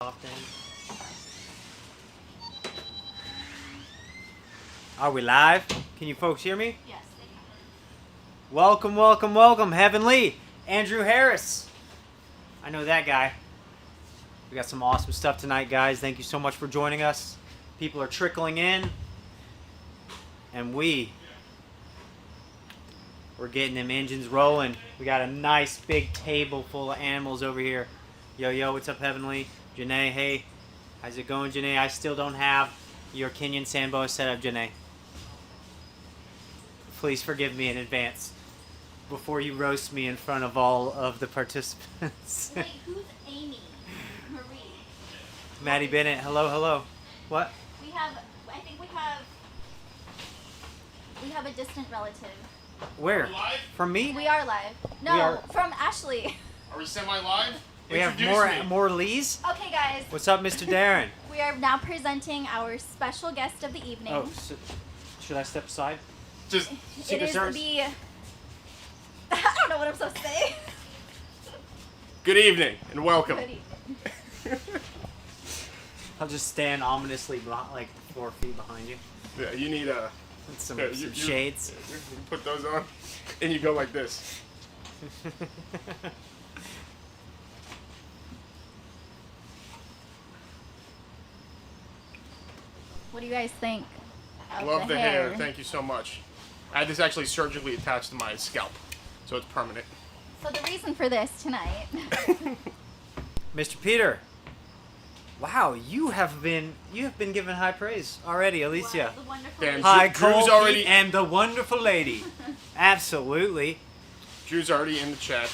off then. Are we live? Can you folks hear me? Yes, they can. Welcome, welcome, welcome, Heavenly, Andrew Harris. I know that guy. We got some awesome stuff tonight, guys. Thank you so much for joining us. People are trickling in, and we're getting them engines rolling. We got a nice big table full of animals over here. Yo, yo, what's up, Heavenly? Janae, hey. How's it going, Janae? I still don't have your Kenyan Sandboa set up, Janae. Please forgive me in advance before you roast me in front of all of the participants. Wait, who's Amy? Marie. Maddie Bennett, hello, hello. What? I think we have a distant relative. Where? Are we live? From me? We are live. No, We are- from Ashley. Are we semi-live? We have Introduce me. more Lees. Okay, guys. What's up, Mr. Darren? We are now presenting our special guest of the evening. Oh, so, should I step aside? Just It Secret is Service? the... I don't know what I'm supposed to say. good evening and welcome. Good evening. I'll just stand ominously like 4 feet behind you. Yeah, you need a. With some, Yeah, some shades. You put those on, and you go like this. What do you guys think of Love the hair. hair? Thank you so much. I had this actually surgically attached to my scalp, so it's permanent. So the reason for this tonight... Mr. Peter. Wow, you have been given high praise already, Alicia. The wonderful Damn, lady. Hi, Drew's Cole already- Pete and the wonderful lady. Absolutely. Drew's already in the chat.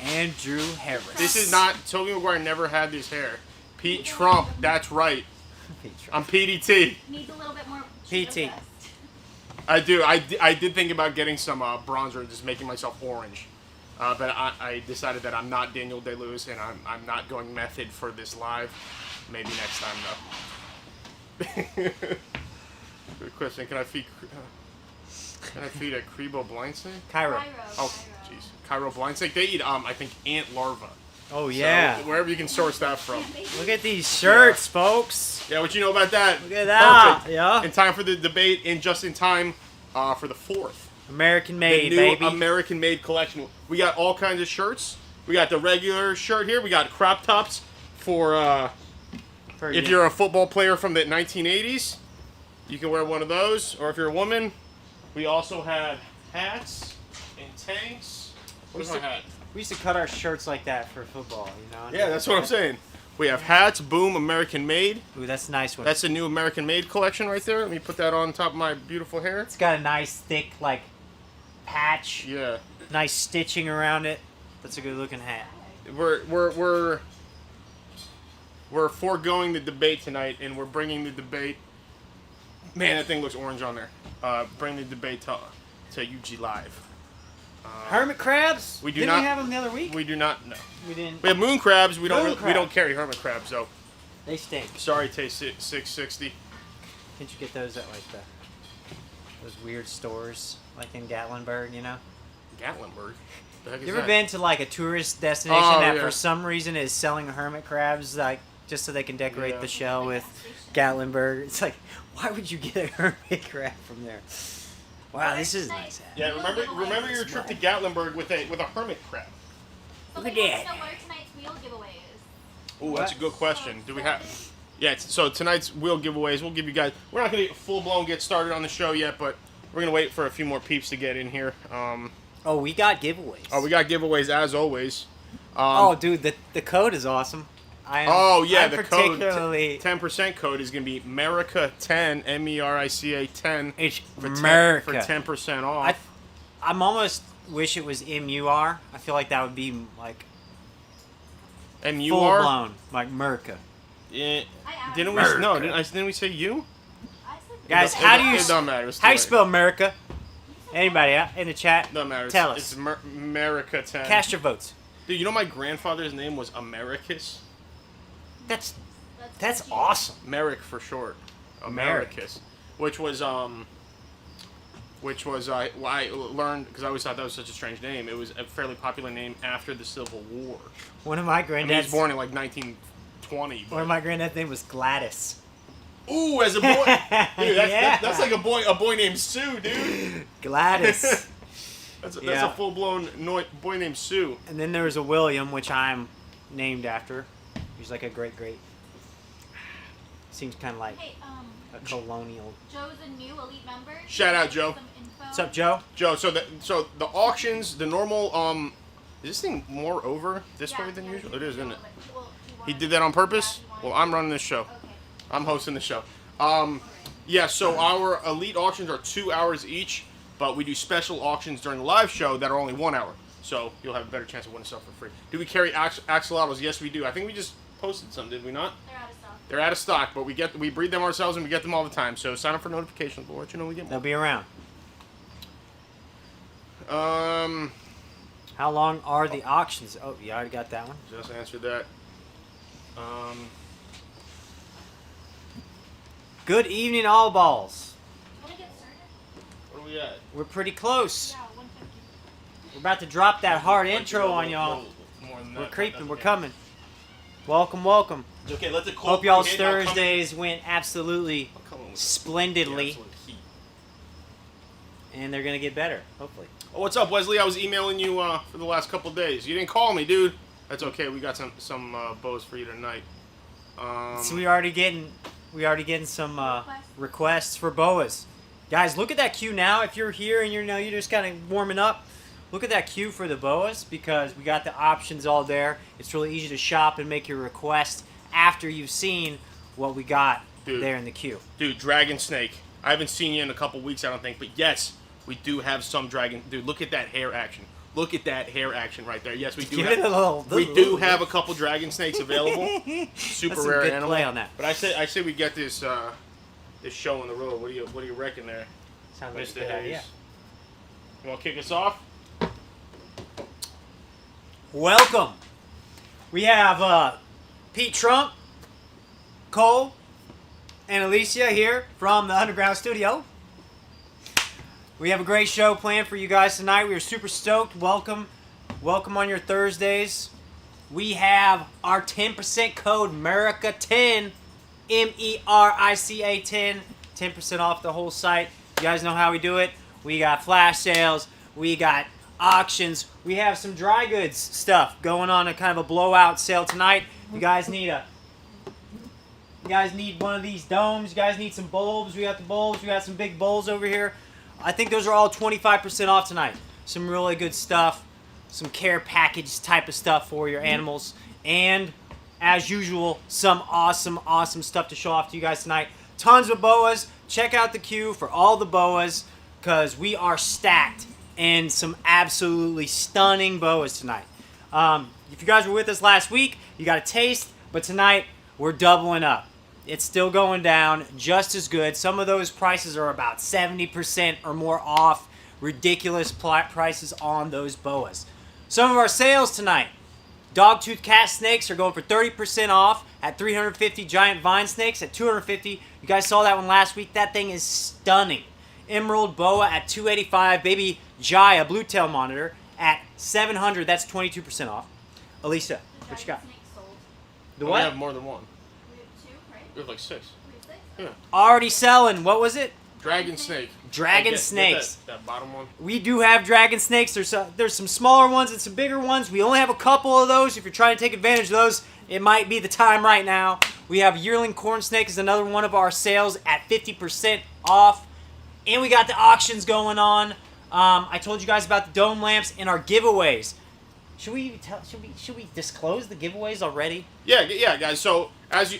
Andrew Harris. This is not. Toby McGuire never had this hair. Pete Trump. That's right. I'm PDT. Needs a little bit more... PT. I do. I did think about getting some bronzer and just making myself orange. But I decided that I'm not Daniel Day-Lewis and I'm not going method for this live. Maybe next time, though. Good question. Can I feed a Crebo blind snake? Cairo. Oh, jeez. Cairo blind snake. They eat, I think, ant larvae. Oh, yeah. So, wherever you can source that from. Look at these shirts, folks. Yeah, what you know about that? Look at that. Perfect. Yeah. In time for the debate and just in time for the 4th. American The made, new baby. American-made collection. We got all kinds of shirts. We got the regular shirt here. We got crop tops for if you're a football player from the 1980s. You can wear one of those. Or if you're a woman, we also have hats and tanks. Where's my hat? We used to cut our shirts like that for football, you know? Yeah, that's what I'm saying. We have hats, boom, American-made. Ooh, that's a nice one. That's a new American-made collection right there. Let me put that on top of my beautiful hair. It's got a nice thick, like, patch. Yeah. Nice stitching around it. That's a good looking hat. We're foregoing the debate tonight, and we're bringing the debate. Man, that thing looks orange on there. Bring the debate to UG Live. Hermit crabs? We do Didn't not we have them the other week? We do not. No. We didn't. We have moon crabs. We Moon don't crab. carry hermit crabs though. They stink. Sorry, Taste 660. Can't you get those at like those weird stores, like in Gatlinburg, you know? Gatlinburg. The heck is You ever that? been to like a tourist destination Oh, that yeah. for some reason is selling hermit crabs, like just so they can decorate Yeah. the show with Gatlinburg? It's like, why would you get a hermit crab from there? Wow, this is a nice hat. Yeah, remember your trip to Gatlinburg with a hermit crab. Look at Somebody that. wants to know where tonight's wheel giveaway is. Ooh, that's a good question. Do we have? Yeah, so tonight's wheel giveaways, we'll give you guys. We're not gonna full blown get started on the show yet, but we're gonna wait for a few more peeps to get in here. Oh, we got giveaways. Oh, we got giveaways as always. Oh, dude, the code is awesome. I'm the particularly code 10% code is gonna be Merica10 MERICA 10 it's for America. 10% off. I'm almost wish it was MUR. I feel like that would be like full MUR. blown, like Merca. Yeah. I asked. Didn't we? America. No, didn't we say you? I said Guys, It how do you It doesn't matter. It's how too you late. spell America? Anybody out in the chat? Doesn't matter. Tell It's us. Merica 10. Cast your votes. Dude, you know my grandfather's name was Americus? That's That's cute. awesome. Merrick for short. Americus. Which was I learned because I always thought that was such a strange name. It was a fairly popular name after the Civil War. One of my I mean, he granddad's was born in like 19 20. Or my granddad's name was Gladys. Ooh, as a boy. Dude, Yeah. that's like a boy named Sue, dude. Gladys. That's Yeah. a full-blown boy named Sue. And then there was a William, which I'm named after. He's like a great. Seems kind of like Hey, a colonial. Joe's a new elite member. Shout out, Joe. Some info. What's up, Joe? Joe, so the auctions, the normal, is this thing more over this way than usual? It is, isn't it? He did that on purpose? Well, I'm running this show. Okay. I'm hosting the show. Yeah, so our elite auctions are 2 hours each, but we do special auctions during the live show that are only 1 hour. So you'll have a better chance of winning stuff for free. Do we carry axolotls? Yes, we do. I think we just posted some, did we not? They're out of stock. They're out of stock, but we breed them ourselves and we get them all the time. So sign up for notifications. We'll let you know when we get They'll more. be around. How long are the auctions? Oh, you already got that one. Just answered that. Good evening, all balls. Want to get started? Where are we at? We're pretty close. Yeah, 150. We're about to drop that hard intro on y'all. More than We're that, creeping. that's We're okay. coming. Welcome. It's okay, let the cold Hope y'all's hit. I'll come in- Thursdays went absolutely I'll come in with the splendidly, absolute heat. and they're gonna get better, hopefully. Oh, what's up, Wesley? I was emailing you for the last couple days. You didn't call me, dude. That's okay. We got some bows for you tonight. So we already getting some requests for boas. Guys, look at that queue now. If you're here and you're just kind of warming up, look at that queue for the boas because we got the options all there. It's really easy to shop and make your request after you've seen what we got there in the queue. Dude, dragon snake. I haven't seen you in a couple weeks, I don't think, but yes, we do have some dragon. Dude, look at that hair action. Look at that hair action right there. Yes, we do. Give it a little. We do have a couple dragon snakes available. Super That's some rare good animal. play on that. But I say we get this this show on the road. What do you reckon there, Sounds like a Mr. good Hayes? idea. You want to kick us off? Welcome. We have Pete Trump, Cole, and Alicia here from the Underground Studio. We have a great show planned for you guys tonight. We are super stoked. Welcome on your Thursdays. We have our 10% code MERICA10, MERICA 10, 10% off the whole site. You guys know how we do it. We got flash sales. We got auctions. We have some dry goods stuff going on, a kind of a blowout sale tonight. You guys need one of these domes. You guys need some bulbs. We got the bulbs. We got some big bowls over here. I think those are all 25% off tonight. Some really good stuff. Some care package type of stuff for your animals. And, as usual, some awesome stuff to show off to you guys tonight. Tons of boas. Check out the queue for all the boas because we are stacked and some absolutely stunning boas tonight. If you guys were with us last week, you got a taste. But tonight, we're doubling up. It's still going down just as good. Some of those prices are about 70% or more off. Ridiculous prices on those boas. Some of our sales tonight. Dogtooth cat snakes are going for 30% off at $350. Giant vine snakes at $250. You guys saw that one last week. That thing is stunning. Emerald boa at $285. Baby Jaya blue tail monitor at $700. That's 22% off. Alicia, what you got? Snake sold. The We what? have more than one. We have 2, right? We have like 6. We have 6? Yeah. Already selling. What was it? Dragon snake. Dragon Get snakes. that bottom one. We do have dragon snakes. There's some smaller ones and some bigger ones. We only have a couple of those. If you're trying to take advantage of those, it might be the time right now. We have yearling corn snake is another one of our sales at 50% off. And we got the auctions going on. I told you guys about the dome lamps and our giveaways. Should we disclose the giveaways already? Yeah, guys. So as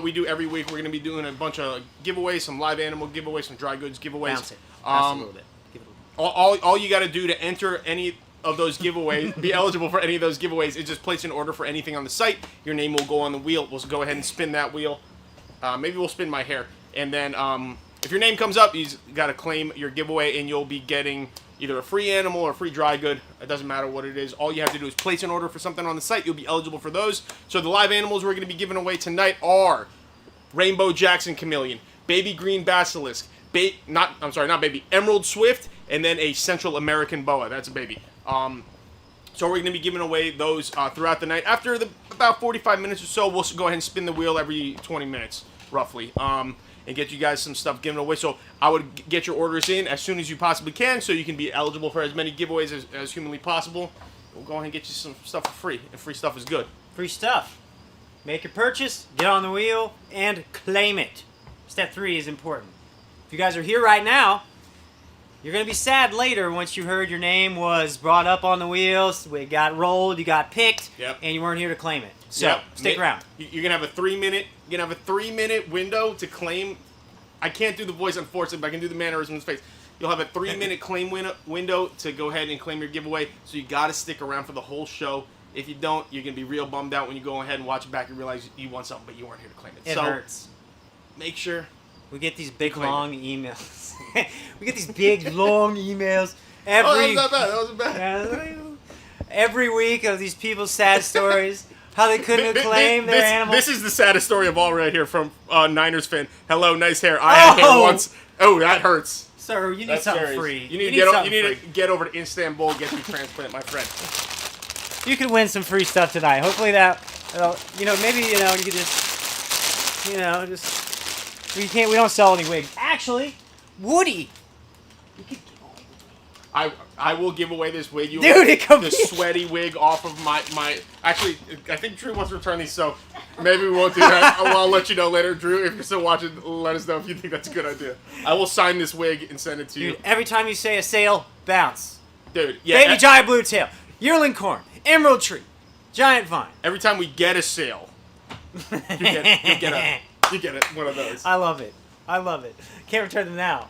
we do every week, we're gonna be doing a bunch of giveaways, some live animal giveaways, some dry goods giveaways. Bounce it a little bit. Give it a little. All you got to do to enter any of those giveaways, be eligible for any of those giveaways, is just place an order for anything on the site. Your name will go on the wheel. We'll go ahead and spin that wheel. Maybe we'll spin my hair, and then if your name comes up, you got to claim your giveaway, and you'll be getting either a free animal or a free dry good. It doesn't matter what it is. All you have to do is place an order for something on the site. You'll be eligible for those. So the live animals we're going to be giving away tonight are Rainbow Jackson Chameleon, Baby Green Basilisk, Emerald Swift, and then a Central American Boa. That's a baby. So we're going to be giving away those throughout the night. After about 45 minutes or so, we'll go ahead and spin the wheel every 20 minutes, roughly, and get you guys some stuff given away. So I would get your orders in as soon as you possibly can so you can be eligible for as many giveaways as humanly possible. We'll go ahead and get you some stuff for free, and free stuff is good. Free stuff. Make your purchase, get on the wheel, and claim it. Step 3 is important. If you guys are here right now, you're going to be sad later once you heard your name was brought up on the wheels, we got rolled, you got picked, and you weren't here to claim it. So, stick around. You're going to have a 3-minute window to claim. I can't do the voice, unfortunately, but I can do the mannerisms face. You'll have a 3-minute claim window to go ahead and claim your giveaway, so you got to stick around for the whole show. If you don't, you're going to be real bummed out when you go ahead and watch it back and realize you won something, but you weren't here to claim it. It hurts. Make sure. We get these big, long emails. We get these big, long emails every... Oh, that wasn't bad. Every week of these people's sad stories. How they couldn't claim their animals. This is the saddest story of all right here from Niners fan. Hello, nice hair. I had hair once. Oh, that hurts. Sir, you need something free. You need to get over to Istanbul, get you transplanted, my friend. You could win some free stuff tonight. Hopefully maybe, you could just, we don't sell any wigs. Actually, Woody, you could give away. I will give away this wig. The sweaty wig off of my. Actually, I think Drew wants to return these, so maybe we won't do that. I'll let you know later, Drew. If you're still watching, let us know if you think that's a good idea. I will sign this wig and send it to you. Dude, every time you say a sale, bounce. Dude, yeah. Baby giant blue tail, yearling corn, emerald tree, giant vine. Every time we get a sale, you get one of those. I love it. Can't return them now.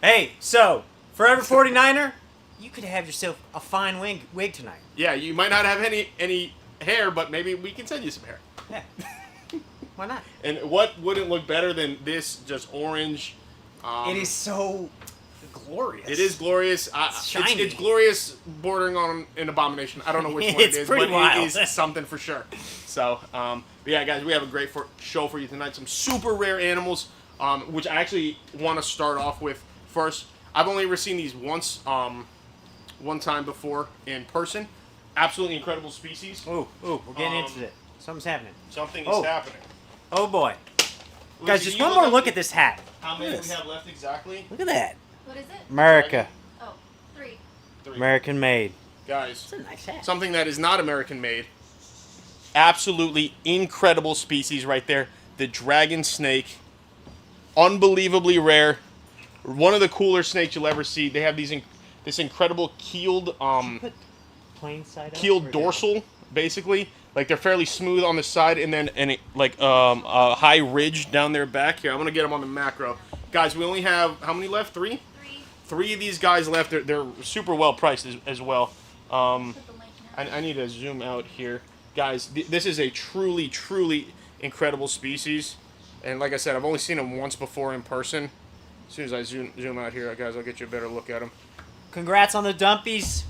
Hey, so Forever 49er, you could have yourself a fine wig tonight. Yeah, you might not have any hair, but maybe we can send you some hair. Yeah. Why not? And what wouldn't look better than this just orange? It is so glorious. It is glorious. It's shiny. It's glorious, bordering on an abomination. I don't know which one it is, but wild. It is something for sure. So, yeah, guys, we have a great show for you tonight. Some super rare animals, which I actually want to start off with first. I've only ever seen these once, one time before in person. Absolutely incredible species. Ooh, we're getting into it. Something's happening. Something is happening. Oh boy. Guys, just one more look at this hat. How many we have left exactly? Look at that. What is it? America. Oh, 3. American made. Guys, it's a nice hat. Something that is not American made. Absolutely incredible species right there. The dragon snake. Unbelievably rare. One of the cooler snakes you'll ever see. They have this incredible keeled dorsal, basically. Like they're fairly smooth on the side, and then a high ridge down their back. Here, I'm gonna get them on the macro. Guys, we only have how many left? 3? 3 of these guys left. They're super well priced as well. I need to zoom out here, guys. This is a truly incredible species, and like I said, I've only seen them once before in person. As soon as I zoom out here, guys, I'll get you a better look at them. Congrats on the dumpies.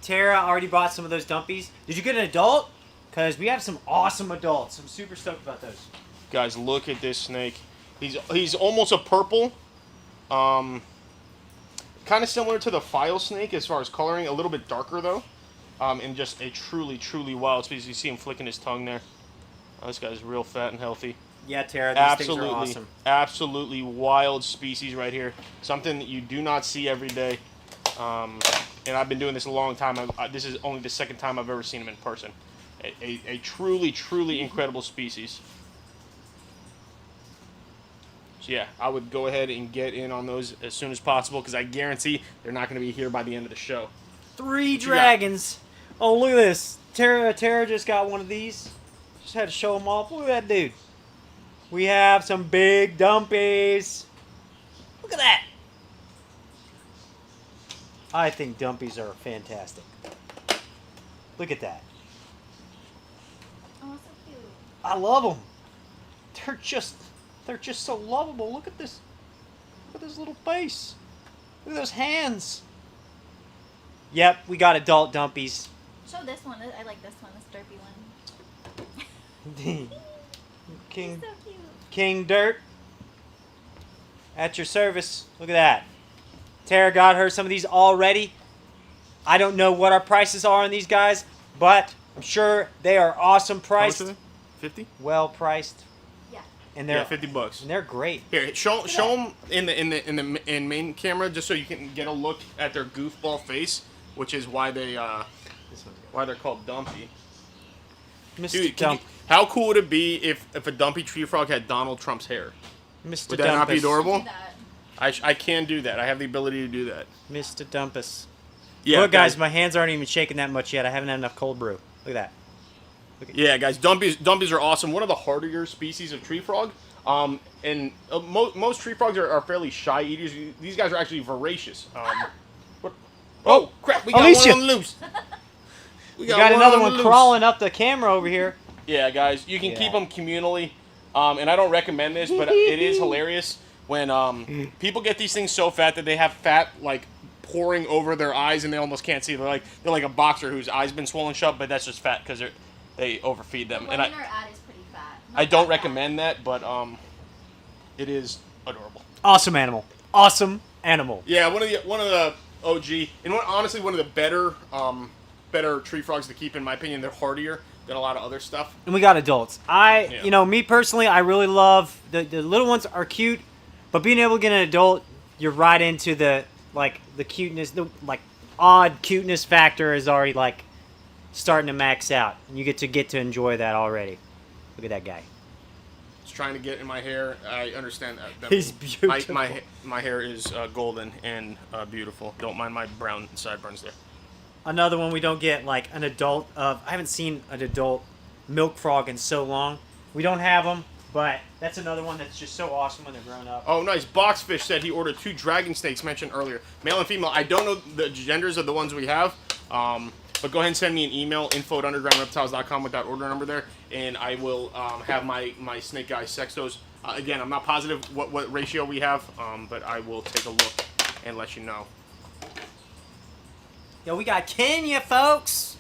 Tara already bought some of those dumpies. Did you get an adult? Because we have some awesome adults. I'm super stoked about those. Guys, look at this snake. He's almost a purple. Kind of similar to the file snake as far as coloring. A little bit darker, though. And just a truly wild species. You see him flicking his tongue there. Oh, this guy's real fat and healthy. Yeah, Tara, these things are awesome. Absolutely wild species right here. Something that you do not see every day. And I've been doing this a long time. This is only the second time I've ever seen them in person. A truly incredible species. So yeah, I would go ahead and get in on those as soon as possible because I guarantee they're not going to be here by the end of the show. 3 dragons. Oh, look at this. Tara just got one of these. Just had to show them off. Look at that dude. We have some big dumpies. Look at that. I think dumpies are fantastic. Look at that. Oh, so cute. I love them. They're just so lovable. Look at this. Look at this little face. Look at those hands. Yep, we got adult dumpies. Show this one. I like this one. This derpy one. King, He's so cute. King Dirt. At your service. Look at that. Tara got her some of these already. I don't know what our prices are on these guys, but I'm sure they are awesome How much priced. are they? 50? Well priced. Yeah. And they're Yeah, $50. And they're great. Here, show them in main camera just so you can get a look at their goofball face, which is why they're called Dumpy. Mr. Dude, Dump. how cool would it be if a Dumpy tree frog had Donald Trump's hair? Mr. Would that not be Dumpus. adorable? Do that. I can do that. I have the ability to do that. Mr. Dumpus. Yeah, Look, guys, my hands aren't even shaking that much yet. I haven't had enough cold brew. Look at that. Yeah, guys, Dumpies are awesome. One of the hardier species of tree frog. Most tree frogs are fairly shy eaters. These guys are actually voracious. Oh, crap, we got Alicia. one on the loose. We got another on one the loose. crawling up the camera over here. Yeah, guys, you can Yeah. keep them communally. And I don't recommend this, but it is hilarious when people get these things so fat that they have fat, like, pouring over their eyes and they almost can't see. They're like a boxer whose eyes been swollen shut, but that's just fat because they overfeed them. The And one in our ad is pretty fat. I don't recommend that, but it is adorable. Awesome animal. Awesome animal. Yeah, one of the OG and honestly one of the better tree frogs to keep in my opinion. They're hardier than a lot of other stuff. And we got adults. Yeah. You know, me personally, I really love the little ones are cute, but being able to get an adult, you're right into the cuteness, the like odd cuteness factor is already like starting to max out, and you get to enjoy that already. Look at that guy. It's trying to get in my hair. I understand that. He's beautiful. My hair is golden and beautiful. Don't mind my brown sideburns there. Another one we don't get like an adult of. I haven't seen an adult milk frog in so long. We don't have them, but that's another one that's just so awesome when they're grown up. Oh, nice. Boxfish said he ordered 2 dragon snakes mentioned earlier. Male and female. I don't know the genders of the ones we have. But go ahead and send me an email, info@undergroundreptiles.com with that order number there, and I will have my snake guy sex those. Again, I'm not positive what ratio we have, but I will take a look and let you know. Yo, we got Kenya, folks.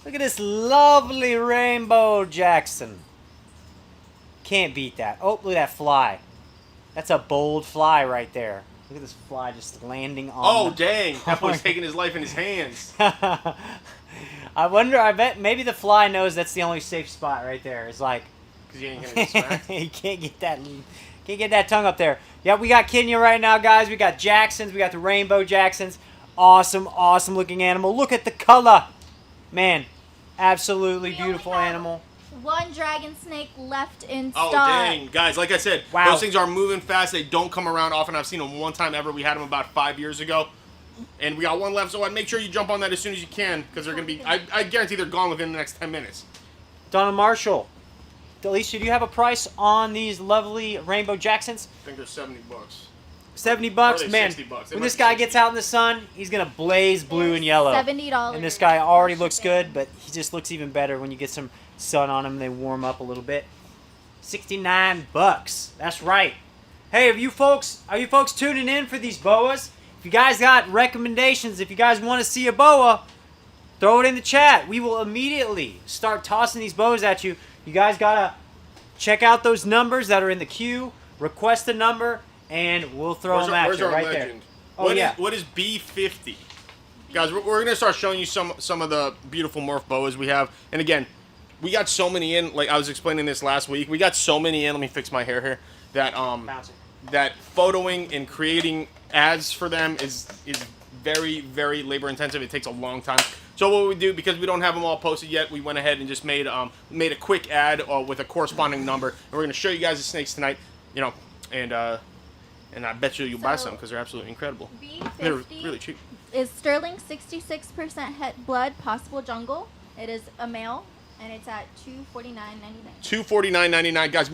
Look at this lovely rainbow Jackson. Can't beat that. Oh, look at that fly. That's a bold fly right there. Look at this fly just landing on. Oh, dang. That boy's taking his life in his hands. I bet maybe the fly knows that's the only safe spot right there. It's like, Because he ain't going to get smacked. he can't get that tongue up there. Yeah, we got Kenya right now, guys. We got Jacksons. We got the rainbow Jacksons. Awesome, awesome looking animal. Look at the color. Man, absolutely We only beautiful have animal. One dragon snake left in Oh, stock. dang. Guys, like I said, Wow. those things are moving fast. They don't come around often. I've seen them one time ever. We had them about 5 years ago. And we got one left, so I'd make sure you jump on that as soon as you can, because they're going to be, I guarantee they're gone within the next 10 minutes. Donna Marshall. Alicia, do you have a price on these lovely rainbow Jacksons? I think they're $70. $70, Or are they man. $60? They When might this be guy 60. gets out in the sun, he's gonna blaze blue and yellow. $70. And this guy already for looks shipping. good, but he just looks even better when you get some sun on him and they warm up a little bit. $69. That's right. Hey, are you folks tuning in for these boas? If you guys got recommendations, if you guys want to see a boa, throw it in the chat. We will immediately start tossing these boas at you. You guys gotta check out those numbers that are in the queue. Request a number, and we'll throw them at Where's you our right legend? there. Oh, yeah. What is B50? Guys, we're going to start showing you some of the beautiful morph boas we have. And again, we got so many in, like I was explaining this last week, we got so many in, let me fix my hair here, that that photoing and creating ads for them is very, very labor intensive. It takes a long time. So what we do, because we don't have them all posted yet, we went ahead and just made a quick ad with a corresponding number. And we're going to show you guys the snakes tonight, you know, and I bet you'll buy some because they're absolutely incredible. They're B50 really cheap. is sterling 66% het blood, possible jungle. It is a male, and it's at $249.99. $249.99, guys.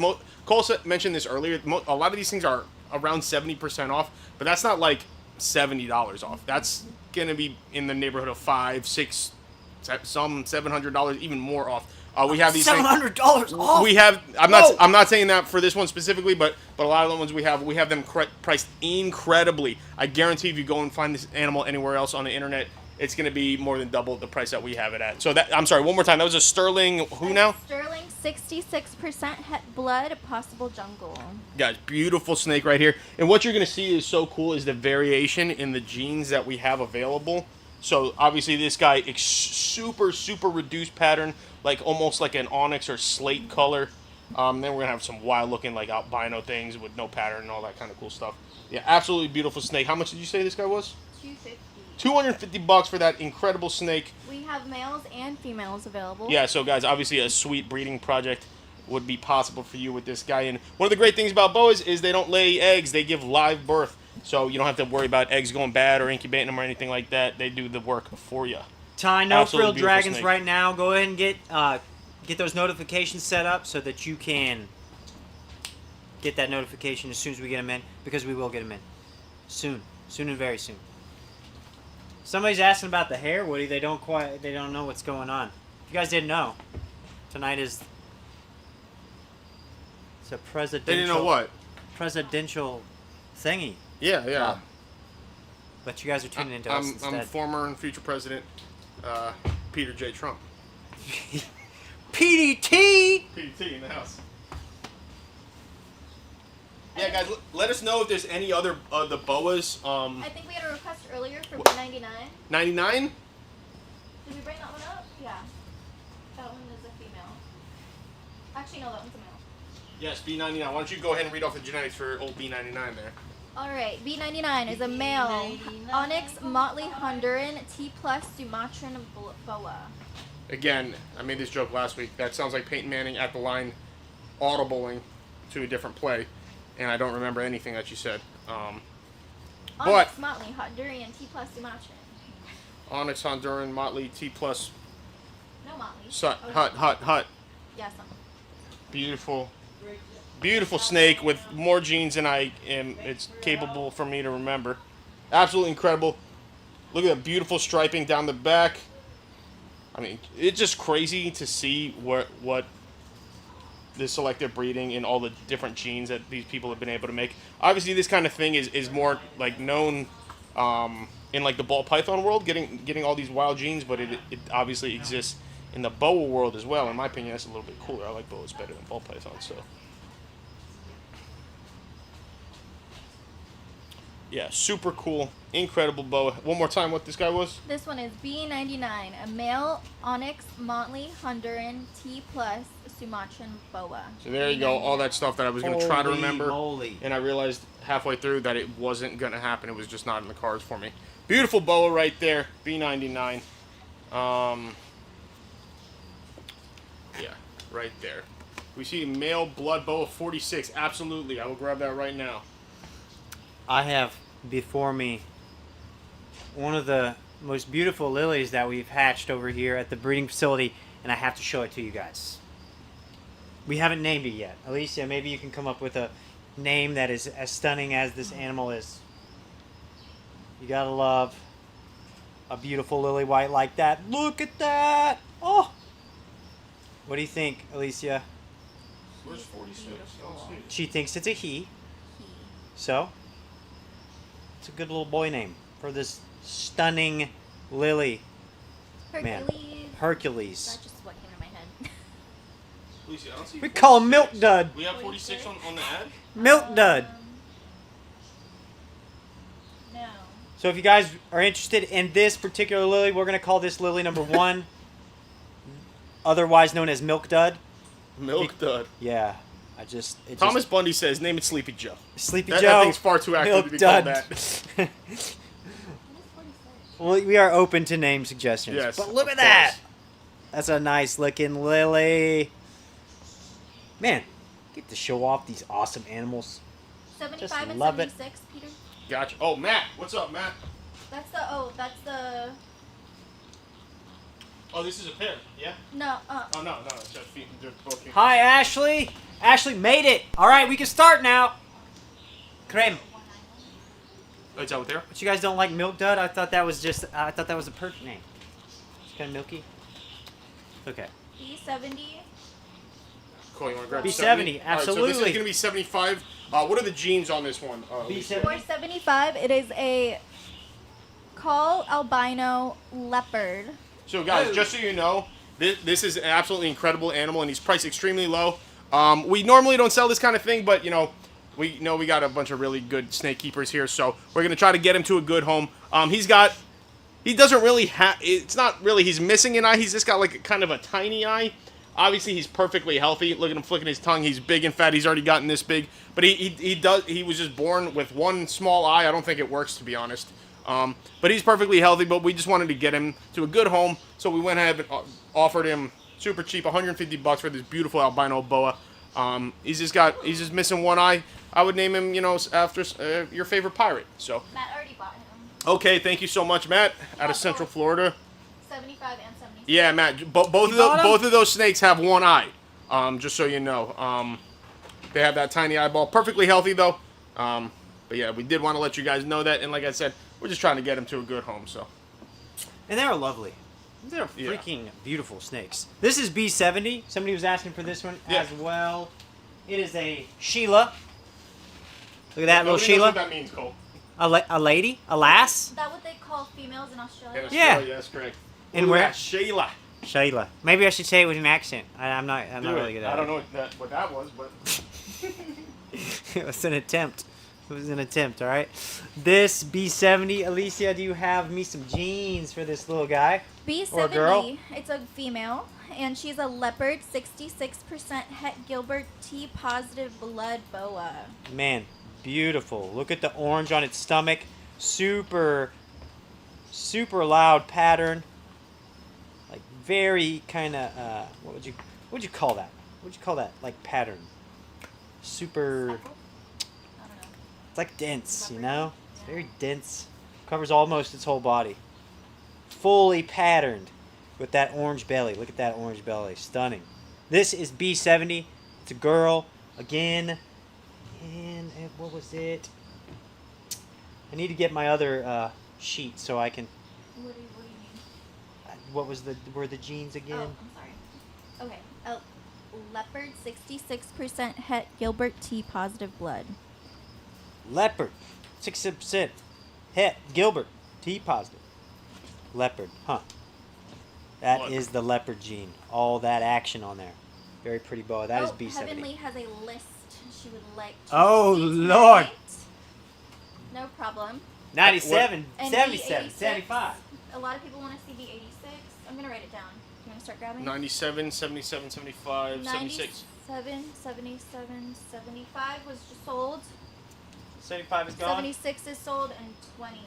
Cole mentioned this earlier. A lot of these things are around 70% off, but that's not like $70 off. That's gonna be in the neighborhood of $500, $600, some $700, even more off. We have these $700 off. We have. Whoa. I'm not saying that for this one specifically, but a lot of the ones we have them priced incredibly. I guarantee if you go and find this animal anywhere else on the internet, it's going to be more than double the price that we have it at. So that, I'm sorry, one more time. That was a sterling. Who now? Sterling 66% het blood, possible jungle. Guys, beautiful snake right here. And what you're going to see is so cool is the variation in the genes that we have available. So obviously this guy super reduced pattern, like almost like an onyx or slate color. Then we're gonna have some wild looking like albino things with no pattern and all that kind of cool stuff. Yeah, absolutely beautiful snake. How much did you say this guy was? $250. $250 for that incredible snake. We have males and females available. Yeah, so guys, obviously a sweet breeding project would be possible for you with this guy. And one of the great things about boas is they don't lay eggs, they give live birth. So you don't have to worry about eggs going bad or incubating them or anything like that. They do the work for you. Ty, no Absolutely frill dragons snake. right now. Go ahead and get those notifications set up so that you can get that notification as soon as we get them in, because we will get them in soon and very soon. Somebody's asking about the hair, Woody. They don't know what's going on. If you guys didn't know, tonight it's a presidential. They didn't know what? Presidential thingy. Yeah. But you guys are tuning into us instead. I'm former and future president Peter J. Trump. PDT! PDT in the house. Yeah, guys, let us know if there's any other the boas. I think we had a request earlier for What? B99. 99? Did we bring that one up? Yeah. That one is a female. Actually, no, that one's a male. Yes, B99. Why don't you go ahead and read off the genetics for old B99 there? Alright, B99 is a male Onyx Motley Honduran T plus Sumatran boa. Again, I made this joke last week. That sounds like Peyton Manning at the line audibling to a different play, and I don't remember anything that you said. Onyx Motley Honduran T plus Sumatran. Onyx Honduran Motley T plus No Motley. Hut. Yeah, some. Beautiful snake with more genes than I am. It's capable for me to remember. Absolutely incredible. Look at that beautiful striping down the back. I mean, it's just crazy to see what the selective breeding and all the different genes that these people have been able to make. Obviously, this kind of thing is more like known in like the ball python world, getting all these wild genes, but it obviously exists in the boa world as well. In my opinion, that's a little bit cooler. I like boas better than ball pythons, so. Yeah, super cool, incredible boa. One more time, what this guy was? This one is B99, a male Onyx Motley Honduran T plus Sumatran boa. So there you go, all that stuff that I was going to try to Holy remember. moly. And I realized halfway through that it wasn't going to happen. It was just not in the cards for me. Beautiful boa right there, B99. Yeah, right there. We see male blood boa 46. Absolutely, I will grab that right now. I have before me one of the most beautiful lilies that we've hatched over here at the breeding facility, and I have to show it to you guys. We haven't named it yet. Alicia, maybe you can come up with a name that is as stunning as this animal is. You gotta love a beautiful lily white like that. Look at that! Oh! What do you think, Alicia? Where's 46? She thinks it's a he. So, it's a good little boy name for this stunning lily. Man, Hercules. Hercules. That's just what came to my head. Lucy, I don't see We call him 46. Milk Dud. We have 46 on the ad? Milk Dud. No. So if you guys are interested in this particular lily, we're going to call this lily number 1, otherwise known as Milk Dud. Milk Dud. Yeah. Thomas Bundy says, name it Sleepy Joe. Sleepy That Joe. thing's far too active Milk to be Dud. called that. Well, we are open to name suggestions. Yes, But look of at that. course. That's a nice looking lily. Man, get to show off these awesome animals. 75 and love it. 76, Peter. Gotcha. Oh, Matt. What's up, Matt? That's the, Oh, this is a pair. Yeah? no, Oh, no. It's just they're both. Hi, Ashley. Ashley made it. All right, we can start now. Creme. Oh, it's out there? But you guys don't like Milk Dud? I thought that was a perfect name. It's kind of milky. Okay. B70. Cool, you want to grab B70, 70? All right, so this is absolutely. going to be 75. What are the genes on this one? B70. For 75, it is a Call Albino Leopard. So, guys, just so you know, this is an absolutely incredible animal, and he's priced extremely low. We normally don't sell this kind of thing, but, we know we got a bunch of really good snake keepers here, so we're going to try to get him to a good home. He's got he doesn't really have. It's not really. He's missing an eye. He's just got like kind of a tiny eye. Obviously, he's perfectly healthy. Look at him flicking his tongue. He's big and fat. He's already gotten this big. But he was just born with one small eye. I don't think it works, to be honest. But he's perfectly healthy. But we just wanted to get him to a good home, so we went ahead and offered him super cheap, $150 for this beautiful albino boa. He's just missing one eye. I would name him, after your favorite pirate. So. Matt already bought him. Okay, thank you so much, Matt, out of Central Florida. 75 and 76. Yeah, Matt. Both of those snakes have one eye. Just so you know. They have that tiny eyeball. Perfectly healthy though. But yeah, we did want to let you guys know that. And like I said, we're just trying to get them to a good home. So. And they're lovely. They're freaking beautiful snakes. This is B70. Somebody was asking for this one as well. It is a Sheila. Look at that little Sheila. Knows what that means, Cole. A lady? A lass? Is that what they call females in Australia? Yeah. That's correct. And where? Sheila. Sheila. Maybe I should say it with an accent. I'm not really good at it. I don't know what that was, but It was an attempt. All right. This B70, Alicia, do you have me some jeans for this little guy? B70, or girl? It's a female, and she's a leopard, 66% het Gilbert T positive blood boa. Man, beautiful. Look at the orange on its stomach. Super loud pattern. Like very kind of what would you call that? What would you call that? Like pattern. Super. I don't know. It's like dense, you know? It's very dense. Covers almost its whole body. Fully patterned with that orange belly. Look at that orange belly. Stunning. This is B70. It's a girl. Again. And what was it? I need to get my other sheet so I can... What do you mean? What was were the jeans again? Oh, I'm sorry. Okay. Leopard, 66% het Gilbert T positive blood. Leopard, 60% het Gilbert T positive. Leopard, huh? That is the leopard gene. All that action on there. Very pretty boa. That is B70. Heavenly has a list she would like to Oh, see Lord. tonight. No problem. 97, And 77, B86. 75. A lot of people want to see B86. I'm going to write it down. You want to start grabbing? 97, 77, 75, 76. 97, 77, 75 was just sold. 75 is gone. 76 is sold, and 20.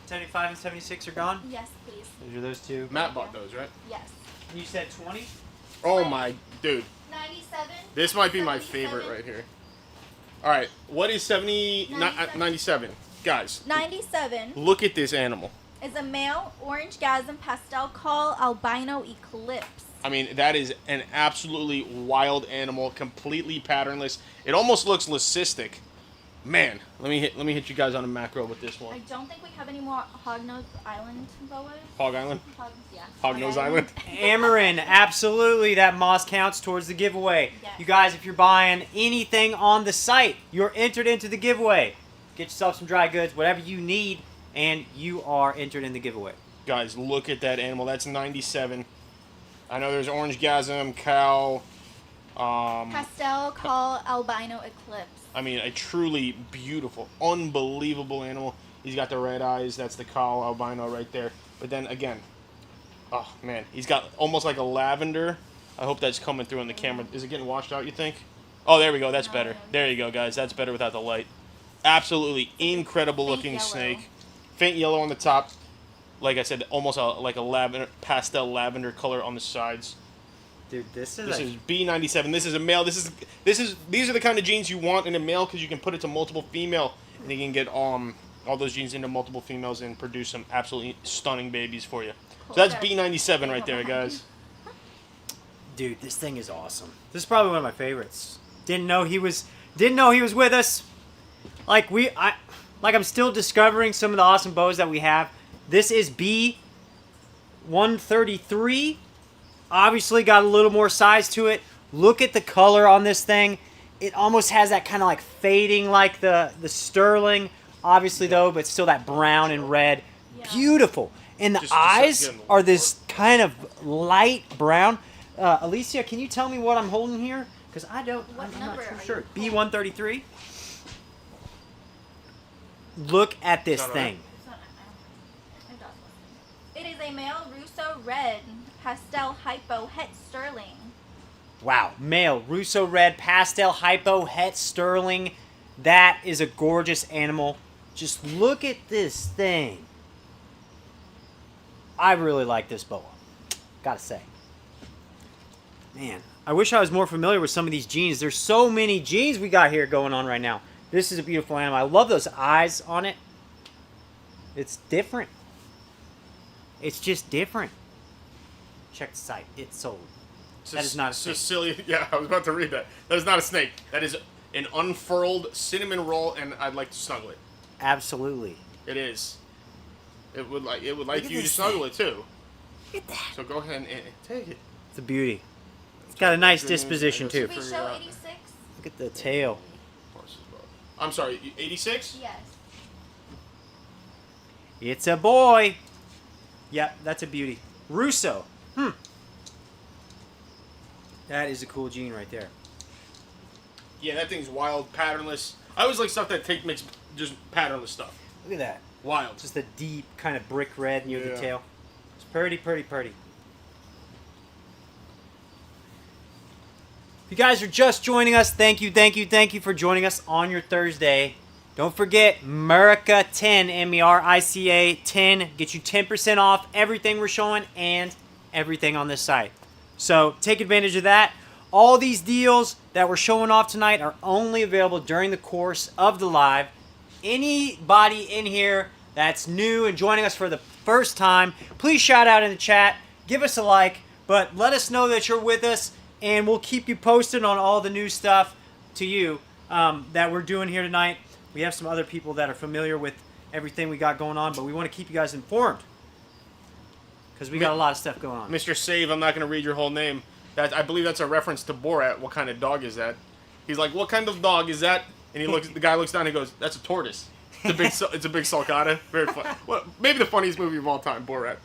75 and 76 are gone. Yes, please. Those are those two. Matt bought those, right? Yes. You said 20? Oh my, dude. 97. This might be my 77. favorite right here. All right, what is 97? Guys, 97 look at this animal. is a male orange gasm pastel call albino eclipse. I mean, that is an absolutely wild animal, completely patternless. It almost looks leucistic. Man, let me hit you guys on a macro with this I one. don't think we have any more Hognose Island boas. Hog Island? Yeah. Hognose Island? Amarin, absolutely. That moss counts towards the giveaway. Yes. You guys, if you're buying anything on the site, you're entered into the giveaway. Get yourself some dry goods, whatever you need, and you are entered in the giveaway. Guys, look at that animal. That's 97. I know there's orange gasm, cow. Pastel call albino eclipse. I mean, a truly beautiful, unbelievable animal. He's got the red eyes. That's the cow albino right there. But then again, oh man, he's got almost like a lavender. I hope that's coming through on the camera. Is it getting washed out, you think? Oh, there we go. That's better. There you go, guys. That's better without the light. Absolutely incredible looking yellow. snake. Faint yellow on the top. Like I said, almost like a lavender, pastel lavender color on the sides. Dude, this is B97. This is a male. These are the kind of genes you want in a male because you can put it to multiple female and you can get all those genes into multiple females and produce some absolutely stunning babies for you. So that's B97 right there, guys. Dude, this thing is awesome. This is probably one of my favorites. Didn't know he was with us. I'm still discovering some of the awesome bows that we have. This is B133. Obviously got a little more size to it. Look at the color on this thing. It almost has that kind of like fading like the sterling. Obviously though, but still that brown and red. Yeah. Beautiful. And the eyes are this kind of light brown. Alicia, can you tell me what I'm holding here? Because I'm not too sure. B133. Look at this thing. a male Russo red pastel hypo het sterling. Wow, male Russo red pastel hypo het sterling. That is a gorgeous animal. Just look at this thing. I really like this boa. Gotta say. Man, I wish I was more familiar with some of these genes. There's so many genes we got here going on right now. This is a beautiful animal. I love those eyes on it. It's different. It's just different. Check the site. It's sold. That is not a snake. Sicilian. Yeah, I was about to read that. That is not a snake. That is an unfurled cinnamon roll, and I'd like to snuggle it. Absolutely. It is. It would like you at to this snuggle it too. Look at that. So go ahead and take it. It's a beauty. It's got a nice disposition too. Did we show 86? Look at the tail. I'm sorry, 86? Yes. It's a boy. Yep, that's a beauty. Russo. That is a cool gene right there. Yeah, that thing's wild, patternless. I always like stuff that makes just patternless stuff. Look at that. Wild. Just a deep kind of brick red near the Yeah. tail. It's pretty, pretty, pretty. If you guys are just joining us, thank you, thank you, thank you for joining us on your Thursday. Don't forget, Merica 10, M-E-R-I-C-A 10, get you 10% off everything we're showing and everything on this site. So take advantage of that. All these deals that we're showing off tonight are only available during the course of the live. Anybody in here that's new and joining us for the first time, please shout out in the chat, give us a like, but let us know that you're with us, and we'll keep you posted on all the new stuff to you that we're doing here tonight. We have some other people that are familiar with everything we got going on, but we want to keep you guys informed because we got a lot of stuff going on. Mr. Save, I'm not going to read your whole name. I believe that's a reference to Borat. What kind of dog is that? He's like, what kind of dog is that? And he looks. The guy looks down and he goes, that's a tortoise. It's a big sulcata. Very fun. Well, maybe the funniest movie of all time, Borat.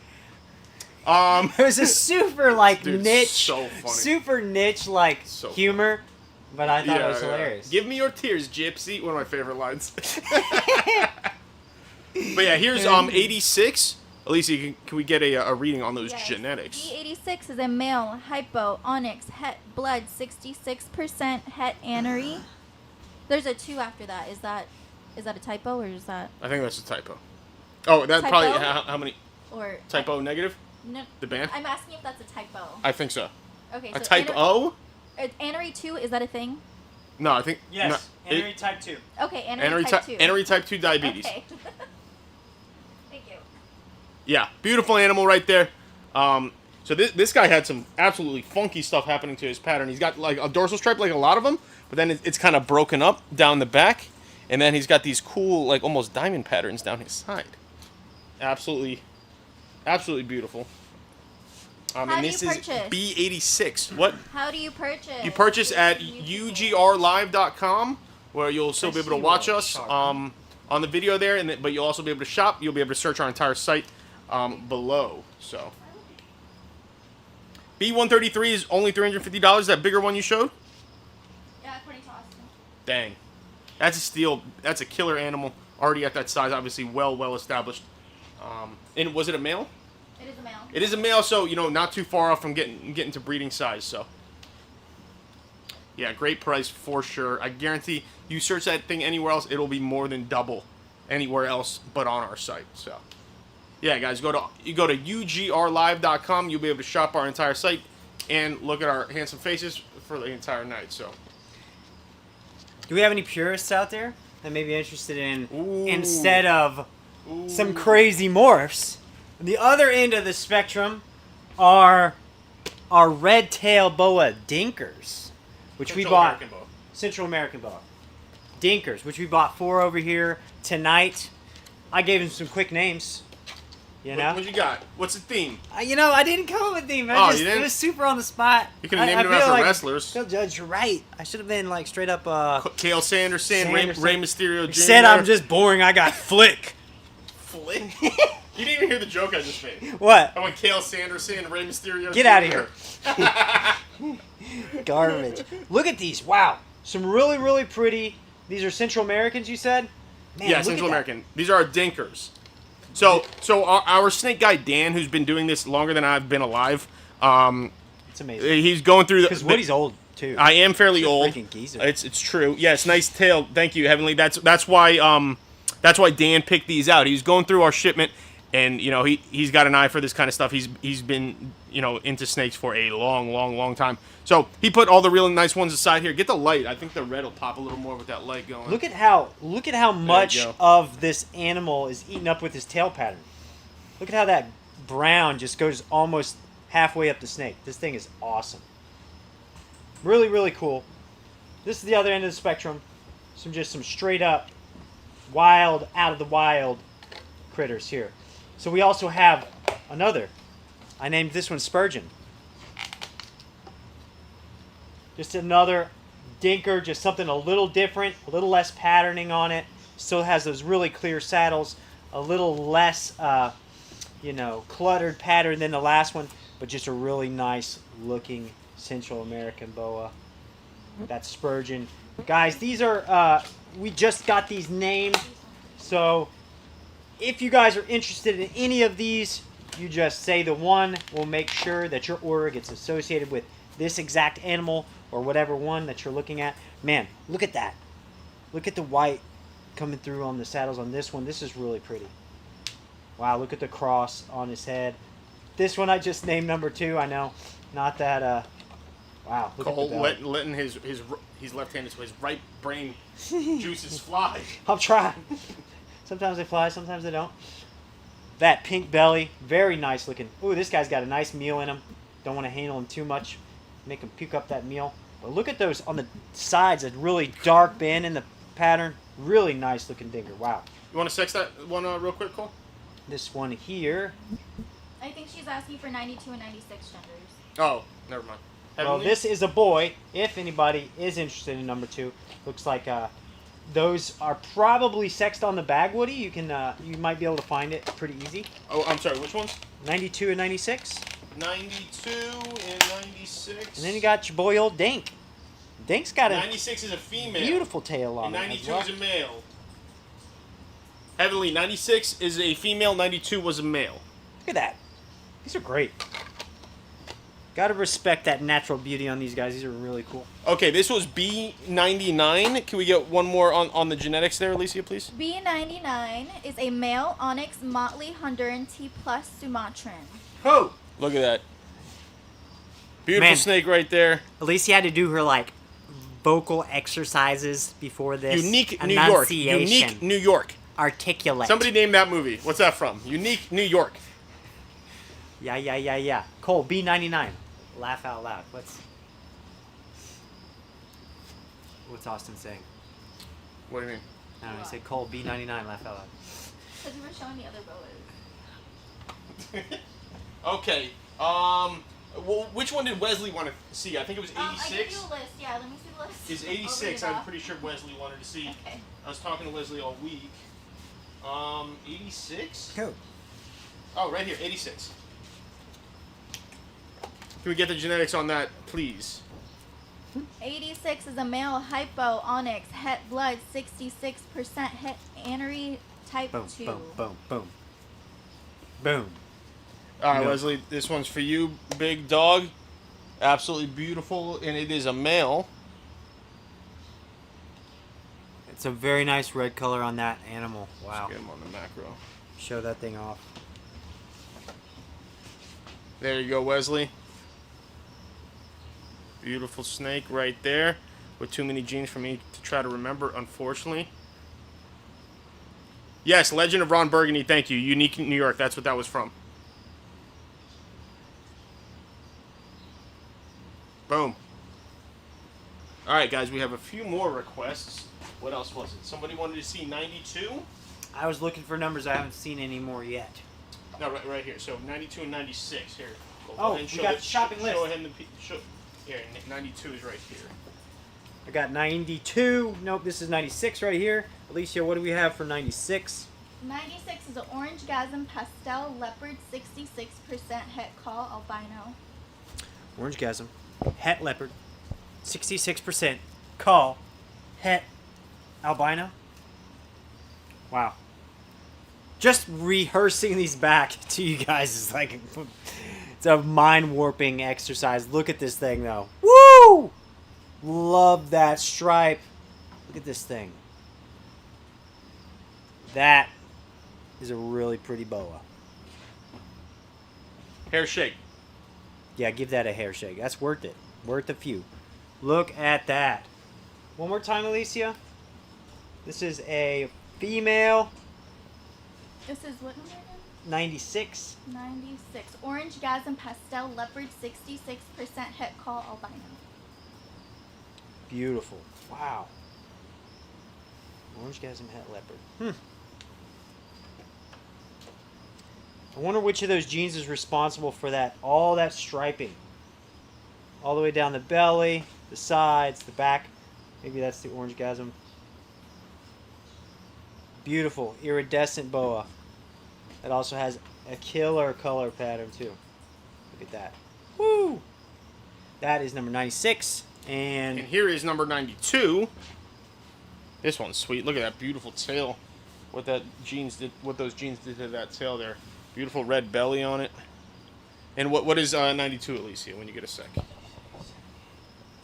It was a super Dude, niche, so funny. super niche So humor, but I thought it was hilarious. Give me your tears, gypsy. One of my favorite lines. But yeah, here's 86. Alicia, can we get a reading on those Yes. genetics? D86 is a male hypo onyx het blood 66% het anery. There's a 2 after that. Is that a typo or is that I think that's a typo. Oh, that Typo? probably how many or typo negative? No, The band? I'm asking if that's a typo. I think so. Okay, A so type O? Anery 2, is that a thing? No, I think Yes, no, Henry type 2. Okay, anery type 2. Anery type 2 diabetes. Okay. Thank you. Yeah, beautiful animal right there. So this guy had some absolutely funky stuff happening to his pattern. He's got like a dorsal stripe like a lot of them, but then it's kind of broken up down the back, and then he's got these cool like almost diamond patterns down his side. Absolutely beautiful. How And do this you is purchase? B86. What? How do you purchase? You purchase at YouTube. ugrlive.com, where you'll still be able to see watch what us I'm talking on the video there, but you'll also be able to shop. You'll be able to search our entire site below. So B133 is only $350. That bigger one you showed? Yeah, according to Austin. Dang, that's a steal. That's a killer animal. Already at that size, obviously well established. And was it a male? It is a male. It is a male, so not too far off from getting to breeding size. So, yeah, great price for sure. I guarantee you search that thing anywhere else, it'll be more than double anywhere else but on our site. So, yeah, guys, go to ugrlive.com. You'll be able to shop our entire site and look at our handsome faces for the entire night. So, Do we have any purists out there that may be interested in Ooh. instead of some crazy morphs? The other end of the spectrum are our red tail boa dinkers, which we bought. Central American boa dinkers, which we bought 4 over here tonight. I gave them some quick names. What you got? What's the theme? I didn't come up with theme. You didn't? It was super on the spot. You could have named them feel after like, wrestlers. No, Judge, you're right. I should have been like straight up. Kale Sanderson, Rey Mysterio Jr. Said I'm just boring. I got Flick. Flick? You didn't even hear the joke I just made. What? I went Kale Sanderson, Rey Mysterio. Get out of here. Garbage. Look at these. Wow. Some really, really pretty. These are Central Americans, you said? Man, Yeah, look Central at that. American. These are our dinkers. So our snake guy Dan, who's been doing this longer than I've been alive, It's amazing. he's going through Because Woody's old too. I am fairly old. Freaking geezer. It's true. Yes, nice tail. Thank you, Heavenly. That's why Dan picked these out. He's going through our shipment, and he's got an eye for this kind of stuff. He's been into snakes for a long time. So he put all the really nice ones aside here. Get the light. I think the red will pop a little more with that light going. Look at how much go. of this animal is eaten up with his tail pattern. Look at how that brown just goes almost halfway up the snake. This thing is awesome. Really, really cool. This is the other end of the spectrum. Some straight up wild, out of the wild critters here. So we also have another. I named this one Spurgeon. Just another dinker, just something a little different, a little less patterning on it. Still has those really clear saddles, a little less, cluttered pattern than the last one, but just a really nice looking Central American boa. That's Spurgeon. Guys, these are, we just got these named, so if you guys are interested in any of these, you just say the one. We'll make sure that your order gets associated with this exact animal or whatever one that you're looking at. Man, look at that. Look at the white coming through on the saddles on this one. This is really pretty. Wow, look at the cross on his head. This one I just named number 2, I know. Not that, wow, look Cole at the belly. letting he's left-handed, so his right brain juices fly. I'm trying. Sometimes they fly, sometimes they don't. That pink belly, very nice looking. Ooh, this guy's got a nice meal in him. Don't want to handle him too much. Make him puke up that meal. But look at those on the sides, a really dark band in the pattern. Really nice looking dinker. Wow. You want to sex that one real quick, Cole? This one here. I think she's asking for 92 and 96 genders. Oh, never mind. Well, Heavenly? this is a boy. If anybody is interested in number 2, looks like those are probably sexed on the bag, Woody. You can you might be able to find it pretty easy. Oh, I'm sorry. Which ones? 92 and 96. 92 and 96. And then you got your boy old Dink. Dink's got a 96 is a female. beautiful tail on And it. 92 as well. is a male. Heavenly, 96 is a female. 92 was a male. Look at that. These are great. Gotta respect that natural beauty on these guys. These are really cool. Okay, this was B99. Can we get one more on the genetics there, Alicia, please? B99 is a male onyx motley Honduran T plus Sumatran. Oh! Look at that. Beautiful Man. snake right there. Alicia had to do her, vocal exercises before this. Unique New York. Unique New York. Articulate. Somebody named that movie. What's that from? Unique New York. Yeah. Cole, B99. Laugh out loud. What's Austin saying? What do you mean? I don't know. He said Cole, B99. Laugh out loud. Because you were showing me other boas. Okay. Well, which one did Wesley want to see? I think it was 86. I gave you a list. Yeah, let me see the list. Is 86. I'm pretty sure Wesley wanted to see. Okay. I was talking to Wesley all week. 86? Cool. Oh, right here, 86. Can we get the genetics on that, please? 86 is a male hypo onyx het blood 66% het anery type Boom, 2. boom. All right, No. Wesley, this one's for you, big dog. Absolutely beautiful, and it is a male. It's a very nice red color on that animal. Wow. Let's get him on the macro. Show that thing off. There you go, Wesley. Beautiful snake right there. With too many genes for me to try to remember, unfortunately. Yes, Legend of Ron Burgundy, thank you. Unique New York, that's what that was from. Boom. Alright, guys, we have a few more requests. What else was it? Somebody wanted to see 92? I was looking for numbers. I haven't seen any more yet. No, right here. So 92 and 96. Here. Go Oh, ahead and we show got the shopping Show list. him here, 92 is right here. I got 92. Nope, this is 96 right here. Alicia, what do we have for 96? 96 is an orange gasm pastel leopard 66% het call albino. Orange gasm. Het leopard. 66%. Call. Het albino. Wow. just rehearsing these back to you guys is like it's a mind warping exercise. Look at this thing though. Woo! Love that stripe. Look at this thing. That is a really pretty boa. Hair shake. Yeah, give that a hair shake. That's worth it. Worth a few. Look at that. One more time, Alicia. This is a female. This is what number again? 96. 96. Orange Gasm Pastel Leopard 66% het call albino. Beautiful. Wow. Orange Gasm Het Leopard. I wonder which of those genes is responsible for that, all that striping. All the way down the belly, the sides, the back. Maybe that's the Orange Gasm. Beautiful, iridescent boa. It also has a killer color pattern too. Look at that. Woo! That is number 96. And here is number 92. This one's sweet. Look at that beautiful tail. What those genes did to that tail there. Beautiful red belly on it. And what is 92, Alicia, when you get a sec?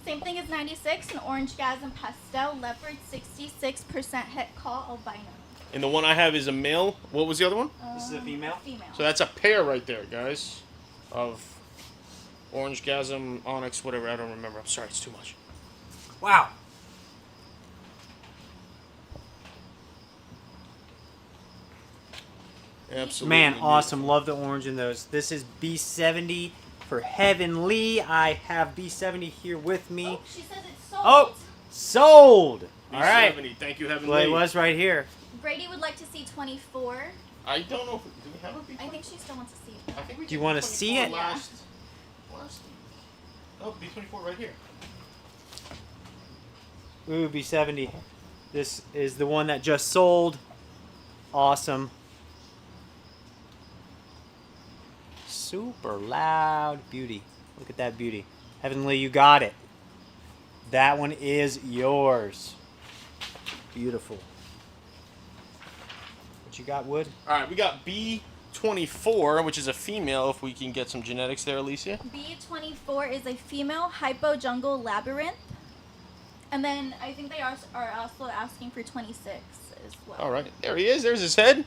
Same thing as 96, an Orange Gasm Pastel Leopard 66% het call albino. And the one I have is a male. What was the other one? This is a female? Female. So that's a pair right there, guys, of Orange Gasm, Onyx, whatever. I don't remember. I'm sorry, it's too much. Wow. Absolutely. Man, awesome. Love the orange in those. This is B70 for Heavenly. I have B70 here with me. Oh, she says it's sold. Oh, sold. All right. B70. Thank you, Heavenly. Well, it was right here. Brady would like to see 24. I don't know. Do we have a B20? I think she still wants to see it. I think we Do you did wanna 24 see it? Last. Oh, B24 right here. Ooh, B70. This is the one that just sold. Awesome. Super loud beauty. Look at that beauty. Heavenly, you got it. That one is yours. Beautiful. What you got, Wood? All right, we got B24, which is a female. If we can get some genetics there, Alicia. B24 is a female hypo jungle labyrinth. And then I think they are also asking for 26 as well. All right, there he is. There's his head.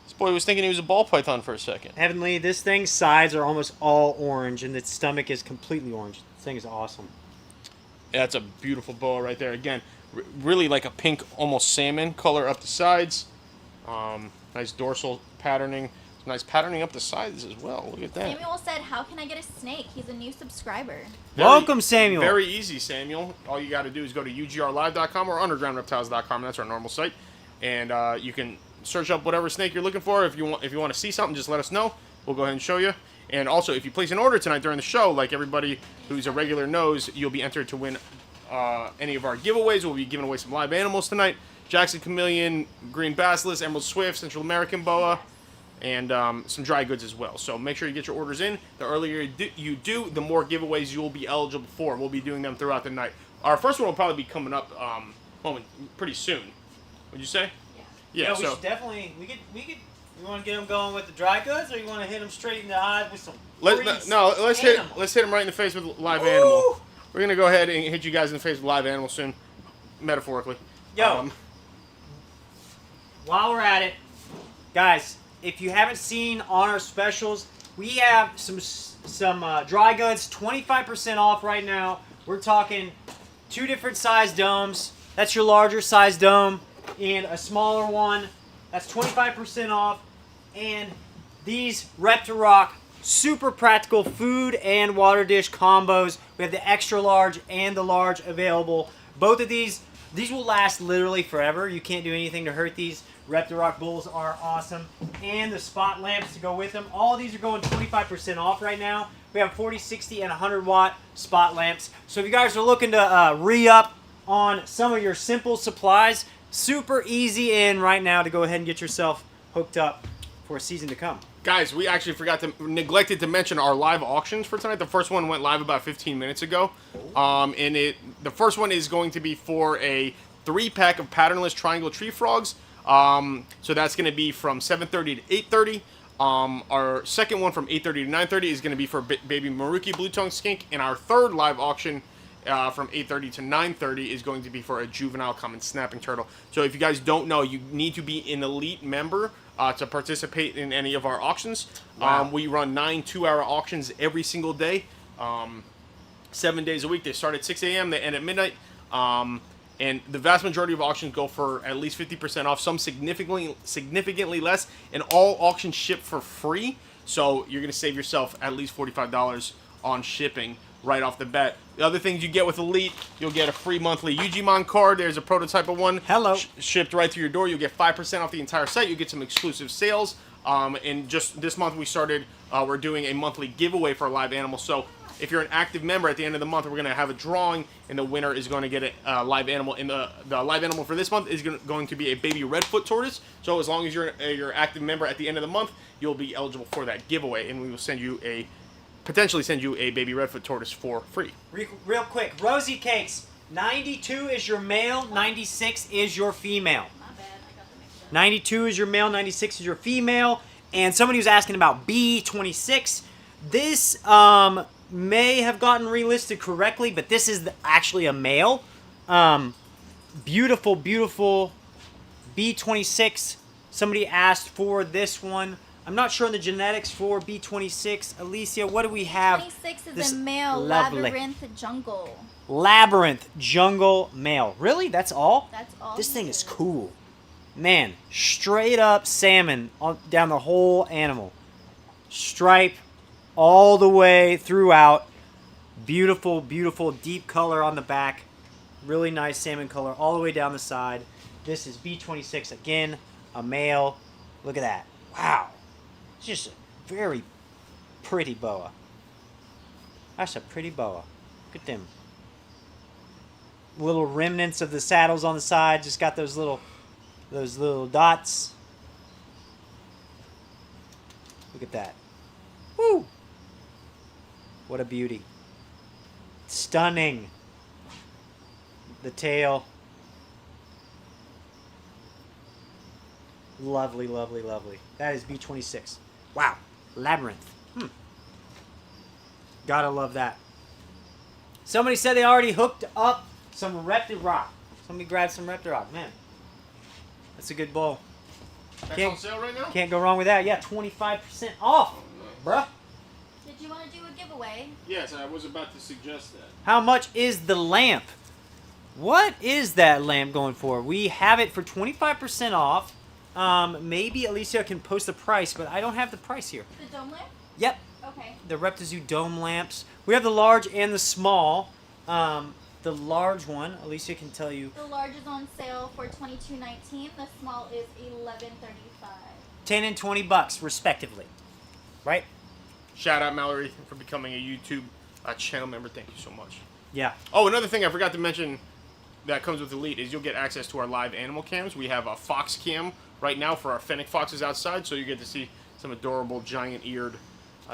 This boy was thinking he was a ball python for a second. Heavenly, this thing's sides are almost all orange, and its stomach is completely orange. This thing is awesome. Yeah, that's a beautiful boa right there. Again, really like a pink, almost salmon color up the sides. Nice dorsal patterning. Nice patterning up the sides as well. Look at that. Samuel said, "How can I get a snake?" He's a new subscriber. Welcome, Samuel. Very easy, Samuel. All you got to do is go to ugrlive.com or undergroundreptiles.com. That's our normal site, and you can search up whatever snake you're looking for. If you want to see something, just let us know. We'll go ahead and show you. And also, if you place an order tonight during the show, like everybody who's a regular knows, you'll be entered to win any of our giveaways. We'll be giving away some live animals tonight. Jackson Chameleon, Green Basilisk, Emerald Swift, Central American Boa, and some dry goods as well. So make sure you get your orders in. The earlier you do, the more giveaways you'll be eligible for. We'll be doing them throughout the night. Our first one will probably be coming up pretty soon. Would you say? Yeah. We So should definitely we could. You want to get them going with the dry goods, or you want to hit them straight in the eyes with some? let's hit him right in the face with live animal. We're gonna go ahead and hit you guys in the face with live animal soon, metaphorically. Yo. While we're at it, guys, if you haven't seen on our specials, we have some dry goods, 25% off right now. We're talking 2 different size domes. That's your larger size dome, and a smaller one. That's 25% off. And these Reptirock super practical food and water dish combos. We have the extra large and the large available. Both of these will last literally forever. You can't do anything to hurt these. Reptirock bowls are awesome. And the spot lamps to go with them. All of these are going 25% off right now. We have 40, 60, and 100 watt spot lamps. So if you guys are looking to re-up on some of your simple supplies, super easy in right now to go ahead and get yourself hooked up for a season to come. Guys, we actually neglected to mention our live auctions for tonight. The first one went live about 15 minutes ago. The first one is going to be for a 3-pack of patternless triangle tree frogs. So that's going to be from 7:30 to 8:30. Our second one from 8:30 to 9:30 is going to be for baby Maruki blue tongue skink, and our third live auction from 8:30 to 9:30 is going to be for a juvenile common snapping turtle. So if you guys don't know, you need to be an elite member to participate in any of our auctions. Wow. We run 9 2-hour auctions every single day, 7 days a week. They start at 6 a.m. They end at midnight. And the vast majority of auctions go for at least 50% off, some significantly less, and all auctions ship for free. So you're going to save yourself at least $45 on shipping right off the bat. The other things you get with Elite, you'll get a free monthly Yujimmon card. There's a prototype of one. Hello. Shipped right to your door. You'll get 5% off the entire site. You get some exclusive sales. And just this month we started, we're doing a monthly giveaway for live animals. So if you're an active member, at the end of the month, we're going to have a drawing, and the winner is going to get a live animal. And the live animal for this month is going to be a baby redfoot tortoise. So as long as you're an active member at the end of the month, you'll be eligible for that giveaway, and we will potentially send you a baby redfoot tortoise for free. Real quick, Rosy Cakes, 92 is your male, 96 is your female. My bad, I got the mixed up. 92 is your male, 96 is your female. And somebody was asking about B26. This may have gotten relisted correctly, but this is actually a male. Beautiful, beautiful B26. Somebody asked for this one. I'm not sure on the genetics for B26. Alicia, what do we have? 26 is This a male lovely Labyrinth jungle. Labyrinth jungle male. Really? That's all? That's all. This he thing is cool. Man, straight up salmon down the whole animal. Stripe all the way throughout. Beautiful, beautiful deep color on the back. Really nice salmon color all the way down the side. This is B26 again, a male. Look at that. Wow. It's just a very pretty boa. That's a pretty boa. Look at them. Little remnants of the saddles on the side. Just got those little dots. Look at that. Woo! What a beauty. Stunning. The tail. Lovely, lovely, lovely. That is B26. Wow. Labyrinth. Gotta love that. Somebody said they already hooked up some Reptile rock. Somebody grabbed some Reptile rock. Man. That's a good bowl. That's on sale right now? Can't go wrong with that. Yeah, 25% off. Bruh. Did you want to do a giveaway? Yes, I was about to suggest that. How much is the lamp? What is that lamp going for? We have it for 25% off. Maybe Alicia can post the price, but I don't have the price here. The dome lamp? Yep. Okay. The Reptizoo dome lamps. We have the large and the small. The large one, Alicia can tell you. The large is on sale for $22.19. The small is $11.35. 10 and $20 respectively. Right? Shout out Mallory for becoming a YouTube channel member. Thank you so much. Yeah. Oh, another thing I forgot to mention that comes with Elite is you'll get access to our live animal cams. We have a fox cam right now for our fennec foxes outside, so you get to see some adorable giant-eared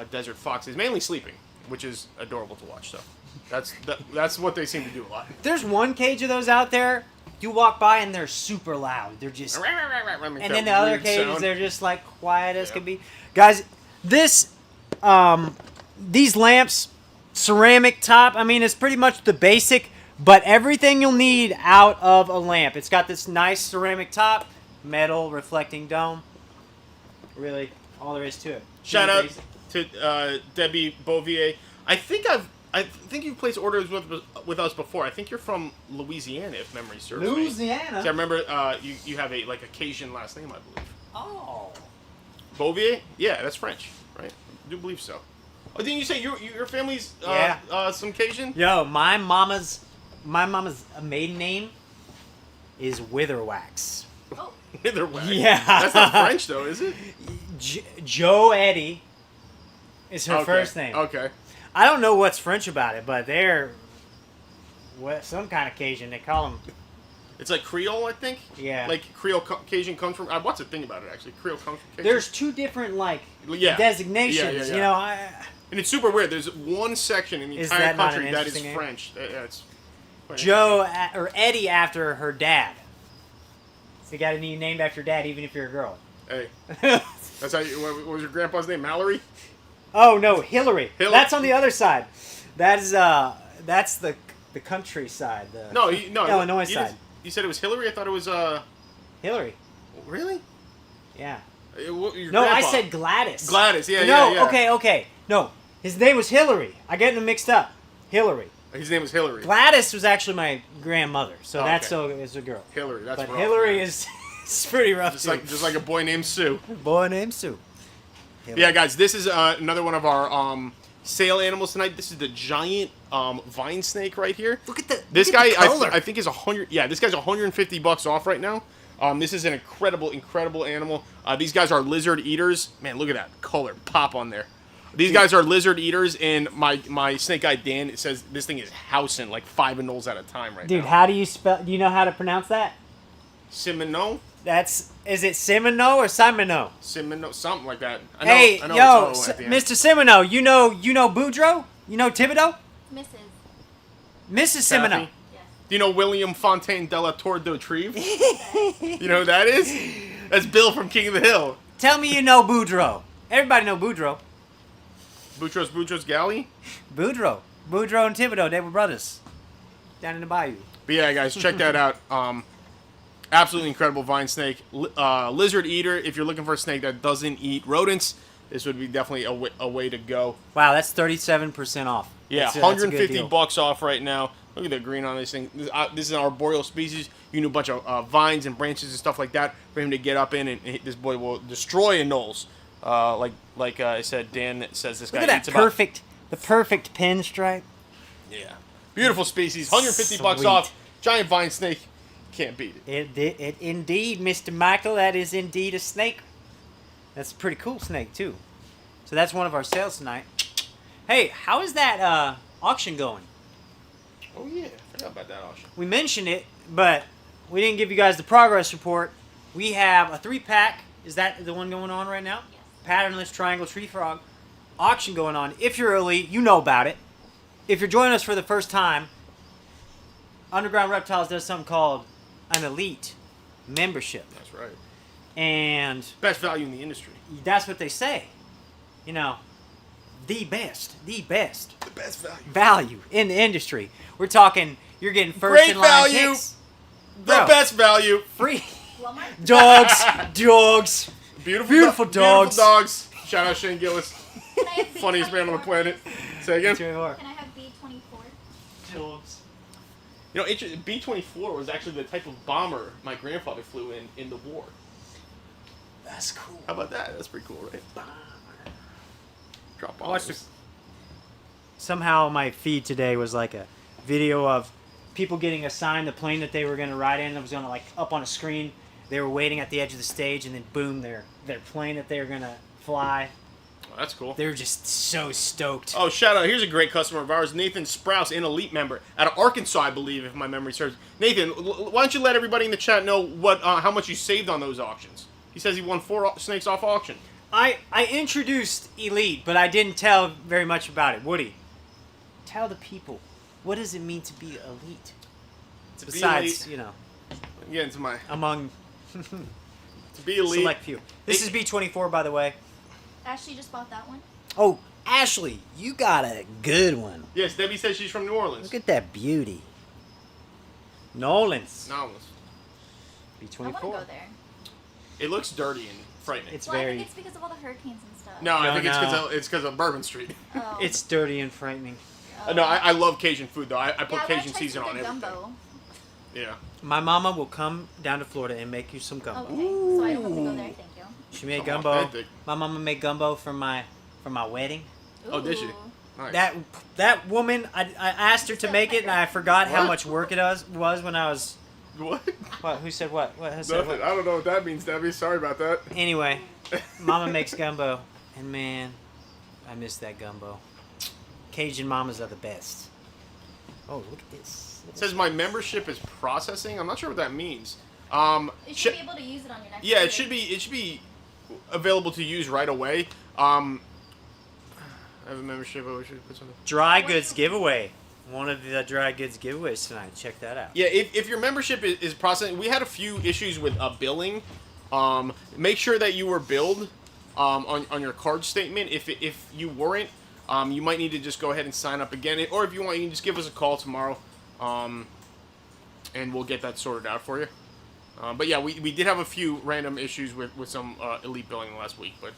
desert foxes, mainly sleeping, which is adorable to watch. So that's what they seem to do a lot. There's one cage of those out there. You walk by and they're super loud. They're just... And then the other cages, they're just like quiet as can be. Guys, these lamps, ceramic top, I mean, it's pretty much the basic, but everything you'll need out of a lamp. It's got this nice ceramic top, metal reflecting dome. Really, all there is to it. Shout out to Debbie Bouvier. I think you've placed orders with us before. I think you're from Louisiana, if memory serves me. Louisiana? So I remember you have a Cajun last name, I believe. Oh. Bouvier? Yeah, that's French, right? I do believe so. Oh, didn't you say your family's some Cajun? Yo, my mama's maiden name is Witherwax. Oh. Witherwax. Yeah. That's not French though, is it? Joe Eddie is her first name. Okay. I don't know what's French about it, but they're some kind of Cajun. They call them. It's like Creole, I think. Yeah. Like Creole Cajun comes from. What's the thing about it actually? Creole comes from Cajun. There's two different designations. Yeah. You know, and it's super weird. There's one section in the Is entire that not country an that is interesting name? French. Yeah, it's Joe or Eddie after her dad. You got to be named after your dad, even if you're a girl. Hey, that's how you. What was your grandpa's name? Mallory. Oh no, Hillary. Hillary. That's on the other side. That's the countryside. The No, Illinois side. You said it was Hillary. I thought it was Hillary. Really? Yeah. Your No, I grandpa. said Gladys. Gladys. Yeah, No, yeah. okay. No, his name was Hillary. I get them mixed up. Hillary. His name was Hillary. Gladys was actually my grandmother, so Oh, that's okay. so it's a girl. Hillary. That's But rough, Hillary man. is it's pretty rough just too. like a boy named Sue. Boy named Sue. Hillary. Yeah, guys, this is another one of our sale animals tonight. This is the giant vine snake right here. Look at the This look at guy, the color. I think is 100. Yeah, this guy's $150 off right now. This is an incredible animal. These guys are lizard eaters. Man, look at that color pop on there. These guys are lizard eaters, and my snake guy Dan, it says this thing is housing like 5 anoles at a time right Dude, now. how do you spell? Do you know how to pronounce that? Semino, Is it Semino or Simino? something like that. I know Yo, it's O at the end. Mr. Semino, you know Boudreaux? You know Thibodeau? Mrs. Mrs. Semino. Kathy? Yes. Do you know William Fontaine de la Tour d'Autrive? You know who that is? That's Bill from King of the Hill. Tell me you know Boudreaux. Everybody know Boudreaux. Boutros Ghali. Boudreaux and Thibodeau, they were brothers. Down in the bayou. But yeah, guys, check that out. Absolutely incredible vine snake. Lizard eater. If you're looking for a snake that doesn't eat rodents, this would be definitely a way to go. Wow, that's 37% off. Yeah, That's a good deal. $150 off right now. Look at the green on this thing. This is an arboreal species. You need a bunch of vines and branches and stuff like that for him to get up in, and this boy will destroy anoles. Like I said, Dan says this guy Look at eats that about... the perfect pinstripe. Yeah. Beautiful species. $150 Sweet. off. Giant vine snake. Can't beat it. It indeed, Mr. Michael, that is indeed a snake. That's a pretty cool snake, too. So that's one of our sales tonight. Hey, how is that auction going? Oh, yeah. I forgot about that auction. We mentioned it, but we didn't give you guys the progress report. We have a 3-pack. Is that the one going on right now? Yes. Patternless triangle tree frog auction going on. If you're elite, you know about it. If you're joining us for the first time, Underground Reptiles does something called an elite membership. That's right. And Best value in the industry. that's what they say. You know, the best The best value. value in the industry. We're talking, you're getting first Great in line value. picks. The Bro. best value. Free Walmart? dogs. Beautiful Beautiful dogs. dogs. Shout out Shane Gillis. Can I have Funniest man on the B24? planet. Say again. Can I have B24? Dogs. You know, B-24 was actually the type of bomber my grandfather flew in the war. That's cool. How about that? That's pretty cool, right? Drop I watched bombs. Somehow my feed today was like a video of people getting assigned the plane that they were going to ride in. It was going to like up on a screen. They were waiting at the edge of the stage, and then boom, their plane that they were going to fly. Oh, that's cool. They were just so stoked. Oh, shout out. Here's a great customer of ours, Nathan Sprouse, an elite member out of Arkansas, I believe, if my memory serves. Nathan, why don't you let everybody in the chat know how much you saved on those auctions? He says he won 4 snakes off auction. I introduced Elite, but I didn't tell very much about it. Woody, tell the people, what does it mean to be elite? To be Besides, elite, you know, get into my among to be elite. select few. This is B24, by the way. Ashley just bought that one. Oh, Ashley, you got a good one. Yes, Debbie says she's from New Orleans. Look at that beauty. Nolans. No, I want to B24. go there. it looks dirty and frightening. It's Well, I very. think it's because of all the hurricanes and stuff. No, I No, think no. it's because of Bourbon Street. Oh. It's dirty and frightening. No, I love Cajun food though. I Yeah, put I wanna Cajun try season some on good everything. gumbo. Yeah. My mama will come down to Florida and make you some gumbo. Okay, so I don't have to go there. Thank you. She made Some gumbo. authentic. My mama made gumbo for my wedding. Oh, did she? Ooh. Nice. That woman, I asked her to make it, and I forgot how What? much work it was when I was. What? What? Who said what? What? Who said Nothing. what? I don't know what that means, Debbie. Sorry about that. Anyway, Mama makes gumbo, and man, I miss that gumbo. Cajun mamas are the best. Oh, look at this. It says my membership is processing. I'm not sure what that means. You should be able to use it on your next. Yeah, order. it should be available to use right away. I have a membership. I should put something. Dry goods giveaway. one of the dry goods giveaways tonight. Check that out. Yeah, if your membership is processing, we had a few issues with billing. Make sure that you were billed on your card statement. If you weren't, you might need to just go ahead and sign up again. Or if you want, you can just give us a call tomorrow, and we'll get that sorted out for you. But yeah, we did have a few random issues with some elite billing last week. But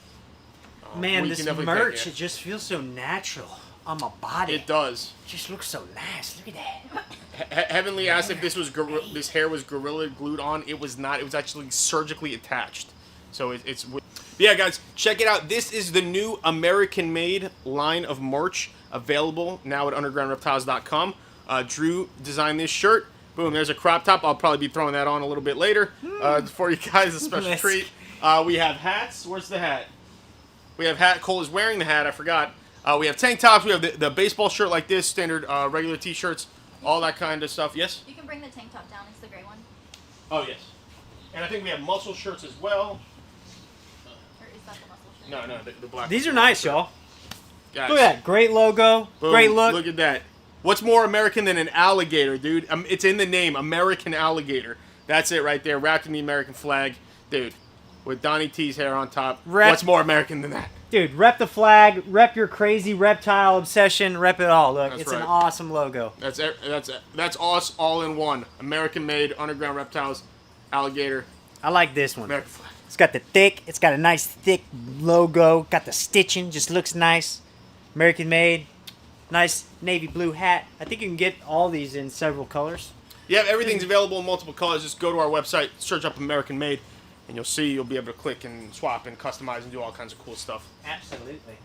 Man, we this can definitely merch, thank you. it just feels so natural on my body. It does. It just looks so nice. Look at that. Heavenly asked if this was this hair was gorilla glued on. It was not. It was actually surgically attached. So it's. Yeah, guys, check it out. This is the new American-made line of merch available now at undergroundreptiles.com. Drew designed this shirt. Boom, there's a crop top. I'll probably be throwing that on a little bit later for you guys, a special Nice. treat. We have hats. Where's the hat? We have hat. Cole is wearing the hat. I forgot. We have tank tops. We have the baseball shirt like this, standard regular T-shirts, all that kind of stuff. Yes? You can bring the tank top down. It's the gray one. Oh, yes. And I think we have muscle shirts as well. Or is that the muscle shirt? No, the black. These are nice, y'all. Guys, Look at that. Great logo. boom, Great look. Look at that. What's more American than an alligator, dude? It's in the name, American alligator. That's it right there, wrapped in the American flag. Dude, with Donnie T's hair on top. What's more American than that? Dude, rep the flag, rep your crazy reptile obsession, rep it all. Look, That's it's right. an awesome logo. That's us all in one. American-made, underground reptiles, alligator, I like this one. American flag. It's got a nice thick logo, got the stitching, just looks nice. American made, nice navy blue hat. I think you can get all these in several colors. Yeah, everything's available in multiple colors. Just go to our website, search up American Made, and you'll be able to click and swap and customize and do all kinds of cool stuff. Absolutely.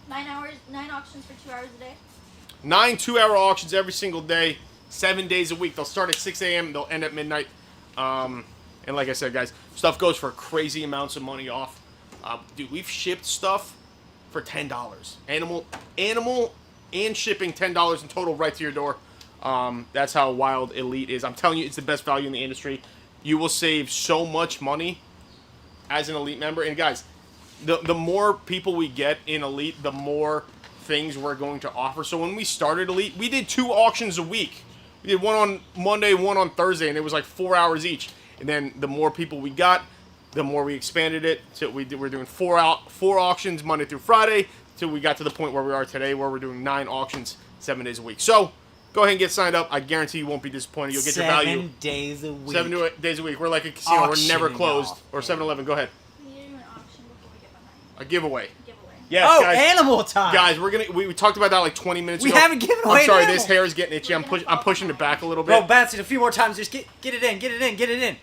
9 hours, 9 auctions for 2 hours a day. 9 2-hour auctions every single day, 7 days a week. They'll start at 6 a.m. They'll end at midnight. And like I said, guys, stuff goes for crazy amounts of money off. Dude, we've shipped stuff for $10. Animal and shipping $10 in total right to your door. That's how wild Elite is. I'm telling you, it's the best value in the industry. You will save so much money as an Elite member. And guys, the more people we get in Elite, the more things we're going to offer. So when we started Elite, we did 2 auctions a week. We did one on Monday, one on Thursday, and it was like 4 hours each. And then the more people we got, the more we expanded it. So we're doing 4 auctions Monday through Friday till we got to the point where we are today, where we're doing 9 auctions 7 days a week. So go ahead and get signed up. I guarantee you won't be disappointed. You'll get your value. 7 days a week. 7 days a week. We're like a casino. We're never Auctioning closed. off. Or 7-Eleven. Go ahead. We need to do an auction before we get behind. A giveaway. Giveaway. Yes, Oh, guys. animal time. Guys, we talked about that like 20 minutes We ago. haven't given away I'm sorry, an this animal. hair is getting itchy. I'm pushing it back a little bit. Bro, bounce it a few more times. Just get it in. Get it in. Get it in.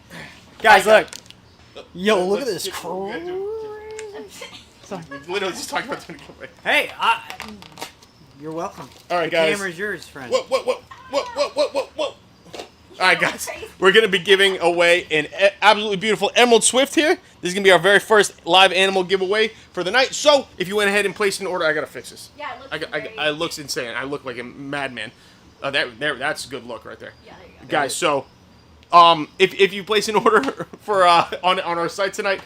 Guys, look. Yo, look at this. We literally just talked about doing a giveaway. Hey, you're welcome. All right, The guys. camera's yours, friend. Whoa. All right, guys. We're going to be giving away an absolutely beautiful Emerald Swift here. This is going to be our very first live animal giveaway for the night. So, if you went ahead and placed an order, I got to fix this. Yeah, it looks I looks insane. I look like a madman. That's a good look right there. Yeah, there you go. Guys, so if you place an order for on our site tonight,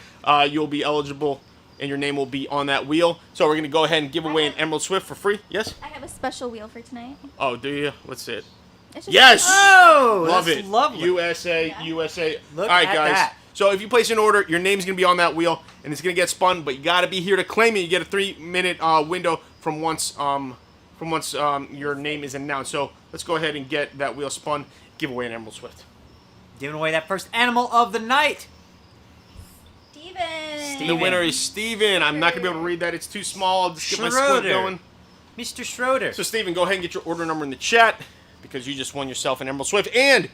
you'll be eligible and your name will be on that wheel. So we're gonna go ahead and give away an Emerald Swift for free. Yes? I have a special wheel for tonight. Oh, do you? Let's see it. It's just Yes! Oh, Love that's it. lovely. USA, Yeah. USA. Look All right, at guys. that. So if you place an order, your name's gonna be on that wheel and it's gonna get spun, but you gotta be here to claim it. You get a 3-minute window from once your name is announced. So let's go ahead and get that wheel spun. Give away an Emerald Swift. Giving away that first animal of the night. Steven. The winner is Steven. I'm not going to be able to read that. It's too small. I'll just get my squint Schroeder. going. Mr. Schroeder. So, Steven, go ahead and get your order number in the chat because you just won yourself an Emerald Swift. And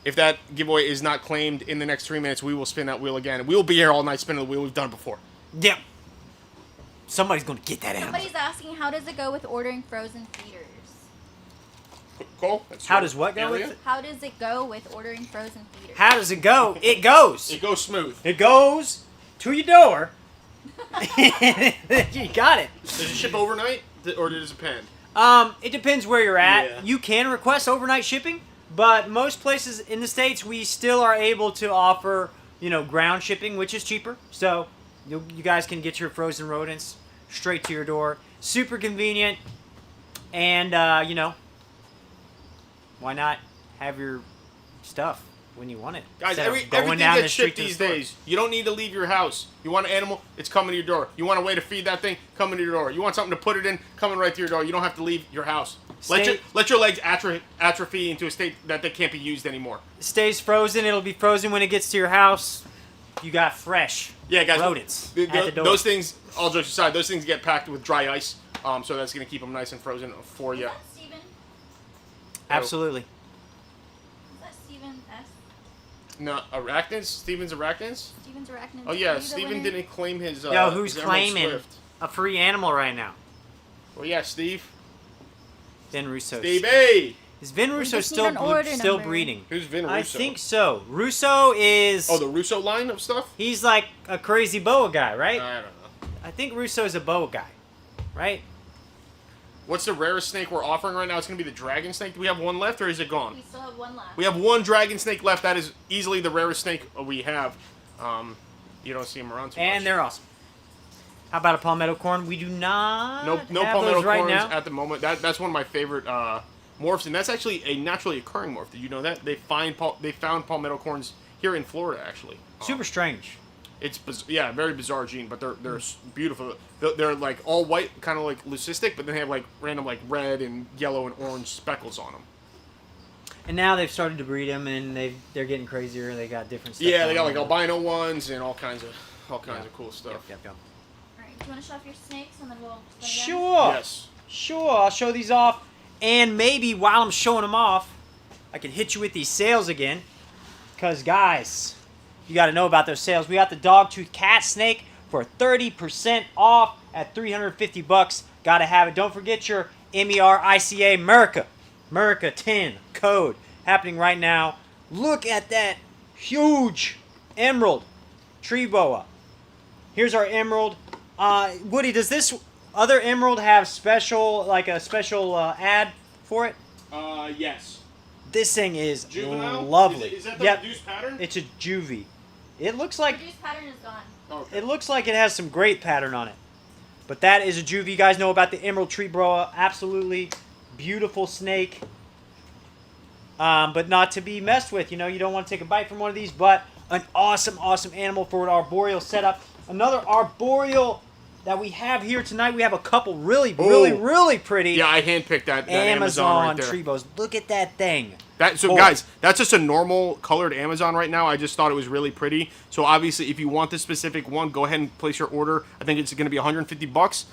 if that giveaway is not claimed in the next 3 minutes, we will spin that wheel again. We will be here all night spinning the wheel. We've done it before. Yep. Somebody's going to get that animal. Somebody's asking, how does it go with ordering frozen feeders? Cole? That's How your does what go area. with it? How does it go with ordering frozen feeders? How does it go? It goes. It goes smooth. It goes to your door. You got it. Does it ship overnight or does it depend? It depends where you're at. Yeah. You can request overnight shipping, but most places in the States, we still are able to offer, ground shipping, which is cheaper. So you guys can get your frozen rodents straight to your door. Super convenient. And, Why not have your stuff when you want it? Guys, Instead of going everything down the gets street shipped to the these store. days. You don't need to leave your house. You want an animal, it's coming to your door. You want a way to feed that thing, coming to your door. You want something to put it in, coming right to your door. You don't have to leave your house. Let your legs atrophy into a state that they can't be used anymore. Stays frozen. It'll be frozen when it gets to your house. You got fresh Guys, rodents at the door. those things, all jokes aside, those things get packed with dry ice, so that's going to keep them nice and frozen for you. Is that Steven? Absolutely. Is that Steven S? No, arachnids? Steven's arachnids? Steven's arachnids. Oh Are yeah, you the Steven winner? didn't claim his Yo, who's his Emerald claiming Swift. a free animal right now? Well, yeah, Steve. Vin Russo. Stevie! Is Vin Russo just need still an order still number. breeding? Who's Vin Russo? I think so. Russo is. Oh, the Russo line of stuff? He's like a crazy boa guy, right? I don't know. I think Russo's a boa guy, right? What's the rarest snake we're offering right now? It's going to be the dragon snake. Do we have one left, or is it gone? We still have one left. We have one dragon snake left. That is easily the rarest snake we have. You don't see them around too much. And they're awesome. How about a palmetto corn? We do not no have palmetto those right corns now. at the moment. That's one of my favorite morphs, and that's actually a naturally occurring morph. Did you know that? They found palmetto corns here in Florida, actually. Super strange. It's very bizarre gene, but they're beautiful. They're like all white, kind of like leucistic, but then they have like random like red and yellow and orange speckles on them. And now they've started to breed them, and they're getting crazier. They got different stuff. Yeah, they got going like on. albino ones and all kinds of cool stuff. Yep. All right. Do you want to show off your snakes and then we'll spin again? Sure. Yes. Sure. I'll show these off, and maybe while I'm showing them off, I can hit you with these sales again. Cause guys, you got to know about those sales. We got the dogtooth cat snake for 30% off at $350. Got to have it. Don't forget your MERICA America 10 code happening right now. Look at that huge emerald tree boa. Here's our emerald. Woody, does this other emerald have a special ad for it? Yes. This thing is Juvenile? lovely. Is that the Yep. reduced pattern? It's a juvie. It looks like Reduced pattern is gone. Okay. it looks like it has some great pattern on it. But that is a juvie. You guys know about the emerald tree boa. Absolutely beautiful snake. But not to be messed with. You know, you don't want to take a bite from one of these, but an awesome animal for an arboreal setup. Another arboreal that we have here tonight. We have a couple really pretty Yeah, I handpicked that Amazon right there. tree boas. Look at that thing. So guys, that's just a normal colored Amazon right now. I just thought it was really pretty. So obviously, if you want this specific one, go ahead and place your order. I think it's going to be $150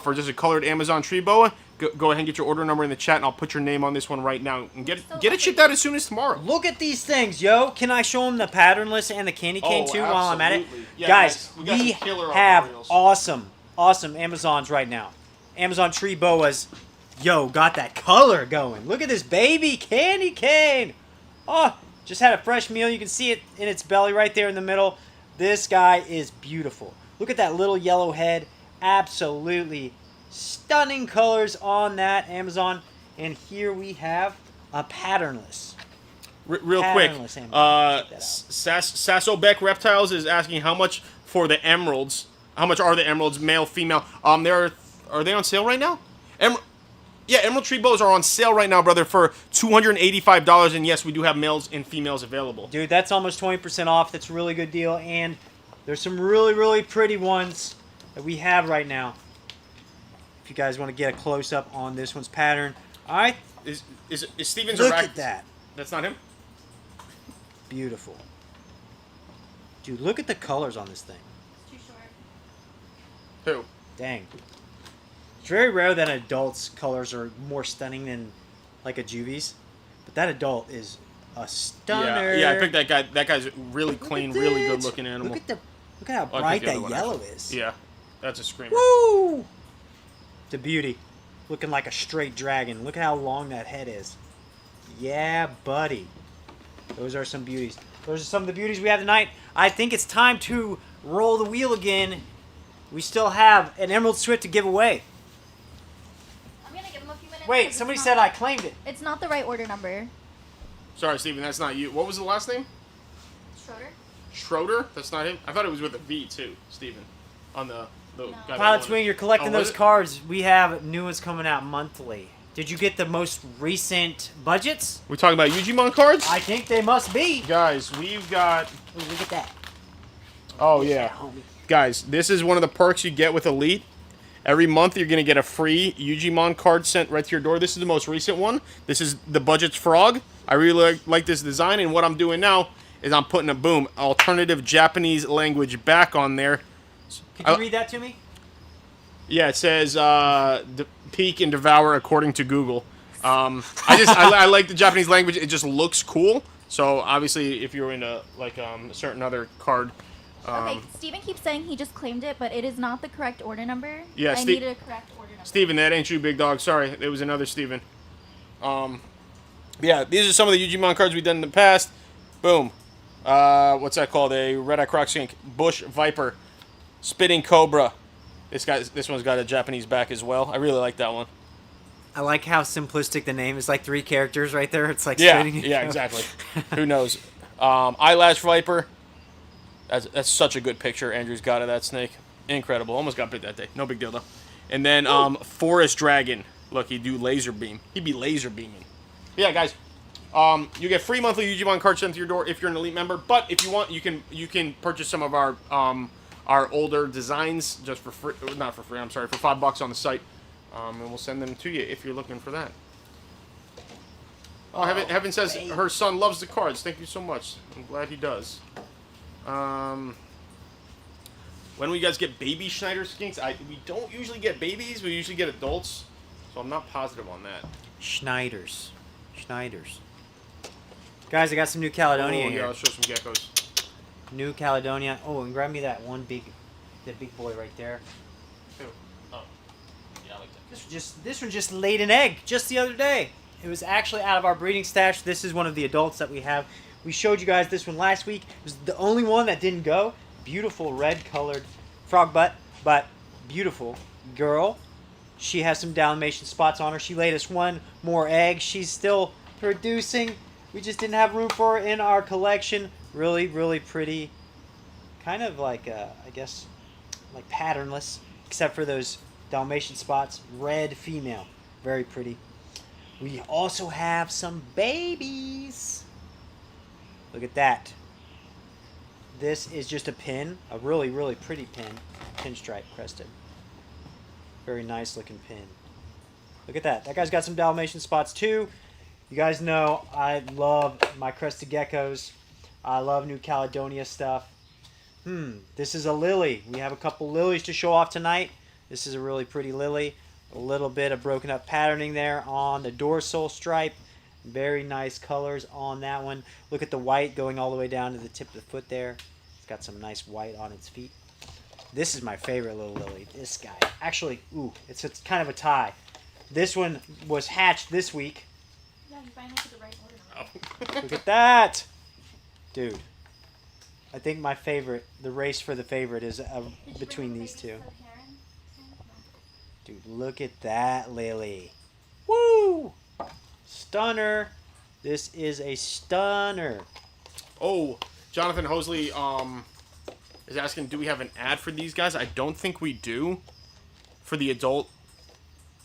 for just a colored Amazon tree boa. Go ahead and get your order number in the chat, and I'll put your name on this one right now and get it shipped out as soon as tomorrow. Look at these things, yo. Can I show them the patternless and the candy cane too while I'm at it? absolutely. Yeah, guys, we got we some killer have arboreals. awesome Amazons right now. Amazon tree boas. Yo, got that color going. Look at this baby candy cane. Oh, just had a fresh meal. You can see it in its belly right there in the middle. This guy is beautiful. Look at that little yellow head. Absolutely stunning colors on that Amazon. And here we have a patternless. Real quick, Patternless Amazon. Check that out. Sassobeck Reptiles is asking how much for the emeralds. How much are the emeralds, male, female? Are they on sale right now? Emerald tree boas are on sale right now, brother, for $285. And yes, we do have males and females available. Dude, that's almost 20% off. That's a really good deal. And there's some really pretty ones that we have right now. If you guys want to get a close-up on this one's pattern. All right. Is Steven's Look arach- at that. That's not him? Beautiful. Dude, look at the colors on this thing. It's too short. Who? Dang. It's very rare that an adult's colors are more stunning than like a juvie's. But that adult is a stunner. Yeah, I picked that guy. That guy's really clean, Look at really it. good-looking animal. Look at how Oh, I bright picked the other that one, yellow actually. is. Yeah, that's a screamer. Woo! It's a beauty. Looking like a straight dragon. Look at how long that head is. Yeah, buddy. Those are some beauties. Those are some of the beauties we have tonight. I think it's time to roll the wheel again. We still have an Emerald Swift to give away. I'm gonna give him a few minutes. Wait, 'cause somebody it's said not- I claimed it. It's not the right order number. Sorry, Steven, that's not you. What was the last name? Schroeder. Schroeder? That's not him? I thought it was with a V, too, Steven. On the guy that Pilot won Swing, it. you're collecting Oh, was those it? cards. We have new ones coming out monthly. Did you get the most recent budgets? We're talking about Yujimmon cards? I think they must be. Guys, we've got... Ooh, look at that. Oh, yeah. Homie. Guys, this is one of the perks you get with Elite. Every month, you're going to get a free Yujimmon card sent right to your door. This is the most recent one. This is the Budget's Frog. I really like this design, and what I'm doing now is I'm putting a, boom, alternative Japanese language back on there. Could you read that to me? Yeah, it says peek and devour according to Google. I like the Japanese language. It just looks cool. So obviously, if you're into like a certain other card. Okay, Steven keeps saying he just claimed it, but it is not the correct order number. Yeah, I need a correct order number. Steven, that ain't you, big dog. Sorry, it was another Steven. Yeah, these are some of the Yujimmon cards we've done in the past. Boom. What's that called? A red-eye croc skink, bush viper, spitting cobra. This one's got a Japanese back as well. I really like that one. I like how simplistic the name is. Like 3 characters right there. It's like Yeah, spitting. yeah, exactly. Who knows? Eyelash viper. That's such a good picture. Andrew's got of that snake. Incredible. Almost got bit that day. No big deal though. And then forest dragon. Look, he'd do laser beam. He'd be laser beaming. Yeah, guys. You get free monthly Yujimmon cards sent to your door if you're an Elite member. But if you want, you can purchase some of our older designs just for free. Not for free. I'm sorry, for $5 on the site, and we'll send them to you if you're looking for that. Oh, Heaven says her son loves the cards. Thank you so much. I'm glad he does. When we guys get baby Schneider skinks, we don't usually get babies. We usually get adults, so I'm not positive on that. Schneiders. Guys, I got some new Caledonian here. Yeah, I'll show some geckos. New Caledonian. Oh, and grab me that big boy right there. Oh, yeah, I like that. This one just laid an egg just the other day. It was actually out of our breeding stash. This is one of the adults that we have. We showed you guys this one last week. It was the only one that didn't go. Beautiful red-colored frog butt, but beautiful girl. She has some Dalmatian spots on her. She laid us one more egg. She's still producing. We just didn't have room for her in our collection. Really, really pretty. Kind of like, I guess, like patternless, except for those Dalmatian spots. Red female. Very pretty. We also have some babies. Look at that. This is just a pin. A really, really pretty pin. Pinstripe crested. Very nice looking pin. Look at that. That guy's got some Dalmatian spots too. You guys know I love my crested geckos. I love New Caledonia stuff. This is a lily. We have a couple lilies to show off tonight. This is a really pretty lily. A little bit of broken up patterning there on the dorsal stripe. Very nice colors on that one. Look at the white going all the way down to the tip of the foot there. It's got some nice white on its feet. This is my favorite little lily. This guy. Actually, it's kind of a tie. This one was hatched this week. Yeah, you finally put the right order. Look at that. Dude. I think my favorite, the race for the favorite is between these two. Dude, look at that lily. Woo! Stunner. This is a stunner. Oh, Jonathan Hosley is asking, do we have an ad for these guys? I don't think we do for the adult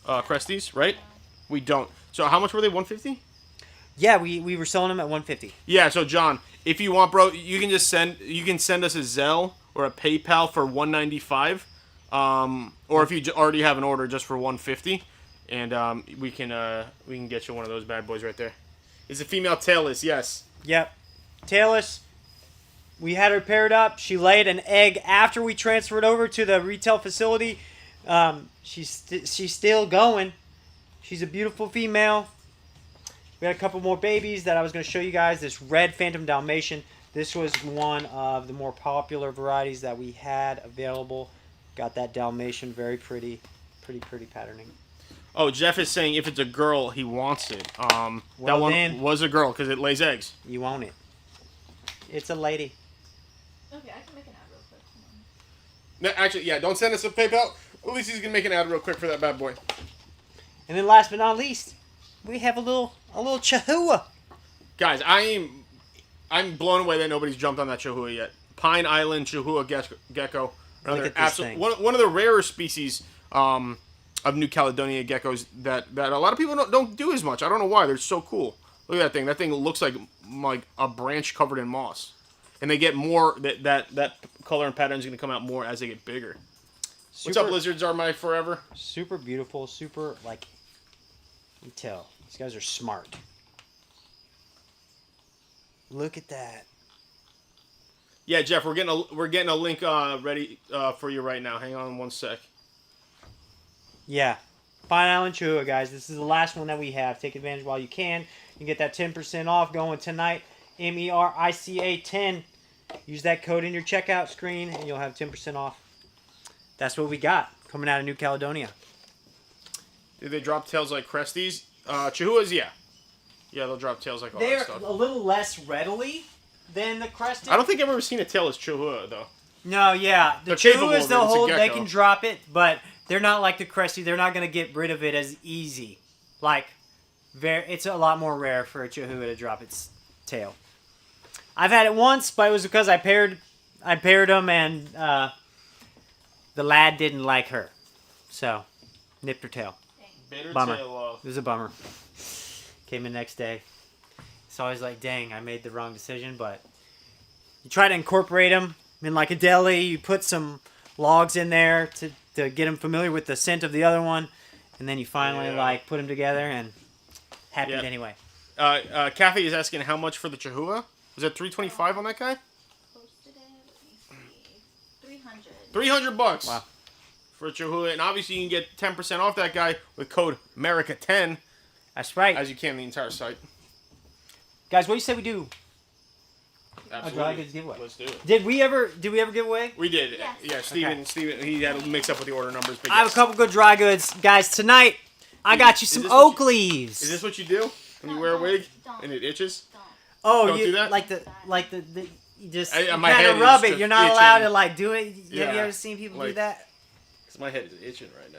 cresties, right? We don't. So how much were they? $150? Yeah, we were selling them at $150. Yeah, so John, if you want, bro, you can send us a Zelle or a PayPal for $195, or if you already have an order just for $150, and we can get you one of those bad boys right there. Is a female tailless? Yes. Yep, tailless. We had her paired up. She laid an egg after we transferred over to the retail facility. She's still going. She's a beautiful female. We had a couple more babies that I was going to show you guys. This red Phantom Dalmatian. This was one of the more popular varieties that we had available. Got that Dalmatian. Very pretty. Pretty patterning. Oh, Jeff is saying if it's a girl, he wants it. Well, that one then, was a girl because it lays eggs. You want it. It's a lady. Okay, I can make an ad real quick. No, actually, yeah, don't send us a PayPal. At least he's going to make an ad real quick for that bad boy. And then last but not least, we have a little Chihuahua. Guys, I'm blown away that nobody's jumped on that Chihuahua yet. Pine Island Chihuahua gecko. Look at this thing. One of the rarer species New Caledonian geckos that a lot of people don't do as much. I don't know why. They're so cool. Look at that thing. That thing looks like a branch covered in moss. And they get more, that color and pattern is going to come out more as they get bigger. What's up, lizards are my forever? Super beautiful, super, like, you can tell. These guys are smart. Look at that. Yeah, Jeff, we're getting a link ready for you right now. Hang on one sec. Yeah. Fine Island Chua, guys. This is the last one that we have. Take advantage while you can. You can get that 10% off going tonight. MERICA 10. Use that code in your checkout screen and you'll have 10% off. That's what we got coming out of New Caledonia. Did they drop tails like cresties? Chihuahuas, yeah. Yeah, they'll drop tails like all that They're stuff. a little less readily than the Crested. I don't think I've ever seen a tail as Chihuahua, though. No, yeah. The They're capable Chihuahuas, of they'll it. It's a hold, they gecko. can drop it, but they're not like the Crested. They're not going to get rid of it as easy. Like, it's a lot more rare for a Chihuahua to drop its tail. I've had it once, but it was because I paired them, and the lad didn't like her. So, nipped her tail. Bitter Bummer. tail off. It was a bummer. Came in next day. It's always like, dang, I made the wrong decision, but you try to incorporate them in like a deli. You put some logs in there to get them familiar with the scent of the other one, and then you finally like put them together, and happened anyway. Kathy is asking how much for the Chihuahua. Was that $325 on that guy? Posted it. Let me see. 300. $300 Wow. for a Chihuahua, and obviously you can get 10% off that guy with code America10, That's right. as you can the entire site. Guys, what do you say we do? Absolutely. dry goods giveaway. Let's do it. Did we ever give away? We did. Yes. Yeah, Steven, he had to mix up with the order numbers. But I have a couple good dry goods. Guys, tonight, I got you some this what oak leaves. Is this what you do when you wear a wig and it itches? Oh, Don't you do that? like the you just you my kind head of rub is it. just You're not itching. allowed to like do it. Have you Yeah. ever seen people do Like- that? Because my head is itching right now.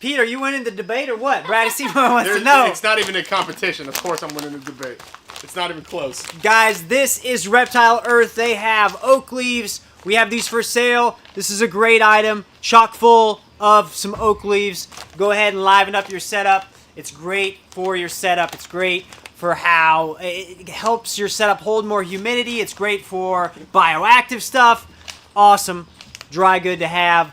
Peter, you winning the debate or what? Brad Steven wants to know. It's not even a competition. Of course I'm winning the debate. It's not even close. Guys, this is Reptile Earth. They have oak leaves. We have these for sale. This is a great item, chock full of some oak leaves. Go ahead and liven up your setup. It's great for your setup. It's great for how it helps your setup hold more humidity. It's great for bioactive stuff. Awesome. Dry good to have.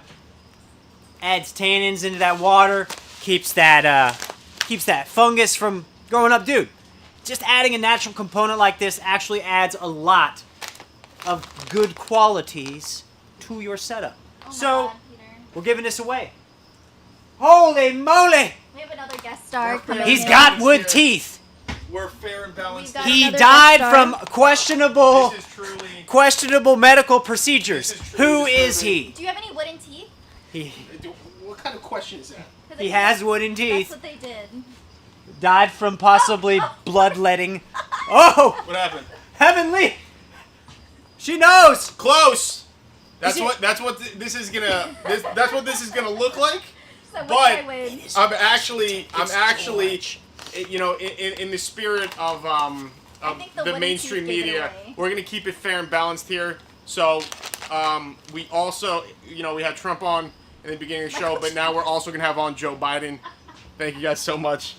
Adds tannins into that water. Keeps that fungus from growing up. Dude, just adding a natural component like this actually adds a lot of good qualities to your setup. Oh my So, God, Peter. we're giving this away. Holy moly! We have another guest star coming He's in. got wood teeth. We're fair and balanced. We've got He another died guest from star. questionable Truly. medical procedures. This is truly Who is disturbing. he? Do you have any wooden teeth? He What kind of question is that? 'Cause he I has think wooden That's teeth. what they did. Died from possibly bloodletting. Oh, What happened? heavenly! She knows. Close. That's Is it- what. That's what this is gonna. That's what this is gonna look like. So which But- I win? I'm actually, you know, in the spirit of think the the wooden mainstream teeth gave it media, away. we're gonna keep it fair and balanced here. So, we also, you know, we had Trump on in the beginning of the show, but now we're also gonna have on Joe Biden. Thank you guys so much.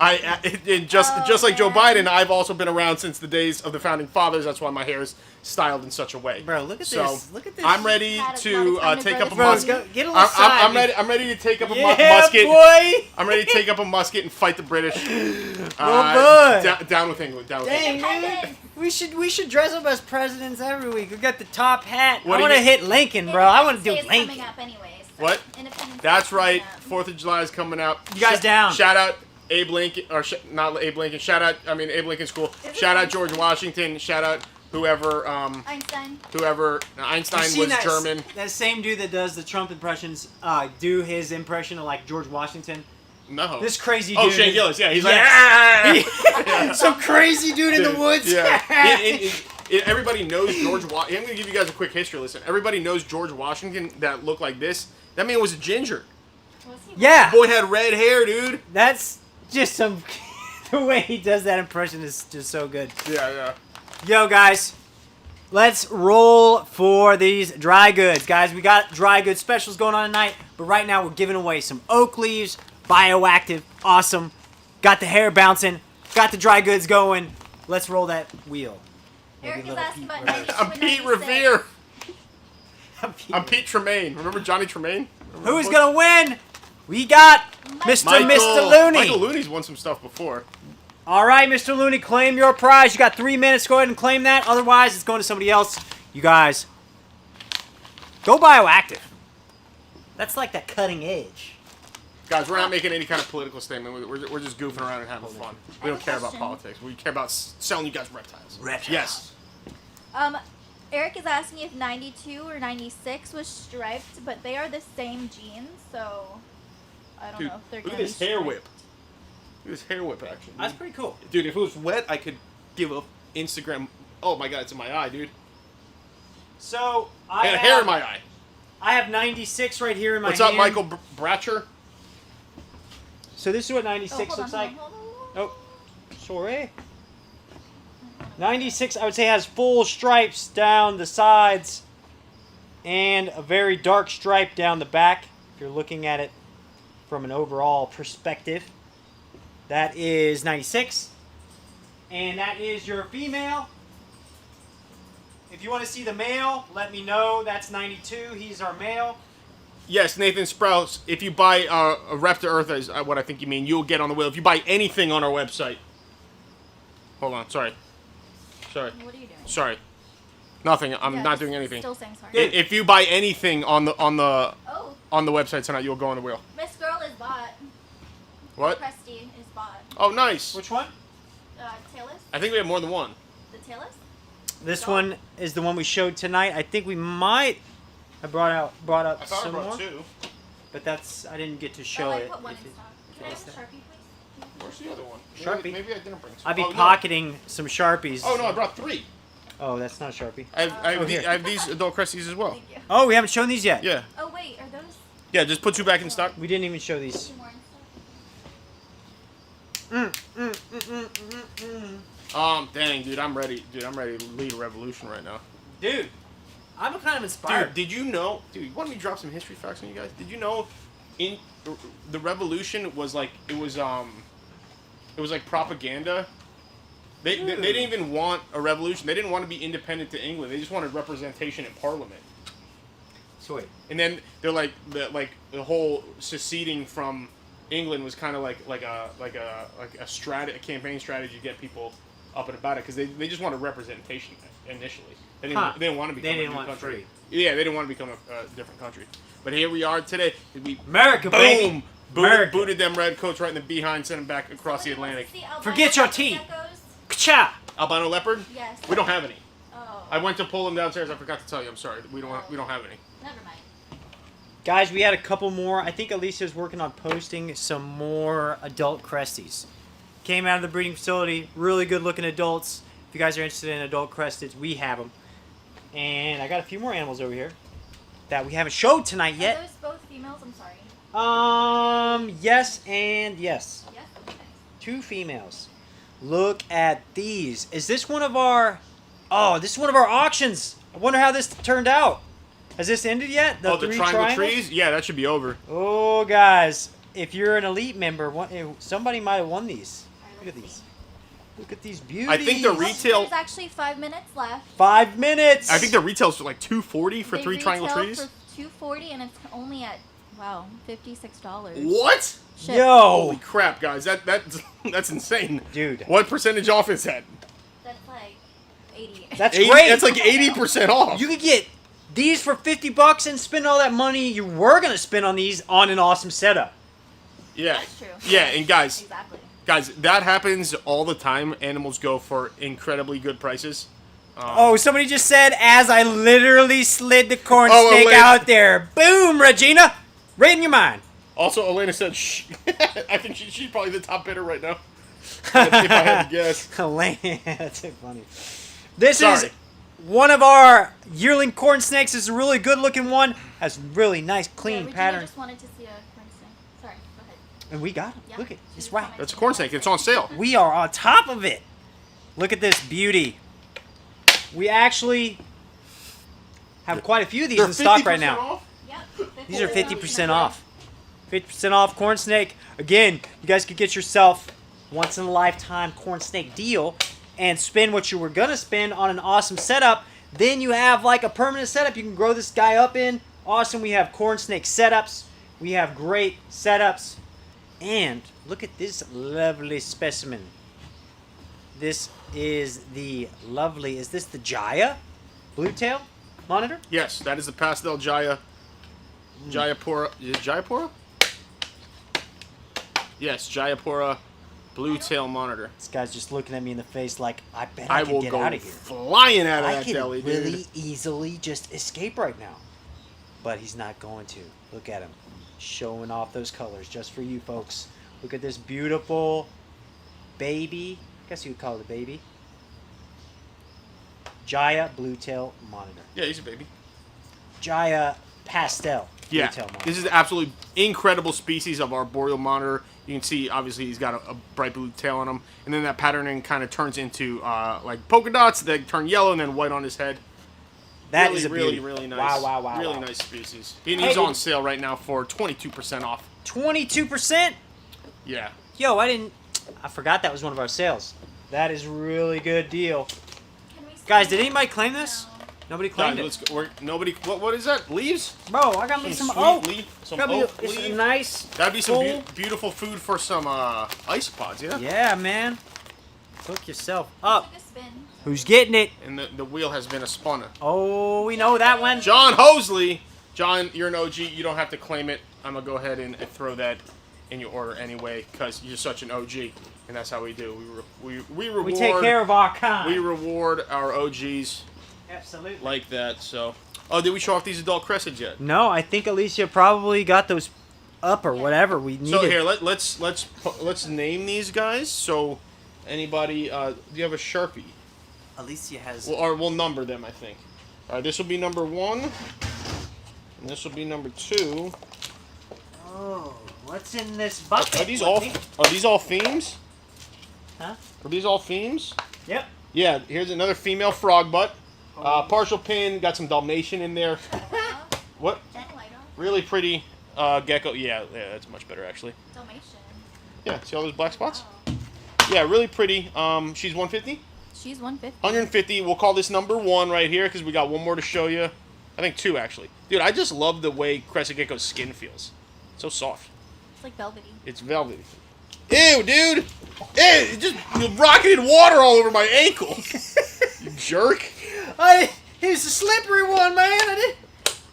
Just like Joe man. Biden, I've also been around since the days of the founding fathers. That's why my hair is styled in such a way. Bro, look at So, this. Look at this. I'm ready Had a to lot of time to take grow up a this Bro, musket. go, get a little side. I'm ready to take up a Yeah, musket. boy. I'm ready to take up a musket and fight the British. good. Down with England. Down with Dang, England. man. Independence. We should dress up as presidents every week. We got the top hat. What I do want to you- hit Lincoln, bro. I want to do Independence Lincoln. Day is coming up anyways. So What? Independence Day That's is coming right. up. 4th of July is coming up. You guys down? Shout out Abe Lincoln, or not Abe Lincoln. Abe Lincoln's cool. Is Shout it out George Washington. Shout out whoever Einstein. Einstein You seen was that, German. That same dude that does the Trump impressions, do his impression of like George Washington. No. This crazy dude. Oh, Shane Gillis. Yeah, he's like. Yes. "Ah!" Some crazy dude in the woods. Yeah. Everybody knows George Washington. I'm going to give you guys a quick history lesson. Everybody knows George Washington that looked like this. That man was a ginger. Was he? Yeah. Boy had red hair, dude. That's just some. The way he does that impression is just so good. Yeah. Yo, guys. let's roll for these dry goods. Guys, we got dry goods specials going on tonight, but right now we're giving away some oak leaves, bioactive, awesome. Got the hair bouncing, got the dry goods going. Let's roll that wheel. Eric Maybe is little asking Pete about Rivers. 92 I'm and Pete 96. Revere. Pete I'm Pete Tremaine. Remember Johnny Tremaine? Remember Who's the book? gonna win? We got Mr. Looney. Michael Looney's won some stuff before. All right, Mr. Looney, claim your prize. You got 3 minutes. Go ahead and claim that. Otherwise, it's going to somebody else. You guys, go bioactive. That's like that cutting edge. Guys, we're not making any kind of political statement. We're just goofing around and having fun. We don't care about question. politics. We care about selling you guys reptiles. Reptiles. Yes. Eric is asking if 92 or 96 was striped, but they are the same genes, so I don't Dude, know if they're look gonna at this be hair striped. whip. Look at this hair whip action. That's pretty cool. Dude, if it was wet, I could give a Instagram. Oh my god, it's in my eye, dude. So I had hair in my eye. I have 96 right here in my What's hand. up, Michael Bratcher? So this is what Oh, 96 hold on, looks like. hold on, hold on. Oh, sorry. 96, I would say, has full stripes down the sides and a very dark stripe down the back. If you're looking at it from an overall perspective, that is 96. And that is your female. If you want to see the male, let me know. That's 92. He's our male. Yes, Nathan Sprouse. If you buy a Rep to Earth, is what I think you mean, you'll get on the wheel. If you buy anything on our website. Hold on, sorry. What are you doing? Sorry. Nothing. I'm Yeah, not just doing anything. Still saying sorry. If you buy anything on the Oh, website tonight, you'll go on the wheel. Miss Girl is bought. What? Crested is bought. Oh, nice. Which one? Tailless? I think we have more than one. The tailless? This one is the one we showed tonight. I think we might have brought up some more, two. but I didn't get to show I it. put one If in it- stock. Can I have a Sharpie, please? Where's the other one? Sharpie. Maybe I didn't bring some. I'd be Oh, no. pocketing some Sharpies. Oh, no, I brought 3. Oh, that's not a Sharpie. I Oh, here. have these adult cresties as well. Thank you. Oh, we haven't shown these yet. Yeah. Oh, wait, are those Yeah, just put 2 back in stock. We didn't even show these. 2 more in stock? Dang, dude, I'm ready. Dude, I'm ready to lead a revolution right now. Dude, I'm kind of inspired. Dude, did you know? Dude, you want me to drop some history facts on you guys? Did you know, in the revolution was like it was like propaganda. They didn't even want a revolution. They didn't want to be independent to England. They just wanted representation in Parliament. Sweet. And then they're like the whole seceding from England was kind of like a campaign strategy to get people up and about it because they just wanted representation initially. They didn't want to become a new country. free. Yeah, they didn't want to become a different country. But here we are today. We America, baby. America. booted them redcoats right in the behind, sent them back across the Atlantic. See albino Forget your leopard teeth. geckos? Ka-cha! Albino leopard? Yes. We don't have any. Oh. I went to pull them downstairs. I forgot to tell you. I'm sorry. We don't have any. Never mind. Guys, we had a couple more. I think Alicia's working on posting some more adult cresties. Came out of the breeding facility. Really good looking adults. If you guys are interested in adult cresteds, we have them. And I got a few more animals over here that we haven't showed tonight Are yet. those both females? I'm sorry. Yes and yes. Yes? Okay. 2 females. Look at these. Is this one of our... Oh, this is one of our auctions. I wonder how this turned out. Has this ended yet? The 3 triangle triangles? trees? Yeah, that should be over. Oh, guys. If you're an elite member, somebody might have won these. Look at these. Look at these beauties. I think the retail. There's actually 5 minutes left. 5 minutes. I think the retail's for like $240 for They 3 triangle retail trees. for $240 and it's only at $56. What? Shit. Yo. Holy crap, guys! That's insane, Dude. What percentage off is that? That's like 80. That's 80, great. That's like 80% off. You could get these for $50 and spend all that money you were going to spend on these on an awesome setup. Yeah. That's true. Yeah, and guys, Exactly. that happens all the time. Animals go for incredibly good prices. Oh, somebody just said as I literally slid the corn Oh, snake wait. out there. Boom, Regina. Right in your mind. Also, Elena said, "Shh." I think she's probably the top bidder right now. If I had to guess. That's so funny. This Sorry. is one of our yearling corn snakes. It's a really good looking one. Has really nice, clean Regina patterns. just wanted to see a corn snake. Sorry, go ahead. And we got them. Yeah, Look it. she It's just right. wanted That's a corn snake. It's on sale. We are on top of it. Look at this beauty. We actually have quite a few of these They're in stock right 50% now. off? Yep. These are 50% off. 50% off corn snake. Again, you guys could get yourself once in a lifetime corn snake deal and spend what you were gonna spend on an awesome setup. Then you have like a permanent setup you can grow this guy up in. Awesome. We have corn snake setups. We have great setups. And look at this lovely specimen. This is the lovely, is this the Jaya blue tail monitor? Yes, that is the pastel Jaya. Jayapura. Is it Jayapura? Yes, Jayapura blue tail monitor. This guy's just looking at me in the face like, I bet I I can will get go out of here. flying out of I that can deli, really dude. easily just escape right now. But he's not going to. Look at him. Showing off those colors just for you folks. Look at this beautiful baby. I guess you would call it a baby. Jaya blue tail monitor. Yeah, he's a baby. Jaya pastel blue Yeah, tail monitor. this is an absolutely incredible species of arboreal monitor. You can see, obviously, he's got a bright blue tail on him. And then that patterning kind of turns into, like, polka dots that turn yellow and then white on his head. That really, is a really, beauty. really nice. Wow. Really nice species. And he's on sale right now for 22% off. 22%? Yeah. Yo, I forgot that was one of our sales. That is really good deal. Can we see Guys, did it? anybody claim this? No. Nobody Guys, claimed it. let's go. Nobody. What is that? Leaves? Bro, I got me some sweet oak. leaf. Some Got me oak it's a leaf. nice. That'd be some full- beautiful food for some isopods, yeah? Yeah, man. Hook yourself up. Took a spin. Who's getting it? And the wheel has been a spawner. Oh, we know that one. John Hosley. John, you're an OG. You don't have to claim it. I'm going to go ahead and throw that in your order anyway because you're such an OG. And that's how we do. We reward. We take care of our kind. We reward our OGs Absolutely. like that. So, oh, did we show off these adult Crested yet? No, I think Alicia probably got those up or whatever we needed. So here, let's name these guys. So, anybody, do you have a Sharpie? Alicia has. We'll number them, I think. All right, this will be number 1, and this will be number 2. Oh, what's in this bucket? Are these all themes? Huh? Are these all themes? Yep. Yeah. Here's another female frog butt. Partial pin. Got some Dalmatian in there. What? Turn the light on. Really pretty gecko. Yeah, that's much better actually. Dalmatian. Yeah. See all those black spots? Oh. Yeah, really pretty. She's 150. She's 150. 150. We'll call this number 1 right here because we got one more to show you. I think 2 actually. Dude, I just love the way Crested gecko's skin feels. So soft. It's like velvety. It's velvety. Ew, dude! Ew, it just rocketed water all over my ankle. You jerk. He's a slippery one, man.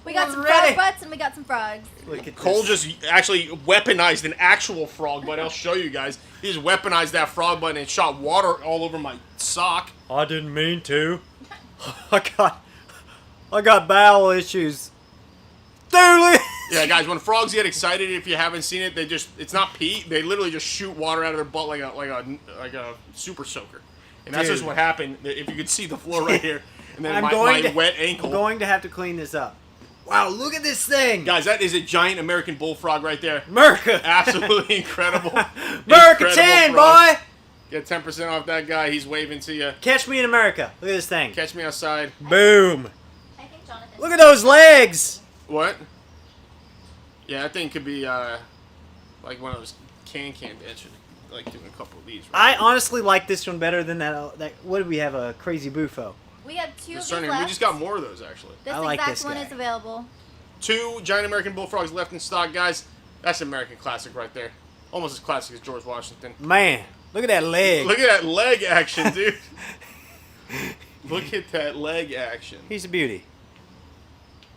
We got We're some ready. frog butts and we got some frogs. Look at Cole this. just actually weaponized an actual frog butt. I'll show you guys. He just weaponized that frog butt and shot water all over my sock. I didn't mean to. I got bowel issues. Dude, Yeah, guys, when frogs get excited, if you haven't seen it, it's not pee. They literally just shoot water out of their butt like a super soaker. And that's Dude. just what happened. If you could see the floor right here. And then I'm my going wet ankle. I'm going to have to clean this up. Wow, look at this thing. Guys, that is a giant American bullfrog right there. America. Absolutely incredible. America Incredible 10, frog. boy. Get 10% off that guy. He's waving to you. Catch me in America. Look at this thing. Catch me outside. Boom. I think Jonathan. Look at those legs. What? Yeah, that thing could be like one of those can dancers, like doing a couple of these. I Right? honestly like this one better than that. What did we have? A crazy bufo. We have 2 of these Discerning. left. We just got more of those actually. This I like exact this one guy. is available. 2 giant American bullfrogs left in stock, guys. That's an American classic right there. Almost as classic as George Washington. Man, look at that leg. Look at that leg action, dude. Look at that leg action. He's a beauty.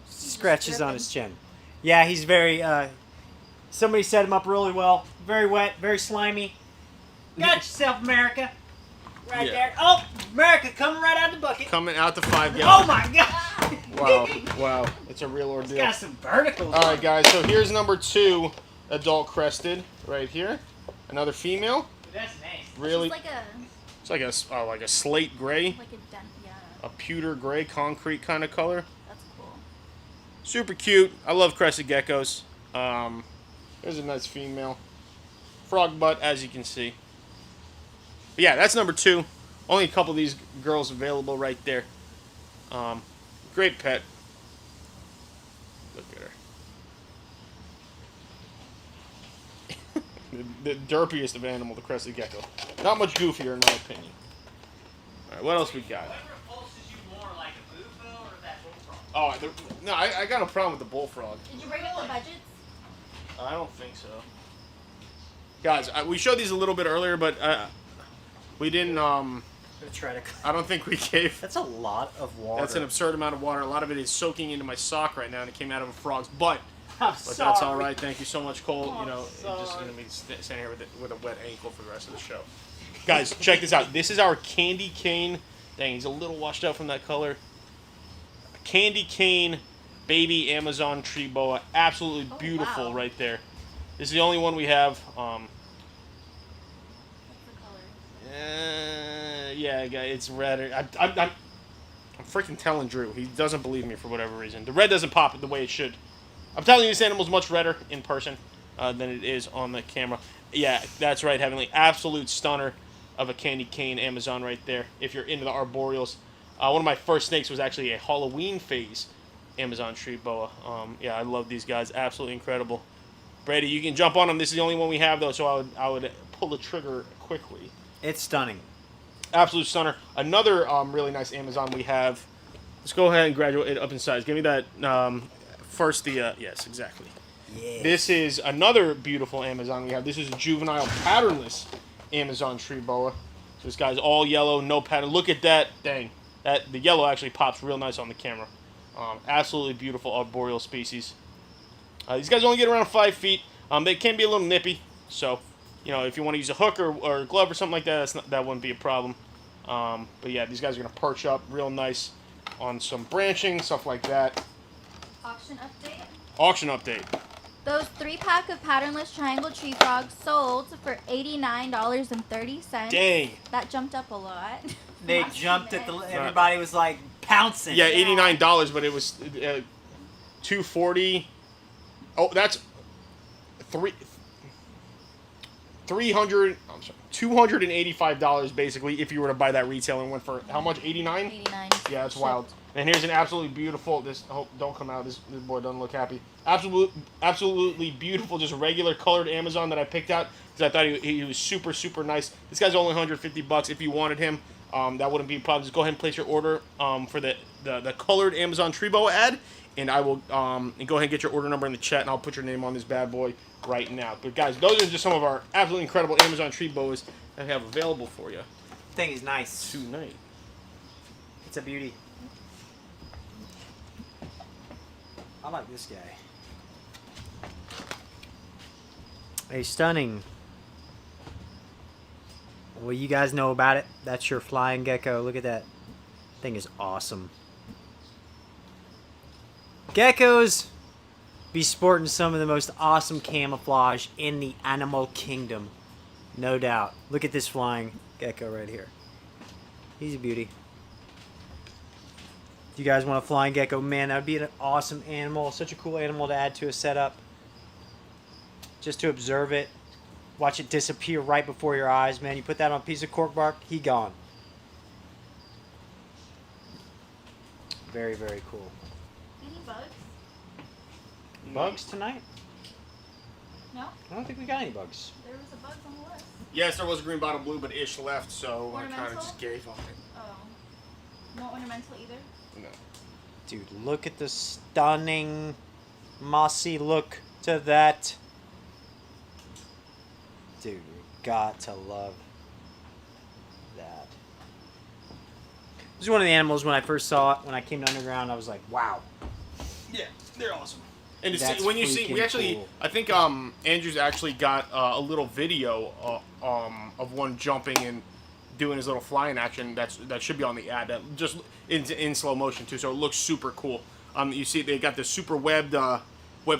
Scratches on his chin. Yeah, he's very. Somebody set him up really well. Very wet, very slimy. Got yourself, America. Right Yeah. there. Oh, America coming right out of the bucket. Coming out the 5 Oh gallon. my God. Wow. It's a real ordeal. Got some verticals. All right, guys. So here's number 2, adult Crested, right here. Another female. That's nice. Really, She's it's like a slate gray, like a dent. Yeah. a pewter gray, concrete kind of color. That's cool. Super cute. I love crested geckos. There's a nice female. Frog butt, as you can see. But yeah, that's number 2. Only a couple of these girls available right there. Great pet. Look at her. the derpiest of animal, the crested gecko. Not much goofier in my opinion. All right, what else we got? Whatever pulses you more, like a bullfrog or that bullfrog? Oh, no, I got a problem with the bullfrog. Did you bring up the budgets? I don't think so. Guys, we showed these a little bit earlier, but we didn't. Try to. I don't think we gave. That's a lot of water. That's an absurd amount of water. A lot of it is soaking into my sock right now, and it came out of a frog's butt. I'm But sorry. that's all right. Thank you so much, Cole. Oh, You know, I'm just sorry. gonna be standing here with a wet ankle for the rest of the show. Guys, check this out. This is our candy cane. Dang, he's a little washed out from that color. Candy cane baby Amazon tree boa. Absolutely Oh, beautiful wow. right there. This is the only one we have. What's the color? Yeah, it's red. I'm freaking telling Drew. He doesn't believe me for whatever reason. The red doesn't pop the way it should. I'm telling you, this animal's much redder in person than it is on the camera. Yeah, that's right, Heavenly. Absolute stunner of a candy cane Amazon right there, if you're into the arboreals. One of my first snakes was actually a Halloween phase Amazon tree boa. Yeah, I love these guys. Absolutely incredible. Brady, you can jump on them. This is the only one we have, though, so I would pull the trigger quickly. It's stunning. Absolute stunner. Another really nice Amazon we have. Let's go ahead and graduate it up in size. Give me that first. Yes, exactly. Yeah. This is another beautiful Amazon we have. This is a juvenile patternless Amazon tree boa. So this guy's all yellow, no pattern. Look at that. Dang. The yellow actually pops real nice on the camera. Absolutely beautiful arboreal species. These guys only get around 5 feet. They can be a little nippy. So, you know, if you want to use a hook or a glove or something like that, that wouldn't be a problem. But yeah, these guys are going to perch up real nice on some branching, stuff like that. Auction update. Auction update. Those 3-pack of patternless triangle tree frogs sold for $89.30. Dang. That jumped up a lot. They Last jumped at minute. everybody was like pouncing. Yeah, $89, but it was $240. Oh, that's $285 basically if you were to buy that retail and went for how much? 89? 89. Yeah, that's wild. And here's an absolutely beautiful. Don't come out. This boy doesn't look happy. Absolutely beautiful, just regular colored Amazon that I picked out because I thought he was super super nice. This guy's only $150 if you wanted him. That wouldn't be a problem. Just go ahead and place your order for the colored Amazon tree boa ad, and I will and go ahead and get your order number in the chat, and I'll put your name on this bad boy right now. But guys, those are just some of our absolutely incredible Amazon tree boas that we have available for you Thing is nice. tonight. It's a beauty. I like this guy. A stunning. Well, you guys know about it. That's your flying gecko. Look at that. Thing is awesome. Geckos be sporting some of the most awesome camouflage in the animal kingdom. No doubt. Look at this flying gecko right here. He's a beauty. If you guys want a flying gecko, man, that would be an awesome animal. Such a cool animal to add to a setup. Just to observe it. Watch it disappear right before your eyes, man. You put that on a piece of cork bark, he gone. Very, very cool. Any bugs? Bugs tonight? No? I don't think we got any bugs. There was a bug on the list. Yes, there was a green bottle blue, but Ish left, so I kind of Ornamental? just gave on it. Oh. No ornamental either? No. Dude, look at the stunning mossy look to that. Dude, you got to love that. This is one of the animals when I first saw it, when I came to Underground, I was like, wow. Yeah, they're awesome. And to That's see, when you see, we freaking actually, cool. I think Andrew's actually got a little video of one jumping and doing his little flying action. That should be on the ad. That just in slow motion too, so it looks super cool. You see, they got the super webbed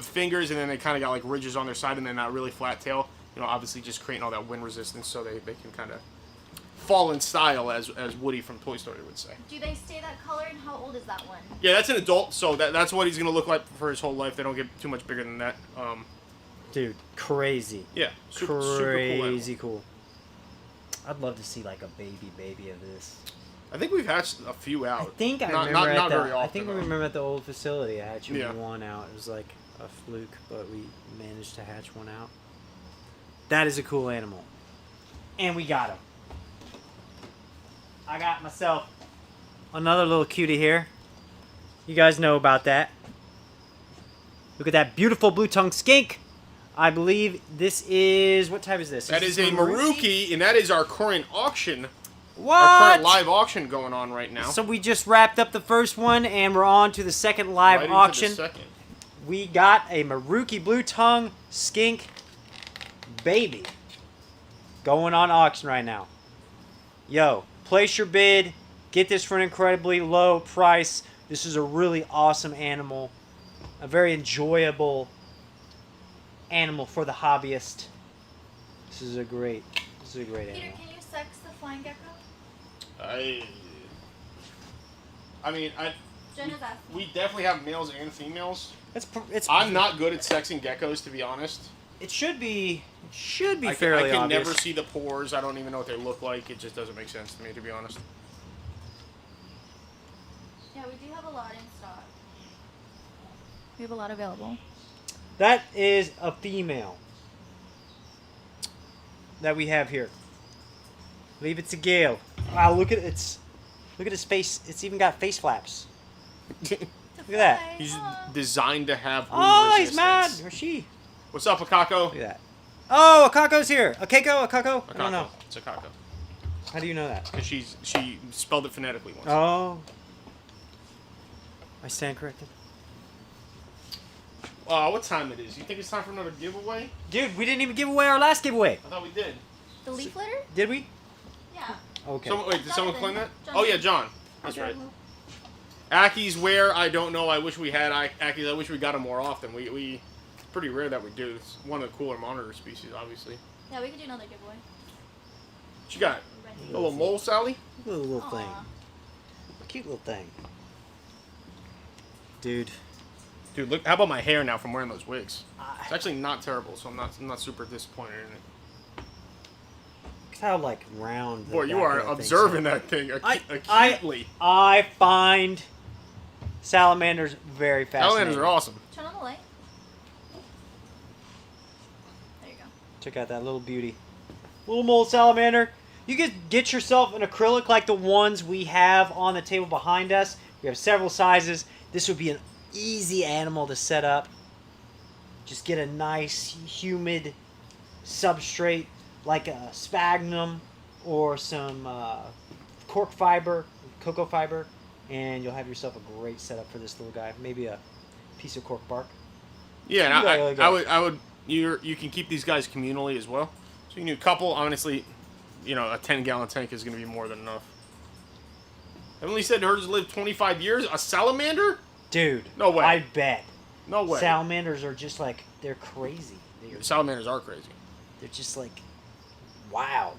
fingers, and then they kind of got like ridges on their side, and then that really flat tail. You know, obviously just creating all that wind resistance, so they can kind of fall in style, as Woody from Toy Story would say. Do they stay that color, and how old is that one? Yeah, that's an adult, so that's what he's gonna look like for his whole life. They don't get too much bigger than that. Dude, crazy. Yeah, super cool. Crazy cool. I'd love to see like a baby of this. I think we've hatched a few out. I think I not, remember not at very the, often. I think we though. remember at the old facility I hatched Yeah. one out. It was like a fluke, but we managed to hatch one out. That is a cool animal. And we got him. I got myself another little cutie here. You guys know about that. Look at that beautiful blue-tongued skink. I believe this is... What type is this? That is this a Maruki, and that is our current auction. What? Our current live auction going on right now. So we just wrapped up the first one, and we're on to the second live Right into auction. the second. We got a Maruki Blue Tongue Skink baby going on auction right now. Yo, place your bid. Get this for an incredibly low price. This is a really awesome animal. A very enjoyable animal for the hobbyist. This is a great Peter, animal. can you sex the flying gecko? I mean, Jenna's asking. we definitely have males and females. It's I'm not good at sexing geckos, to be honest. It should be I fairly can obvious. never see the pores. I don't even know what they look like. It just doesn't make sense to me, to be honest. Yeah, we do have a lot in stock. We have a lot available. That is a female that we have here. I believe it's a Gale. Wow, look at his face. It's even got face flaps. Look at that. He's designed to have wound Oh, he's mad. resistance. Or she. What's up, Akako? Look at that. Oh, Akako's here. A Keiko? I don't know. It's Akako. How do you know that? Because she spelled it phonetically once. Oh. I stand corrected. What time it is? You think it's time for another giveaway? Dude, we didn't even give away our last giveaway. I thought we did. The leaf litter? Did we? Yeah. Okay. Wait, did someone claim that? Jonathan. Oh, yeah, John. That's right. Aki's where? I don't know. I wish we had Aki's. I wish we got them more often. We pretty rare that we do. It's one of the cooler monitor species, obviously. Yeah, we could do another giveaway. What you got? A little mole, Sally? Little Aw. thing. A cute little thing. Dude. Dude, look. How about my hair now from wearing those wigs? It's actually not terrible, so I'm not super disappointed in it. Look how like round. the Boy, you back are of that thing's. observing that thing acutely. I find salamanders very fascinating. Salamanders are awesome. Turn on the light. There you go. Check out that little beauty. Little mole salamander. You could get yourself an acrylic like the ones we have on the table behind us. We have several sizes. This would be an easy animal to set up. Just get a nice humid substrate like a sphagnum or some cork fiber, cocoa fiber, and you'll have yourself a great setup for this little guy. Maybe a piece of cork bark. Yeah, and Yeah, I would. You can keep these guys communally as well. So you can do a couple. Honestly, a 10-gallon tank is going to be more than enough. Emily said hers lived 25 years. A salamander? Dude, No way. I bet. No way. Salamanders are just like, they're crazy. Salamanders are crazy. They're just like, wow.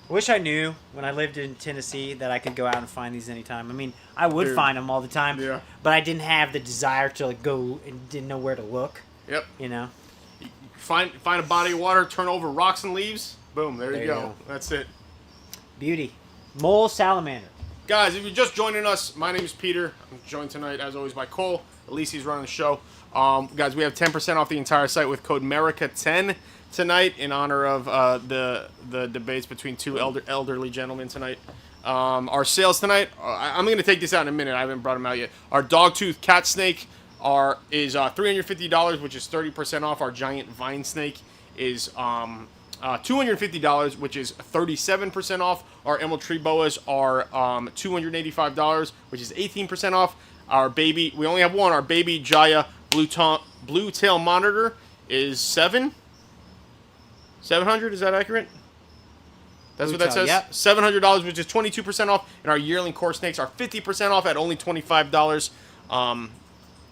I wish I knew when I lived in Tennessee that I could go out and find these anytime. I mean, I would Dude. find them all the time, Yeah. but I didn't have the desire to like go and didn't know where to look. Yep. You know. Find a body of water, turn over rocks and leaves. Boom. There you go. That's it. Beauty. Mole salamander. Guys, if you're just joining us, my name is Peter. I'm joined tonight, as always, by Cole. Elisi's running the show. Guys, we have 10% off the entire site with code MERICA10 tonight in honor of the debates between two elderly gentlemen tonight. Our sales tonight, I'm going to take this out in a minute. I haven't brought them out yet. Our dogtooth cat snake is $350, which is 30% off. Our giant vine snake is $250, which is 37% off. Our emerald tree boas are $285, which is 18% off. Our baby, we only have one. Our baby Jaya blue tail monitor is $700. Is that accurate? That's what that says. Yep. $700, which is 22% off. And our yearling core snakes are 50% off at only $25.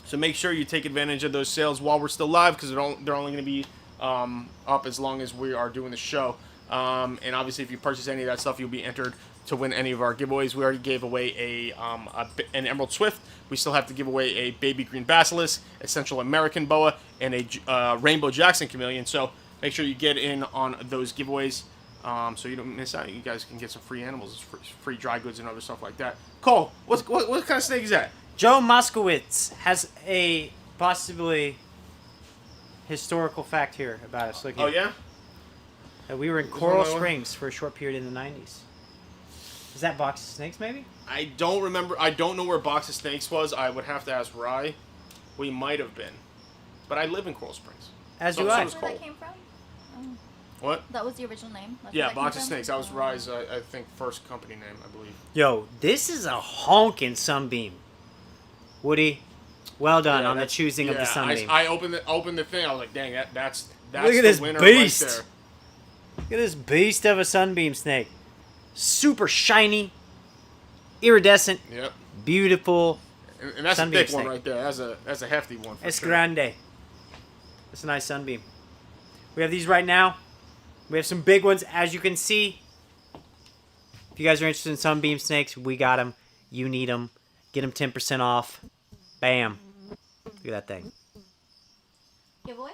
So make sure you take advantage of those sales while we're still live, because they're only going to be up as long as we are doing the show. And obviously, if you purchase any of that stuff, you'll be entered to win any of our giveaways. We already gave away an Emerald Swift. We still have to give away a Baby Green Basilisk, a Central American Boa, and a Rainbow Jackson Chameleon. So make sure you get in on those giveaways. So you don't miss out. You guys can get some free animals, free dry goods, and other stuff like that. Cole, what kind of snake is that? Joe Moskowitz has a possibly historical fact here about us. Look here. Oh yeah. We were in Coral Springs for a short period in the 90s. Is that Box of Snakes, maybe? I don't remember. I don't know where Box of Snakes was. I would have to ask Rye. We might have been, but I live in Coral Springs. As So- do so I. does That's where Cole. that came from? Oh, What? that was the original name. That's where Yeah, that came Box of from? Snakes. That was Oh. Rye's, I think, first company name, I believe. Yo, this is a honking Sunbeam. Woody, well done on the that's- choosing of the yeah, Sunbeam. I opened the thing. I was like, dang, that's Look at the this winner beast. right there. Look at this beast of a Sunbeam snake. Super shiny, iridescent, Yep. beautiful. And that's Sunbeam a thick snake. one right there. That's a hefty one. For Es sure. grande. That's a nice Sunbeam. We have these right now. We have some big ones, as you can see. If you guys are interested in Sunbeam snakes, we got them. You need them. Get them 10% off. Bam. Look at that thing. Giveaway?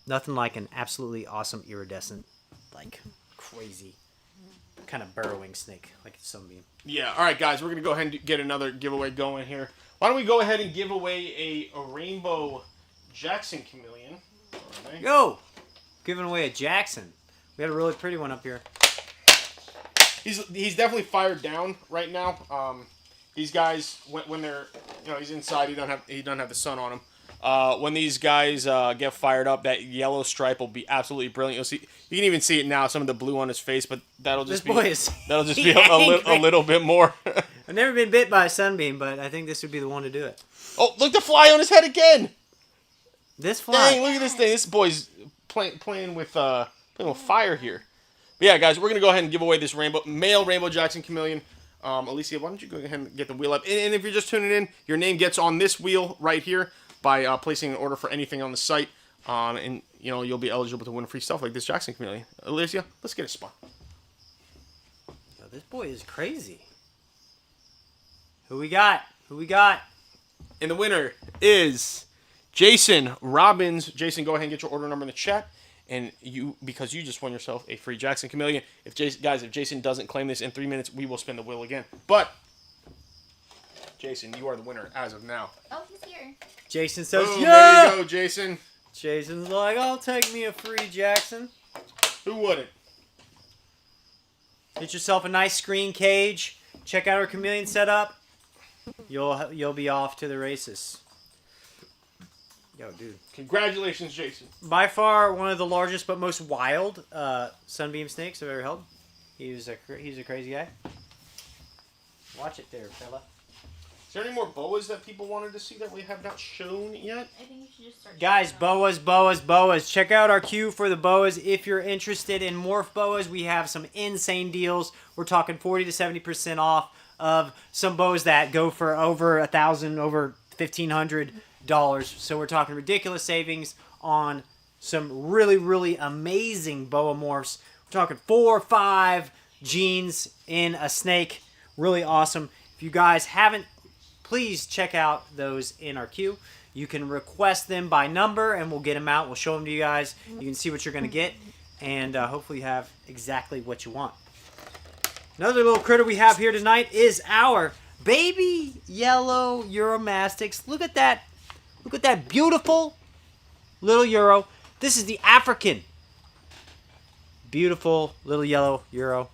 Nothing like an absolutely awesome iridescent, like crazy, kind of burrowing snake, like a Sunbeam. Yeah. All right, guys, we're gonna go ahead and get another giveaway going here. Why don't we go ahead and give away a rainbow Jackson chameleon? All right. Yo! Giving away a Jackson. We had a really pretty one up here. He's definitely fired down right now. These guys when they're he's inside. He doesn't have the sun on him. When these guys get fired up, that yellow stripe will be absolutely brilliant. You'll see. You can even see it now. Some of the blue on his face, but that'll just This boy is be a little bit more. I've never been bit by a Sunbeam, but I think this would be the one to do it. Oh, look, the fly on his head again. This fly. Dang, look at this thing. This boy's playing with fire here. But yeah, guys, we're gonna go ahead and give away this male rainbow Jackson chameleon. Alicia, why don't you go ahead and get the wheel up? And if you're just tuning in, your name gets on this wheel right here by placing an order for anything on the site. And you'll be eligible to win free stuff like this Jackson chameleon. Alicia, let's get a spot. Yo, this boy is crazy. Who we got? And the winner is Jason Robbins. Jason, go ahead and get your order number in the chat. And because you just won yourself a free Jackson chameleon. If Jason doesn't claim this in 3 minutes, we will spin the wheel again. But Jason, you are the winner as of now. Oh, he's here. Jason says, Boom, yeah! there you go, Jason. Jason's like, I'll take me a free Jackson. Who wouldn't? Get yourself a nice screen cage. Check out our chameleon setup. You'll be off to the races. Yo, dude. Congratulations, Jason. By far one of the largest but most wild Sunbeam snakes I've ever held. He's a crazy guy. Watch it there, fella. Is there any more boas that people wanted to see that we have not shown yet? I think you should just start. Guys, boas. Check out our queue for the boas. If you're interested in morph boas, we have some insane deals. We're talking 40 to 70% off of some boas that go for over $1,000, over $1,500. So we're talking ridiculous savings on some really, really amazing boa morphs. We're talking 4 or 5 genes in a snake. Really awesome. If you guys haven't, please check out those in our queue. You can request them by number and we'll get them out. We'll show them to you guys. You can see what you're going to get and hopefully you have exactly what you want. Another little critter we have here tonight is our baby yellow Euromastics. Look at that. Look at that beautiful little Euro. This is the African. Beautiful little yellow Euro.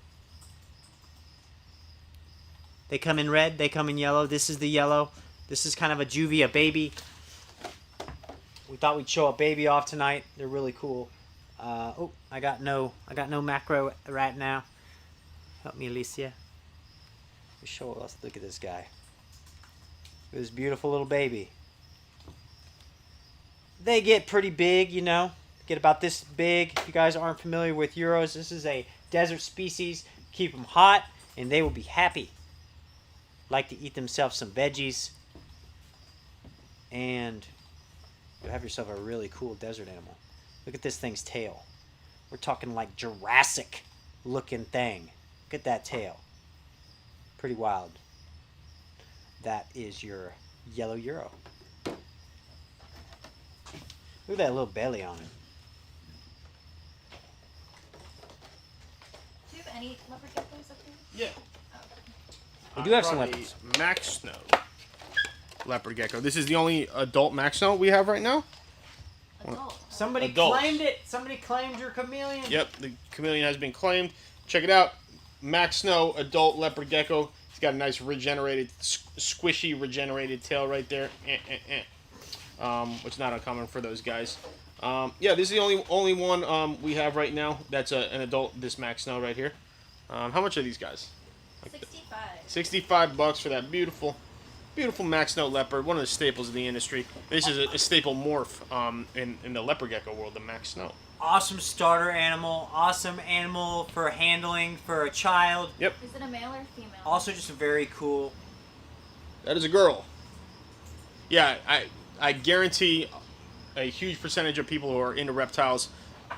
They come in red. They come in yellow. This is the yellow. This is kind of a juvie, a baby. We thought we'd show a baby off tonight. They're really cool. Oh, I got no macro right now. Help me, Alicia. Show us. Look at this guy. This beautiful little baby. They get pretty big, Get about this big. If you guys aren't familiar with Euros, this is a desert species. Keep them hot, and they will be happy. Like to eat themselves some veggies. And you'll have yourself a really cool desert animal. Look at this thing's tail. We're talking like Jurassic looking thing. Look at that tail. Pretty wild. That is your yellow Euro. Look at that little belly on him. any leopard geckos up here? Yeah. We do have some brought leopards. a Max Snow leopard gecko. This is the only adult Max Snow we have right now. Adult. Somebody Adults. claimed it. Somebody claimed your chameleon. Yep, the chameleon has been claimed. Check it out. Max Snow, adult leopard gecko. He's got a nice regenerated, squishy regenerated tail right there. Which is not uncommon for those guys. Yeah, this is the only one we have right now. That's an adult, this Max Snow right here. How much are these guys? 65. $65 for that beautiful Max Snow leopard, one of the staples of the industry. This is a staple morph in the leopard gecko world, the Max Snow. Awesome starter animal. Awesome animal for handling for a child. Yep. Is it a male or female? Also just very cool. That is a girl. Yeah, I guarantee a huge percentage of people who are into reptiles,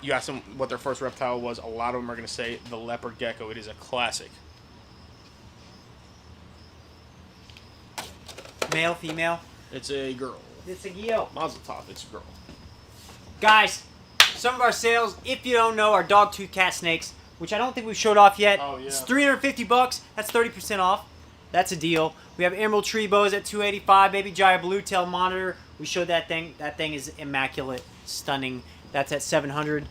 you ask them what their first reptile was, a lot of them are going to say the leopard gecko. It is a classic. Male, female. It's a girl. It's a Geo. Mazel tov, it's a girl. Guys, some of our sales, if you don't know, are dog tooth cat snakes, which I don't think we've showed off yet. Oh, yeah. It's $350. That's 30% off. That's a deal. We have emerald tree bows at $285. Baby Jaya blue tail monitor. We showed that thing. That thing is immaculate, stunning. That's at $700,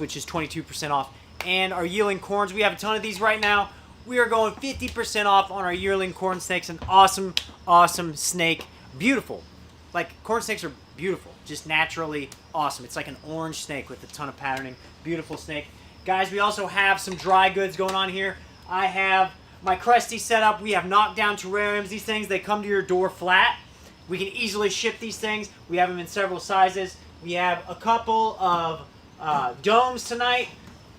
which is 22% off. And our yearling corns, we have a ton of these right now. We are going 50% off on our yearling corn snakes. An awesome, awesome snake. Beautiful. Like, corn snakes are beautiful. Just naturally awesome. It's like an orange snake with a ton of patterning. Beautiful snake. Guys, we also have some dry goods going on here. I have my Cresty set up. We have knockdown terrariums. These things, they come to your door flat. We can easily ship these things. We have them in several sizes. We have a couple of domes tonight.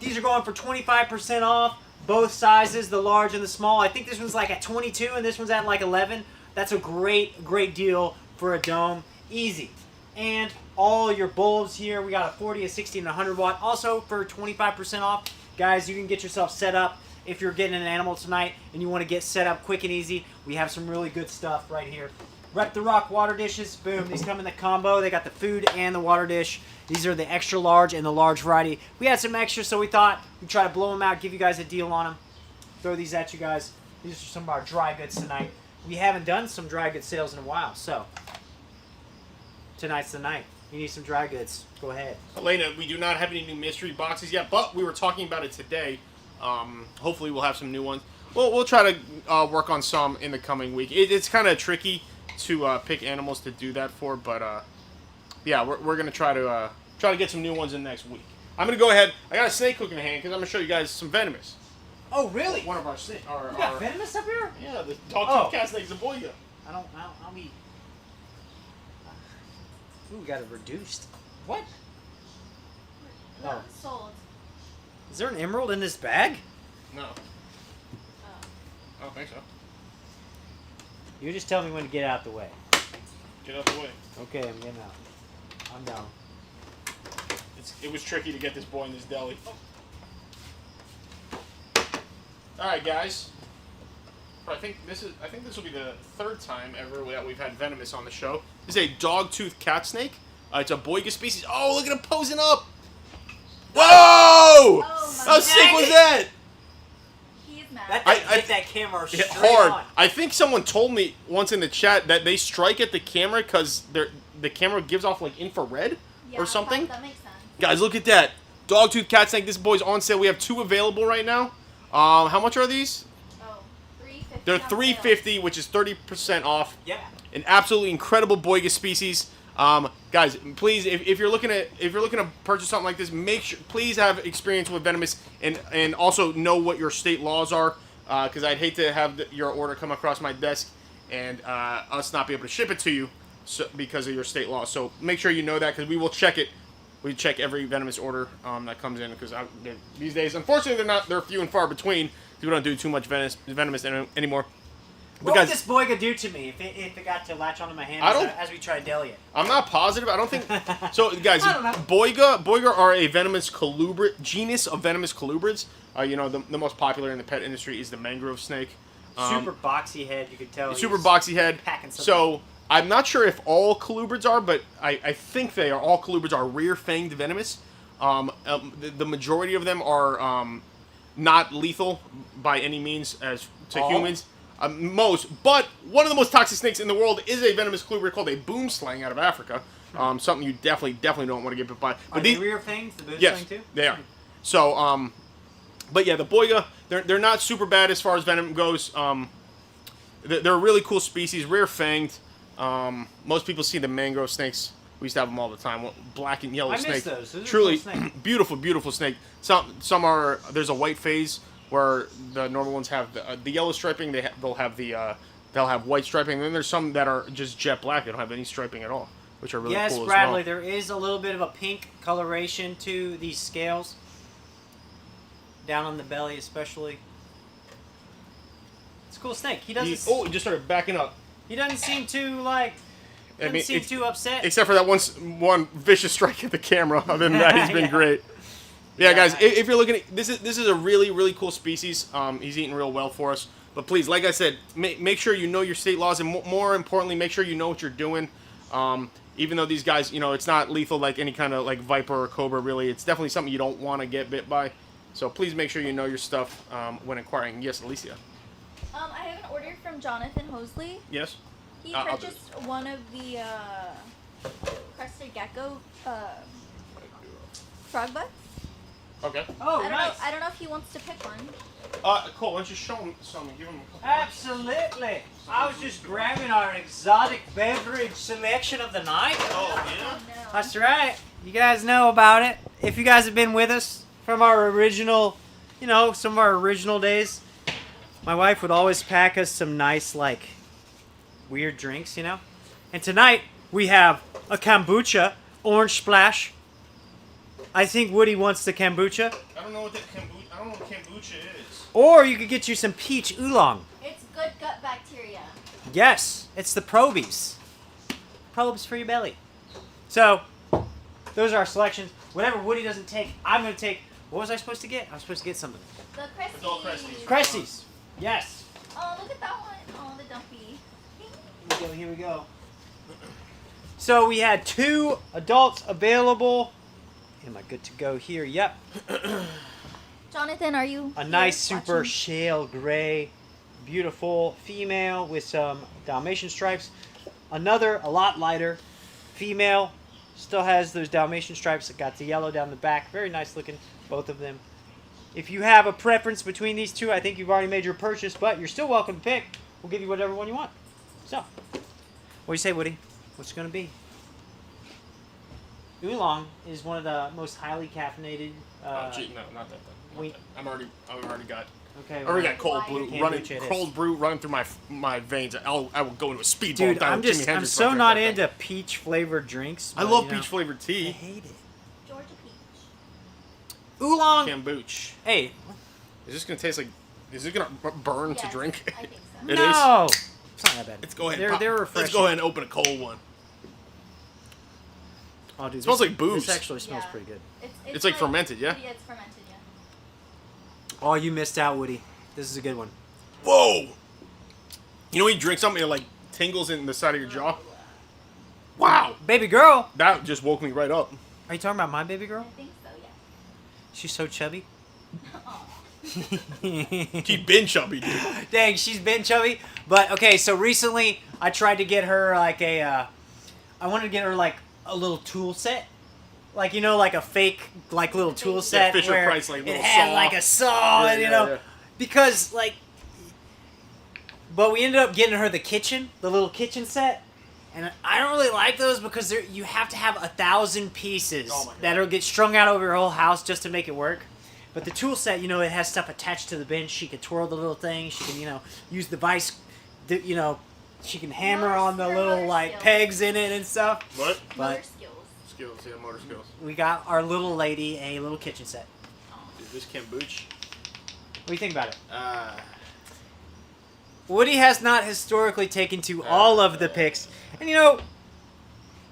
These are going for 25% off. Both sizes, the large and the small. I think this one's like at 22 and this one's at like 11. That's a great, great deal for a dome. Easy. And all your bulbs here, we got a 40, a 60, and a 100 watt. Also for 25% off. Guys, you can get yourself set up if you're getting an animal tonight and you want to get set up quick and easy. We have some really good stuff right here. Rep the Rock water dishes. Boom. These come in the combo. They got the food and the water dish. These are the extra large and the large variety. We had some extras, so we thought we'd try to blow them out, give you guys a deal on them. Throw these at you guys. These are some of our dry goods tonight. We haven't done some dry goods sales in a while, so tonight's the night. You need some dry goods. Go ahead. Elena, we do not have any new mystery boxes yet, but we were talking about it today. Hopefully we'll have some new ones. We'll try to work on some in the coming week. It's kind of tricky to pick animals to do that for, but yeah, we're gonna try to get some new ones in next week. I'm gonna go ahead. I got a snake hook in hand because I'm gonna show you guys some venomous. Oh, really? One of our snakes. You got venomous up here? Yeah, the dog cat snake's a boy. I'll be. Ooh, we got it reduced. What? No, Oh. sold. Is there an emerald in this bag? No, Oh. I don't think so. You just tell me when to get out the way. Get out the way. Okay, I'm getting out. I'm down. It was tricky to get this boy in this deli. All right, guys. I think this will be the third time ever that we've had venomous on the show. This is a dog-tooth cat snake. It's a boiga species. Oh, look at him posing up! Whoa! Oh, How my sick was God. that? He is mad. That I- thing hit that camera straight Hard. on. I think someone told me once in the chat that they strike at the camera because the camera gives off like infrared Yeah, or something. That makes sense. Guys, look at that. Dogtooth cat snake. This boy's on sale. We have 2 available right now. How much are these? Oh, $350. They're on sale. $350, which is 30% off. Yeah. An absolutely incredible boiga species. Guys, please, if you're looking to purchase something like this, make sure please have experience with venomous and also know what your state laws are, because I'd hate to have your order come across my desk and us not be able to ship it to you because of your state laws. So make sure you know that, because we will check it. We check every venomous order that comes in, because these days, unfortunately, they're few and far between. We don't do too much venomous anymore. What would this boiga do to me if it got to latch onto my hand as we try to deli it? I'm not positive. I don't think so. Guys, I don't know. Boiga are a venomous colubrid genus of venomous colubrids. The most popular in the pet industry is the mangrove snake. Super boxy head, you could tell. Super he's boxy head. packing something. So I'm not sure if all colubrids are, but I think they are. All colubrids are rear-fanged venomous. The majority of them are not lethal by any means as to All? humans. But one of the most toxic snakes in the world is a venomous colubrid called a boomslang out of Africa. Something you definitely don't want to get bit by. Are But they rear fangs? The boom yes, sling too? they are. So, but yeah, the boiga, they're not super bad as far as venom goes. They're a really cool species, rare fanged. Most people see the mangrove snakes. We used to have them all the time. Black and yellow I miss snake. those. Those are Truly cool snakes. beautiful snake. Some are. There's a white phase where the normal ones have the yellow striping. They'll have white striping. And then there's some that are just jet black. They don't have any striping at all, which are really Yes, cool Bradley, as well. there is a little bit of a pink coloration to these scales. Down on the belly, especially. It's a cool snake. He doesn't. He just started backing up. He doesn't seem too like. Doesn't seem too upset. Except for that one vicious strike at the camera. Other than that, he's been Yeah. great. Yeah, Yeah. guys, if you're looking at this is a really cool species. He's eating real well for us. But please, like I said, make sure you know your state laws, and more importantly, make sure you know what you're doing. Even though these guys, it's not lethal like any kind of like viper or cobra. Really, it's definitely something you don't want to get bit by. So please make sure you know your stuff when acquiring. Yes, Alicia. I have an order from Jonathan Hosley. Yes. He I'll do purchased one of the crested gecko frog butts. Okay. Oh, nice. I don't know if he wants to pick one. Cole, why don't you show him some? Give him a couple. Absolutely. I was just grabbing our exotic beverage selection of the night. Oh yeah. Oh, no. That's right. You guys know about it. If you guys have been with us from our original, some of our original days, my wife would always pack us some nice, like, weird drinks, And tonight, we have a kombucha, orange splash. I think Woody wants the kombucha. I don't know what kombucha is. Or you could get you some peach oolong. It's good gut bacteria. Yes, it's the probies. Probes for your belly. So, those are our selections. Whatever Woody doesn't take, I'm going to take. What was I supposed to get? I was supposed to get something. The cresties. all cresties. Cresties. Yes. Oh, look at that one. Oh, the dumpy. Here we go. So we had 2 adults available. Am I good to go here? Yep. Jonathan, are you A here nice super watching? shale gray, beautiful female with some Dalmatian stripes. Another, a lot lighter, female, still has those Dalmatian stripes. It got the yellow down the back. Very nice looking, both of them. If you have a preference between these two, I think you've already made your purchase, but you're still welcome to pick. We'll give you whatever one you want. So, what do you say, Woody? What's it going to be? Oolong is one of the most highly caffeinated. Oh, gee, no, not that. we- I've already got. Okay. I already got Why? cold brew running through my veins. I will go into a speedball Dude, down I'm with Jimi I'm Hendrix so running not that thing. into peach flavored drinks. I but, love you know, peach flavored I tea. hate it. Georgia peach. Oolong. Kombucha. Hey, Is this gonna taste like? Is it gonna burn to Yes, drink? I think so. It is? no. It's not that bad. Let's go ahead. They're, and they're pop- refreshing. Let's go ahead and open a cold one. Oh, dude, It smells this- like booze. This actually smells Yeah. pretty good. It's like fermented, yeah? Yeah, it's fermented, yeah. Oh, you missed out, Woody. This is a good one. Whoa! You know when you drink something, it like tingles in the side of your jaw. Wow! Baby girl. That just woke me right up. Are you talking about my baby girl? I think so, yeah. She's so chubby. She's been chubby, dude. Dang, she's been chubby. But okay, so recently I tried to get her like I wanted to get her like a little tool set. Like, you know, like a fake, like, little tool set Fisher where Price, like, it little had saw. like a saw, Yeah, and you yeah, know, yeah. because like, but we ended up getting her the little kitchen set, and I don't really like those because you have to have 1,000 pieces Oh my God. that'll get strung out over your whole house just to make it work. But the tool set, you know, it has stuff attached to the bench. She can twirl the little thing. She can, you know, use the vice, you know, she can hammer on the little motor like skills. pegs in it and stuff. What? But Motor skills. Skills, yeah, motor skills. we got our little lady a little kitchen set. Dude, this kombucha. What do you think about it? Uh, Woody has not historically taken to all of the picks, and you know,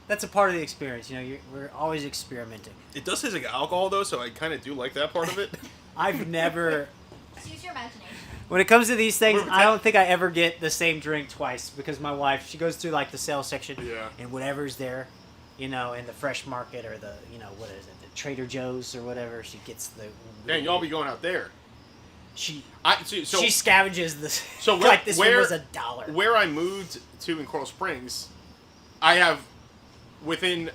that's a part of the experience. You know, we're always experimenting. it does taste like alcohol though, so I kind of do like that part of it. I've never, Just use your imagination. when it comes to these things, We're- I don't think I ever get the same drink twice because my wife, she goes through like the sales section, Yeah. and whatever's there, you know, in the fresh market or the, you know, what is it, the Trader Joe's or whatever, she gets the. Man, y'all be going out there. She So she scavenges this. So like this one was $1. Where I moved to in Coral Springs, I have within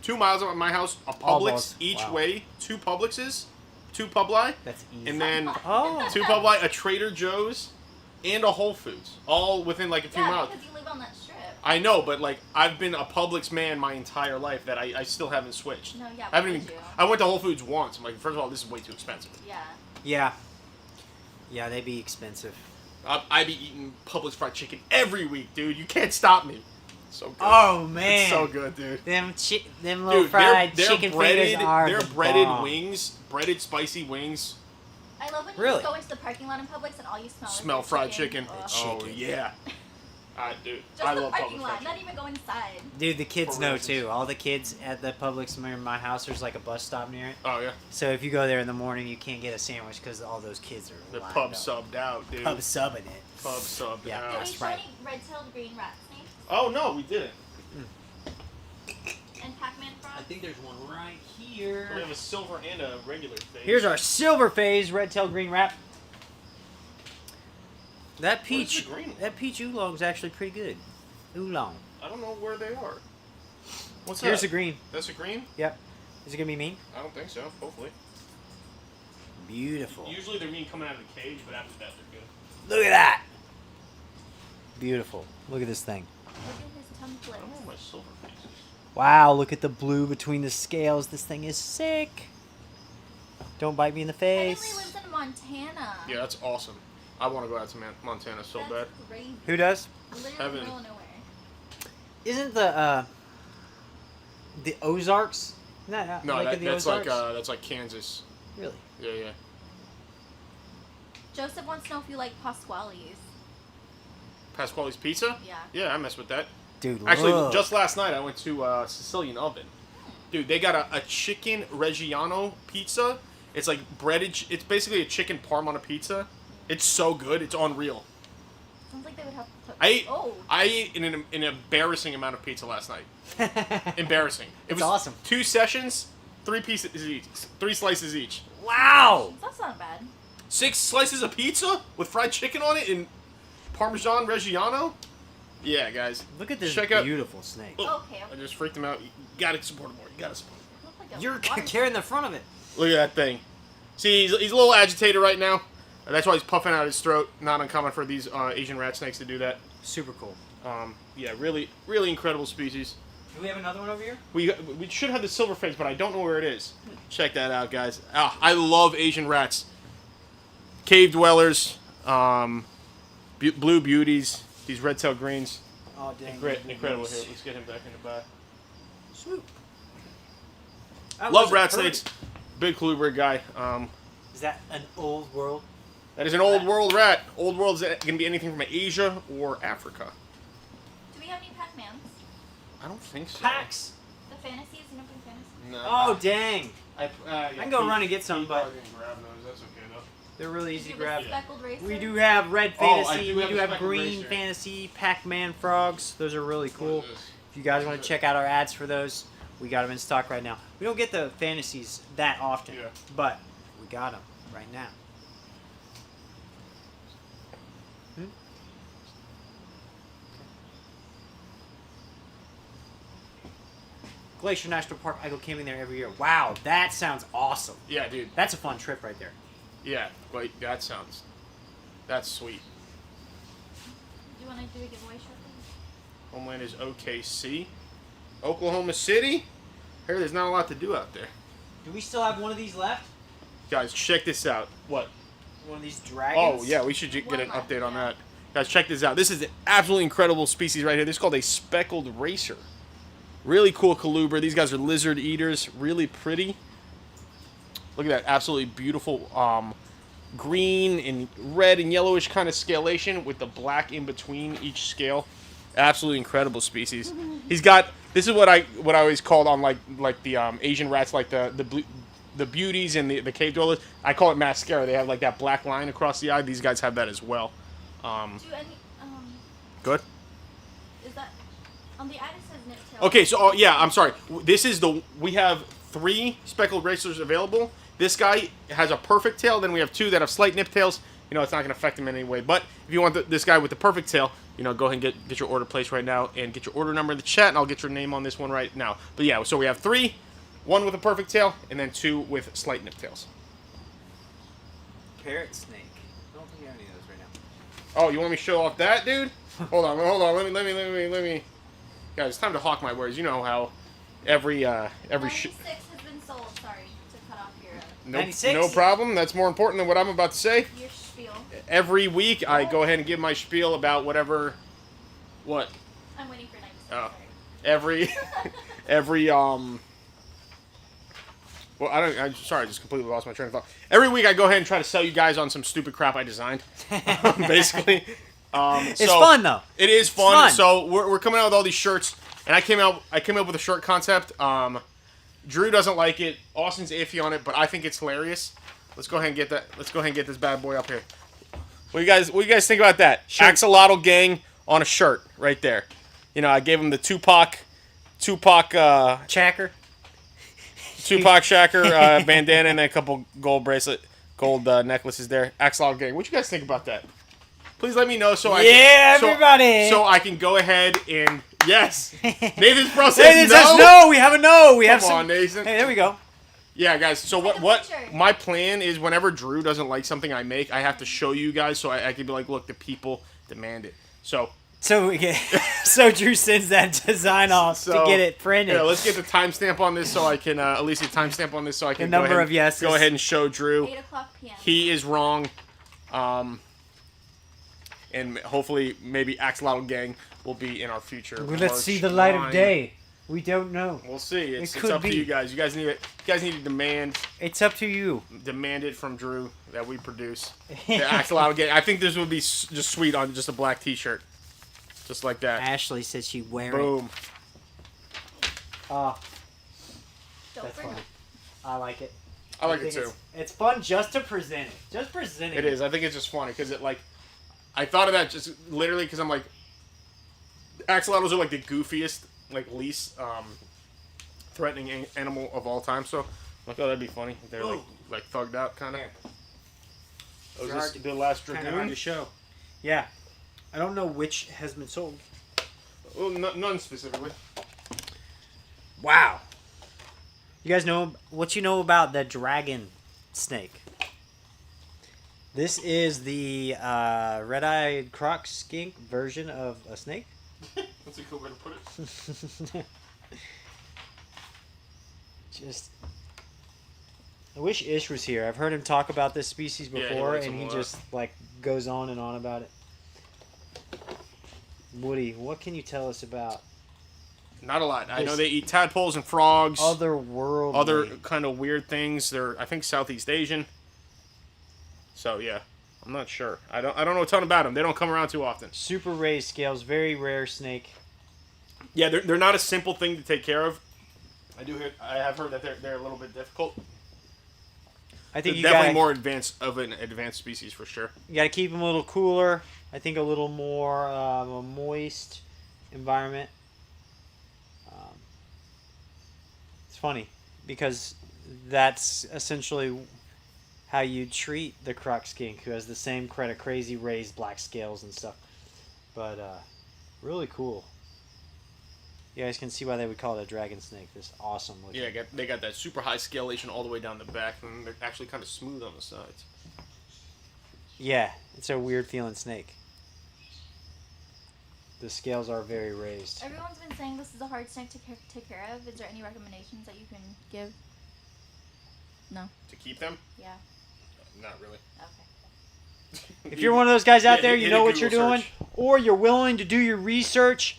2 miles of my house a Publix Almost. each Wow. way, 2 Publixes, 2 Publi, That's easy. and then Oh. 2 Publi, a Trader Joe's, and a Whole Foods, all within like a few Yeah, miles. because you live on that strip. I know, but like I've been a Publix man my entire life that I still haven't switched. No, yeah, I haven't why even. would you? I went to Whole Foods once. I'm like, first of all, this is way too expensive. Yeah. Yeah. Yeah, they be expensive. I be eating Publix fried chicken every week, dude. You can't stop me. So good. Oh man. It's so good, dude. Them little Dude, fried they're chicken breaded. fingers are They're the breaded bomb. wings, breaded spicy wings. I love when you Really? just go into the parking lot in Publix and all you smell is Smell their fried chicken. Ugh. Oh Chicken. yeah. Dude, Just I the love parking Publix lot, fried not chicken. even go inside. Dude, the kids For know reasons. too. All the kids at the Publix near my house, there's like a bus stop near it. Oh yeah. So if you go there in the morning, you can't get a sandwich because all those kids are The lined pub up. subbed out, dude. Pub subbing it. Pub subbed Yeah. Did out. we That's show right. any red-tailed green rat snakes Oh no, we didn't. and Pac-Man frogs? think there's one right We here. have a silver and a regular face. Here's our silver phase red-tailed green rat. That Where's peach, the green one? that peach oolong's actually pretty good. Oolong. I don't know where they are. What's Here's that? the green. That's a green? Yep. Is it gonna be mean? I don't think so. Hopefully. Beautiful. Usually they're mean coming out of the cage, but after that they're good. Look at that. Beautiful. Look at this thing. Look at his tongue I don't know flips. where my silver face is. Wow, look at the blue between the scales. This thing is sick. Don't bite me in the Heavenly face. lives in Montana. Yeah, that's awesome. I want to go out to Montana so That's bad. crazy. Who does? Literally Heaven. middle of nowhere. Isn't the Ozarks? Not No, like in the that's Ozarks? that's like Kansas. Really? Yeah, yeah. Joseph wants to know if you like Pasquale's. Pasquale's Pizza? Yeah. Yeah, I mess with that. Dude, Actually, look. just last night I went to Sicilian Oven. Dude, they got a chicken Reggiano pizza. It's like breaded. It's basically a chicken parm on a pizza. It's so good. It's unreal. Sounds like they would have to put. I ate an embarrassing amount of pizza last night. Embarrassing. It It's was awesome. 2 sessions, 3 pieces each, 3 slices each. Wow. That's not bad. 6 slices of pizza with fried chicken on it and Parmesan Reggiano. Yeah, guys. Look at this Check out- beautiful snake. Oh, Okay. I just freaked him out. You gotta support him more. You gotta support him more. Looks like a You're water carrying the front of it. Look at that thing. See, he's a little agitated right now. And that's why he's puffing out his throat. Not uncommon for these Asian rat snakes to do that. Super cool. Yeah, really, really incredible species. Do we have another one over here? We should have the silver face, but I don't know where it is. Check that out, guys. I love Asian rats. Cave dwellers, blue beauties, these red-tailed greens. Oh, dang. Incredible here. Let's get him back in the back. Swoop. Love rat snakes. Big colubrid guy. Is that an old world? That is an old world rat. Old world's can be anything from Asia or Africa. Do we have any Pac-Mans? I don't think so. Packs. The fantasies? You know the fantasies? No. Oh, dang. I can go run and get some, but- grab those. That's okay though. They're really easy Do to you have grab. a speckled racer? We do have red Oh, I fantasy. do We have do a have speckled green racer. fantasy. Pac-Man frogs. Those are really cool. What is this? If you guys want to check out our ads for those, we got them in stock right now. We don't get the fantasies that often, Yeah. but we got them right now. Glacier National Park. I go camping there every year. Wow, that sounds awesome. Yeah, dude. That's a fun trip right there. Yeah, wait, that's sweet. Do you want to do a giveaway shortly? Homeland is OKC. Oklahoma City? Here, there's not a lot to do out there. Do we still have one of these left? Guys, check this out. What? One of these dragons? Oh, yeah, we should get One an left, update on yeah. that. Guys, check this out. This is an absolutely incredible species right here. This is called a speckled racer. Really cool colubrid. These guys are lizard eaters. Really pretty. Look at that. Absolutely beautiful green and red and yellowish kind of scalation with the black in between each scale. Absolutely incredible species. He's got... This is what I always called on like the Asian rats, like the beauties and the cave dwellers. I call it mascara. They have like that black line across the eye. These guys have that as well. Do any Good. is that on the ad it says nip tail? Okay, so yeah, I'm sorry. We have 3 speckled racers available. This guy has a perfect tail. Then we have 2 that have slight nip tails. You know, it's not going to affect him in any way. But if you want this guy with the perfect tail, you know, go ahead and get your order placed right now and get your order number in the chat, and I'll get your name on this one right now. But yeah, so we have 3, 1 with a perfect tail, and then 2 with slight nip tails. Parrot snake. I don't think I have any of those right now. Oh, you want me to show off that, dude? Hold on. Let me. Guys, it's time to hawk my words. You know how every 96 has been sold. Sorry to cut off your no problem. That's more important than what I'm about to say. your spiel. Every week, I go ahead and give my spiel about whatever. What? I'm waiting for 96. Oh. Sorry. Every Well, I'm sorry, I just completely lost my train of thought. Every week, I go ahead and try to sell you guys on some stupid crap I designed. Basically. It's fun though. It is fun. It's fun. So we're coming out with all these shirts, and I came up with a shirt concept. Drew doesn't like it. Austin's iffy on it, but I think it's hilarious. Let's go ahead and get that. Let's go ahead and get this bad boy up here. What do you guys think about that? Sure. Axolotl gang on a shirt right there. You know, I gave him the Tupac Chacker. Shacker bandana and a couple gold necklaces there. Axolotl gang. What you guys think about that? Please let me know so I everybody. So I can go ahead and yes. Nathan's bro says Nathan no. says no. We have a no. We have Come some. on, Nathan. Hey, there we go. Yeah, guys. So Take a what picture. my plan is, whenever Drew doesn't like something I make, I have to show you guys so I can be like, look, the people demand it. So So Drew sends that design off to get it printed. Yeah, let's get the timestamp on this so I can at least get timestamp on this so I can The number go ahead, of yeses. Go ahead and show Drew 8:00 p.m. he is wrong. And hopefully maybe Axolotl Gang will be in our future. Let's merch see the light line. of day. We don't know. We'll see. It's could up be. to you guys. You guys need to demand It's up to you. it from Drew that we produce the Axolotl Gang. I think this would be just sweet on just a black T-shirt, just like that. Ashley said she'd wear Boom. it. Don't That's bring funny. it. I like it. I like I it think too. It's fun just to present it. Just presenting It is. I think it's just funny because it like I thought of that just literally because I'm like axolotls are like the goofiest, like least threatening animal of all time. So I'm like, oh, that'd be funny. They're like thugged out kind of. Here. Oh, is They're this hard the last Kind of hard dragoon? to show. Yeah. I don't know which has been sold. Well, none specifically. Wow. You guys know what you know about the dragon snake? This is the red-eyed croc skink version of a snake. That's a cool way to put it. Just, I wish Ish was here. I've heard him talk about this species Yeah, he before, likes and them he a lot. just like goes on and on about it. Woody, what can you tell us about Not a lot. I know This- they eat tadpoles and frogs. otherworldly? Other kind of weird things. They're I think Southeast Asian. So yeah, I'm not sure. I don't know a ton about them. They don't come around too often. super raised scales, very rare snake. Yeah, they're not a simple thing to take care of. I have heard that they're a little bit difficult. I think They're you definitely gotta, more advanced species for sure. you got to keep them a little cooler. I think a little more a moist environment. It's funny because that's essentially how you treat the croc skink, who has the same kind of crazy raised black scales and stuff. But really cool. You guys can see why they would call it a dragon snake. This awesome looking. Yeah, they got that super high scalation all the way down the back, and they're actually kind of smooth on the sides. Yeah, it's a weird feeling snake. The scales are very raised. Everyone's been saying this is a hard snake to take care of. Is there any recommendations that you can give? No. To keep them? Yeah. Not really. Okay. If you're one of those guys out Yeah, there, hit you a know what Google you're doing, search. or you're willing to do your research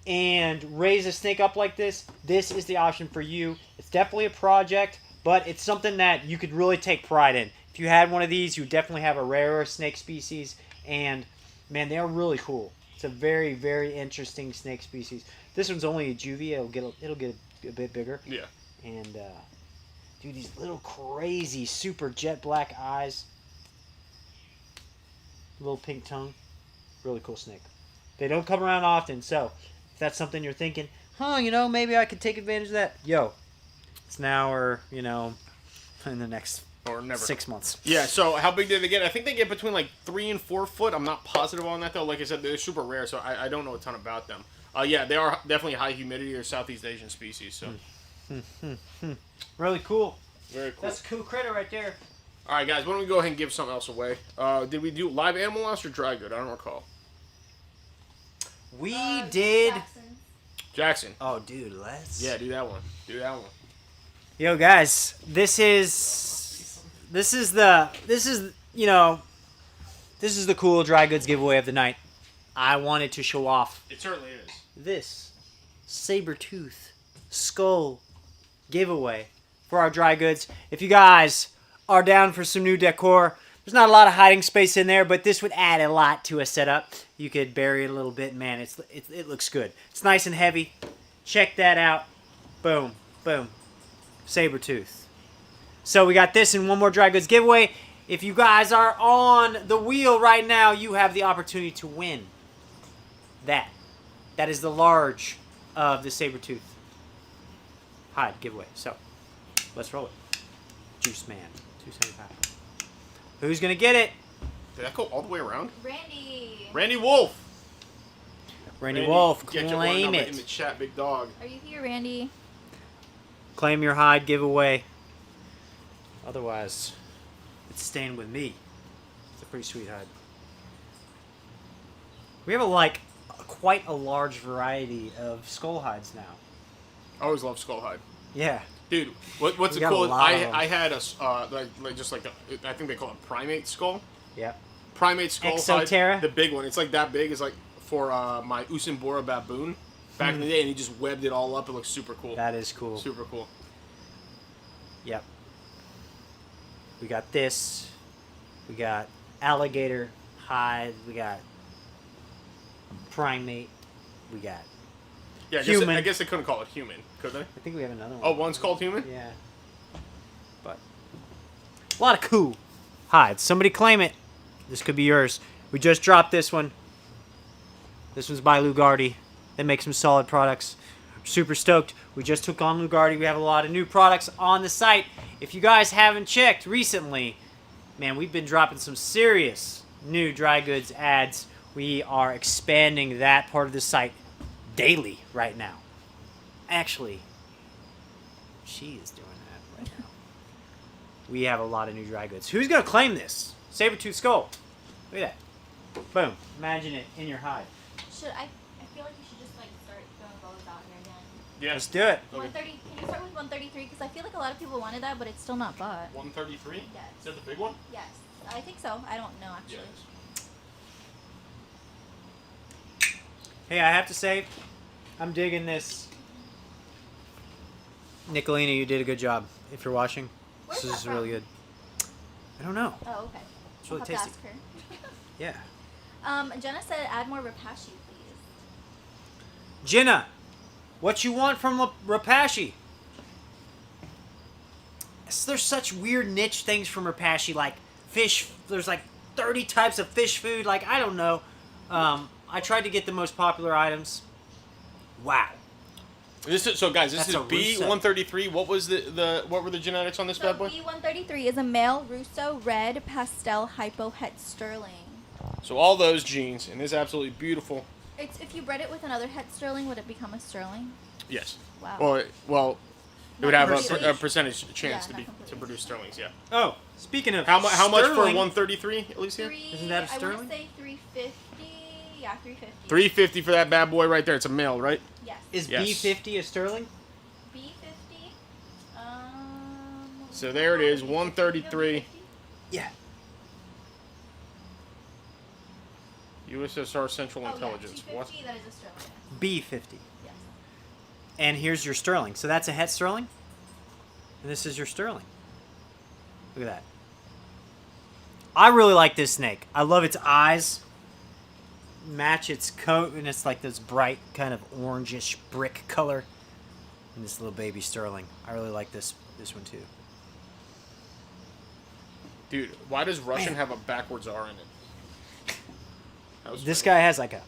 and raise a snake up like this, this is the option for you. It's definitely a project, but it's something that you could really take pride in. If you had one of these, you would definitely have a rarer snake species, and man, they are really cool. It's a very, very interesting snake species. This one's only a juvie. It'll get a bit bigger. Yeah. And dude, these little crazy super jet black eyes, little pink tongue, really cool snake. They don't come around often, so if that's something you're thinking, maybe I could take advantage of that. Yo, it's now or in the next Or never. 6 months. Yeah, so how big did they get? I think they get between like 3 and 4 foot. I'm not positive on that though. Like I said, they're super rare, so I don't know a ton about them. Yeah, they are definitely high humidity. They're Southeast Asian species, so. Really cool. Very cool. That's a cool critter right there. All right, guys, why don't we go ahead and give something else away? Did we do live animal loss or dry good? I don't recall. We did. Jackson. Oh, dude, let's. Yeah, do that one. Do that one. Yo, guys, this is the cool dry goods giveaway of the night. I wanted to show off It certainly is. this saber-tooth skull giveaway for our dry goods. If you guys are down for some new decor, there's not a lot of hiding space in there, but this would add a lot to a setup. You could bury it a little bit, man. It looks good. It's nice and heavy. Check that out. Boom, boom. Saber-tooth. So we got this and one more dry goods giveaway. If you guys are on the wheel right now, you have the opportunity to win that. That is the large of the saber-tooth hide giveaway. So let's roll it. Juice Man, 275. Who's gonna get it? Did that go all the way around? Randy. Randy Wolf. Randy Wolf, get your order claim number it. in the chat, big dog. Are you here, Randy? Claim your hide giveaway. Otherwise, it's staying with me. It's a pretty sweet hide. We have quite a large variety of skull hides now. I always love skull hide. Yeah. Dude, what's We it got a called? lot of them. I had a I think they call it primate skull. Yep. Primate skull Exoterra? hide. The big one. It's like that big. It's like for my Usambora baboon back in the day, and he just webbed it all up. It looks super cool. That is cool. Super cool. Yep. We got this. We got alligator hide. We got primate. We got. Yeah, Human. I guess they couldn't call it human, could they? I think we have another one. Oh, one's called human? Yeah. But a lot of cool hides. Somebody claim it. This could be yours. We just dropped this one. This one's by Lugardi. They make some solid products. Super stoked. We just took on Lugardi. We have a lot of new products on the site. If you guys haven't checked recently, man, we've been dropping some serious new dry goods ads. We are expanding that part of the site daily right now. Actually, she is doing that right now. We have a lot of new dry goods. Who's going to claim this? Saber-tooth skull. Look at that. Boom. Imagine it in your hide. I feel like you should just start throwing bows out here again. Yeah. Let's do it. 130. Can you start with 133? Because I feel like a lot of people wanted that, but it's still not bought. 133? Yes. Is that the big one? Yes, I think so. I don't know actually. Hey, I have to say, I'm digging this. Nicolina, you did a good job. If you're watching, Where's this that is really from? good. I don't know. Oh, okay. It's really I'll have tasty. to ask her. Yeah. Jenna said add more Rapashi, please. Jenna, what you want from Rapashi? There's such weird niche things from Rapashi, like fish. There's 30 types of fish food. I don't know. I tried to get the most popular items. Wow. So guys, this That's is a B133. What was what were the genetics on this So bad boy? B133 is a male Russo red pastel hypo het sterling. So all those genes, and it's absolutely beautiful. It's if you bred it with another het sterling, would it become a sterling? Yes. Wow. Well, it would Not have completely. a percentage chance Yeah, not to completely. produce sterlings. Yeah. Oh, speaking of How much for sterling, 133, Alicia? Isn't that a I sterling? want to say 350. Yeah, 350. 350 for that bad boy right there. It's a male, right? Yes. Is Yes. B50 a sterling? B50. So there it is, 133. Yeah. USSR Central Oh, Intelligence. Yeah, What? 250, that is a sterling. B50. Yes. And here's your sterling. So that's a het sterling. And this is your sterling. Look at that. I really like this snake. I love its eyes. Match its coat, and it's like this bright kind of orangish brick color. And this little baby sterling. I really like this one too. Dude, why does Russian Man. have a backwards R in it? That was This funny. guy has like an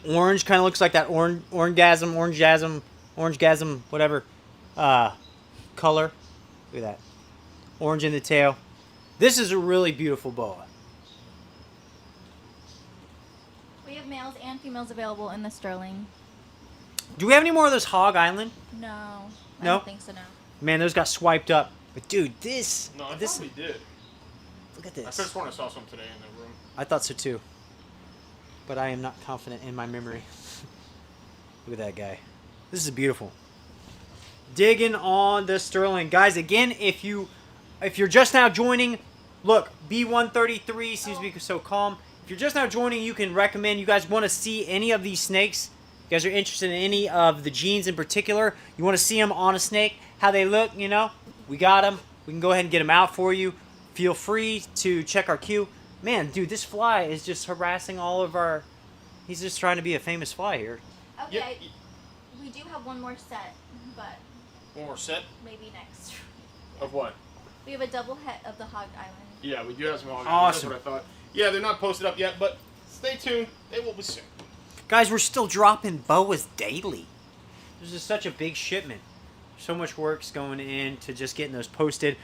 orange, kind of looks like that orangegasm, whatever color. Look at that. Orange in the tail. This is a really beautiful boa. We have males and females available in the sterling. Do we have any more of those Hog Island? No. I No? don't think so, no. Man, those got swiped up. But dude, this... No, I this, probably did. look at I could have this. sworn I saw some today in the room. I thought so too. But I am not confident in my memory. Look at that guy. This is beautiful. Digging on the sterling. Guys, again, if you're just now joining, look, B133 seems to be so calm. If you're just now joining, you can recommend, you guys want to see any of these snakes, you guys are interested in any of the genes in particular, you want to see them on a snake, how they look, you know, we got them. We can go ahead and get them out for you. Feel free to check our queue. Man, dude, this fly is just harassing all of our... He's just trying to be a famous fly here. Okay. We do have one more set, but One more set maybe next. of what? We have a double het of the Hog Island. Yeah, we do have some Hog Island. Awesome. That's what I thought. Yeah, they're not posted up yet, but stay tuned. They will be soon. Guys, we're still dropping boas daily. This is such a big shipment. So much work's going into just getting those posted.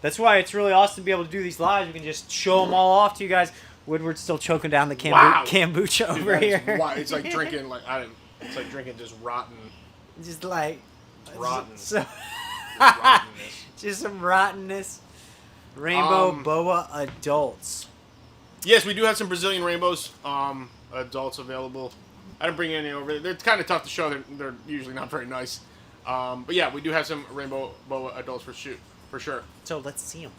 That's why it's really awesome to be able to do these lives. We can just show them all off to you guys. Woodward's still choking down the Wow. kombucha Dude, over that is here. wild. It's like drinking it's like drinking just rotten Just like... rotten. So, rottenness. just some rottenness. Rainbow boa adults. Yes, we do have some Brazilian rainbows adults available. I didn't bring any over. They're kind of tough to show. They're usually not very nice. But yeah, we do have some rainbow boa adults for sure. So let's see them.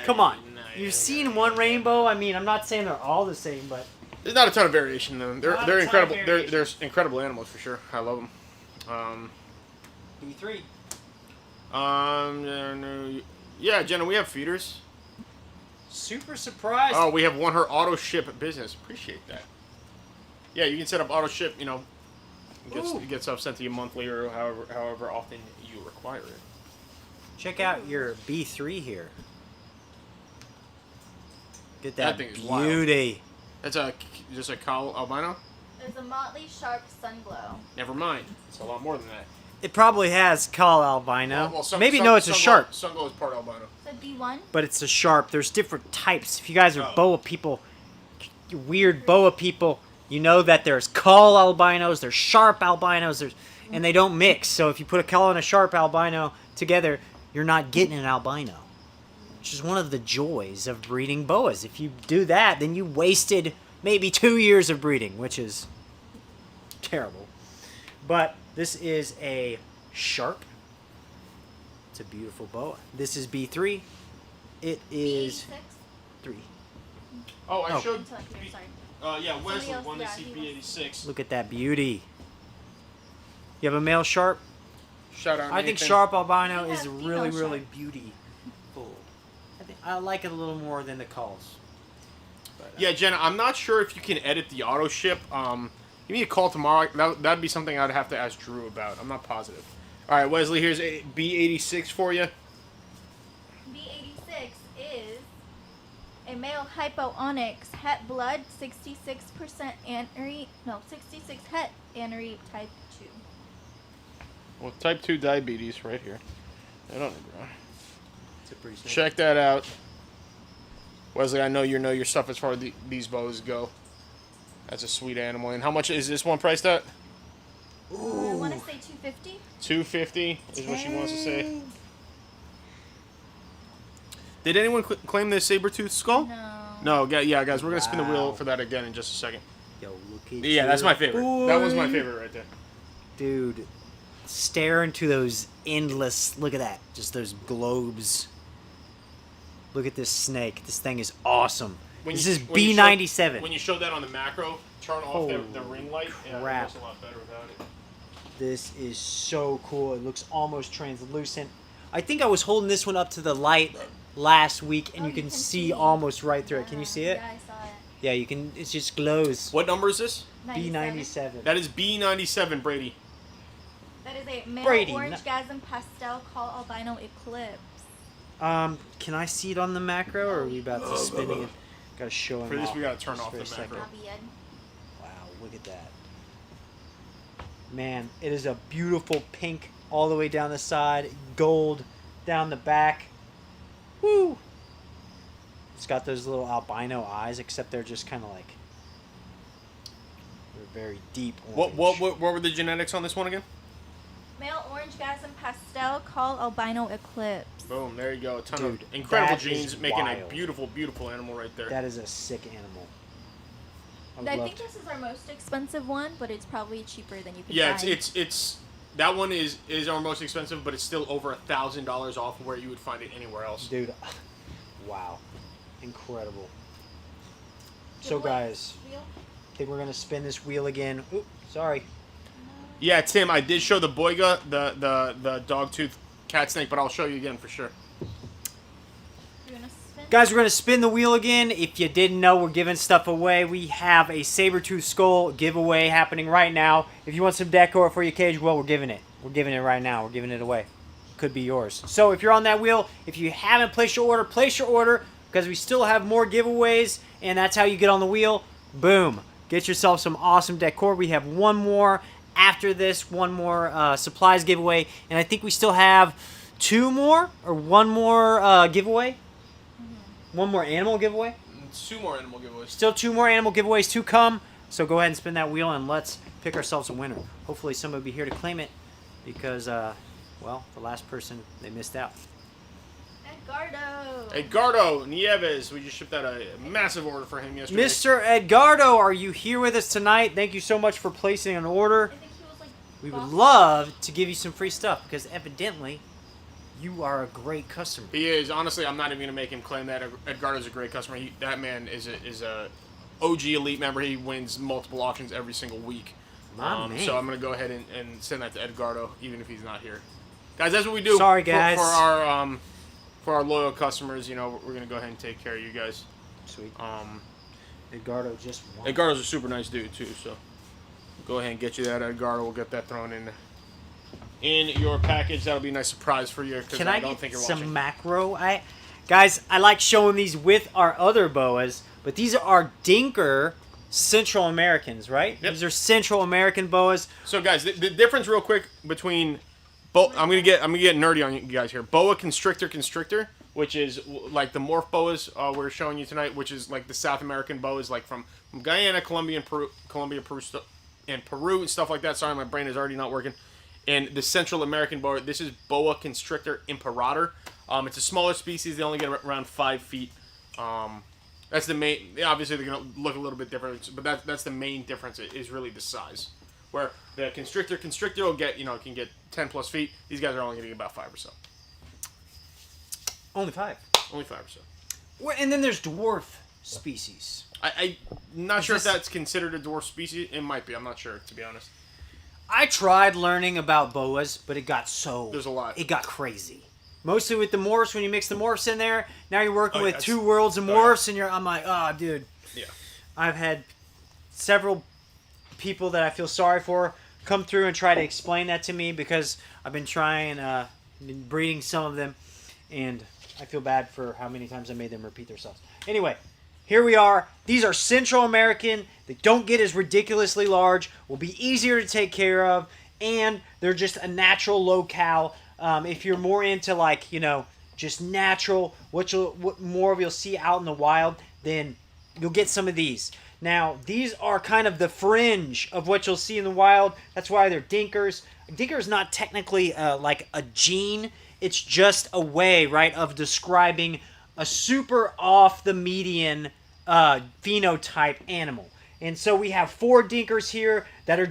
Come on. You've seen one rainbow. I mean, I'm not saying they're all the same, but... There's not a ton of variation in them. Not a ton They're of incredible. variation. They're incredible animals for sure. I love them. B3. Yeah, Jenna, we have feeders. Super surprised. Oh, we have her auto ship business. Appreciate that. Yeah, you can set up auto ship. You know, get stuff sent to you monthly or however often you require it. Check out your B3 here. Get That that, thing is wild. beauty. That's just a cow albino. There's a motley sharp sunglow. Never mind. It's a lot more than that. It probably has call albino. Well, Maybe no, it's a sharp, Sunglow is part albino. So D1. but it's a sharp. There's different types. If you guys are Oh. boa people, you weird boa people, you know that there's call albinos, there's sharp albinos, and they don't mix. So if you put a call and a sharp albino together, you're not getting an albino. Which is one of the joys of breeding boas. If you do that, then you wasted maybe 2 years of breeding, which is terrible. But this is a sharp. It's a beautiful boa. This is B3. It is B86. 3. Oh, I Oh. showed. Until here, sorry. Yeah, Wesley Somebody else, wanted to yeah, see he B86. Look at that beauty. You have a male sharp? Shout out. I think Nathan. sharp albino We is have female really, sharp. really beautiful. I like it a little more than the calls. But, Yeah, Jenna, I'm not sure if you can edit the auto ship. Give me a call tomorrow. That'd be something I'd have to ask Drew about. I'm not positive. All right, Wesley, here's a B86 for you. B86 is a male hypo onyx het blood 66% anery. No, 66 het anery type 2. Well, type 2 diabetes right here. Right on the ground. it's a pretty snake. Check that out. Wesley, I know your stuff as far as these bows go. That's a sweet animal. And how much is this one priced at? I want to say 250. $250 is what she wants to say. Did anyone claim the saber-tooth skull? No. No, yeah, guys, we're going to spin the wheel Wow. for that again in just a second. Yo, look at Yeah, that's your my favorite. That was my boy. favorite right there. Dude, stare into those endless, look at that, just those globes. Look at this snake. This thing is awesome. This is B97. When you show that on the macro, turn off the Holy ring light. Yeah, it crap. looks a lot better without it. This is so cool. It looks almost translucent. I think I was holding this one up to the light last week, and Oh, you can see almost right through it. Can you see it? Yeah, I saw it. Yeah, you can. It just glows. What number is this? 97. That is B97, Brady. That is a male Brady, orange gasm pastel call albino eclipse. Can I see it on the macro, or are we about to spinning it? Gotta show him For this, off we gotta turn just off for the a second. macro. Abiyad. Wow, look at that. Man, it is a beautiful pink all the way down the side, gold down the back. Woo! It's got those little albino eyes, except they're just kind of like they're very deep orange. What were the genetics on this one again? Male orange gasm pastel, call albino eclipse. Boom, there you go. A ton Dude, of incredible that genes, is making a wild. beautiful, beautiful animal right there. That is a sick animal. I think this is our most expensive one, but it's probably cheaper than you can Yeah, find. it's that one is our most expensive, but it's still over $1,000 off where you would find it anywhere else. Dude, wow. Incredible. So Giveaway guys, wheel? I think we're gonna spin this wheel again. Oop, sorry. Yeah, Tim, I did show the boiga, the dog tooth cat snake, but I'll show you again for sure. You're gonna spin? Guys, we're gonna spin the wheel again. If you didn't know, we're giving stuff away. We have a saber-tooth skull giveaway happening right now. If you want some decor for your cage, well, we're giving it. We're giving it right now. We're giving it away. Could be yours. So if you're on that wheel, if you haven't placed your order, place your order because we still have more giveaways, and that's how you get on the wheel. Boom. Get yourself some awesome decor. We have one more after this, one more supplies giveaway, and I think we still have two more or one more giveaway. One more animal giveaway. 2 more animal giveaways. Still 2 more animal giveaways to come. So go ahead and spin that wheel and let's pick ourselves a winner. Hopefully somebody will be here to claim it because, well, the last person, they missed out. Edgardo. Edgardo Nieves, we just shipped out a massive order for him yesterday. Mr. Edgardo, are you here with us tonight? Thank you so much for placing an order. I think he was like. We would boss- love to give you some free stuff because evidently you are a great customer. He is. Honestly, I'm not even going to make him claim that. Edgardo's a great customer. That man is a OG elite member. He wins multiple auctions every single week. My man. So I'm going to go ahead and send that to Edgardo, even if he's not here. Guys, that's what we do. Sorry, guys. For our loyal customers, you know, we're going to go ahead and take care of you guys. Sweet. Edgardo just won. Edgardo's a super nice dude, too, so go ahead and get you that, Edgardo. We'll get that thrown in your package. That'll be a nice surprise for you because Can I I don't get think you're some watching. macro? Guys, I like showing these with our other boas, but these are Dinker Central Americans, right? Yep. These are Central American boas. So, guys, the difference real quick between I'm gonna get nerdy on you guys here. Boa constrictor, which is like the morph boas we're showing you tonight, which is like the South American boas, like from Guyana, Colombia, Peru, and Peru and stuff like that. Sorry, my brain is already not working. And the Central American boa, this is Boa constrictor imperator. It's a smaller species. They only get around 5 feet. That's the main. Obviously, they're gonna look a little bit different, but that's the main difference. Is really the size. Where the constrictor will get can get 10 plus feet. These guys are only getting about 5 or so. Only 5. Only 5 or so. And then there's dwarf species. I'm not sure if this- that's considered a dwarf species. It might be. I'm not sure, to be honest. I tried learning about boas, but it got There's a lot. It got crazy. Mostly with the morphs. When you mix the morphs in there, now you're working Oh, with yeah, 2 worlds of oh, yeah. morphs, and I'm like, oh, dude. Yeah. I've had several people that I feel sorry for come through and try to explain that to me because I've been trying, been breeding some of them, and I feel bad for how many times I made them repeat themselves. Anyway, here we are. These are Central American. They don't get as ridiculously large, will be easier to take care of, and they're just a natural locale. If you're more into just natural, what more of you'll see out in the wild, then you'll get some of these. Now, these are kind of the fringe of what you'll see in the wild. That's why they're dinkers. Dinker is not technically like a gene. It's just a way, right, of describing a super off the median phenotype animal. And so we have 4 dinkers here that are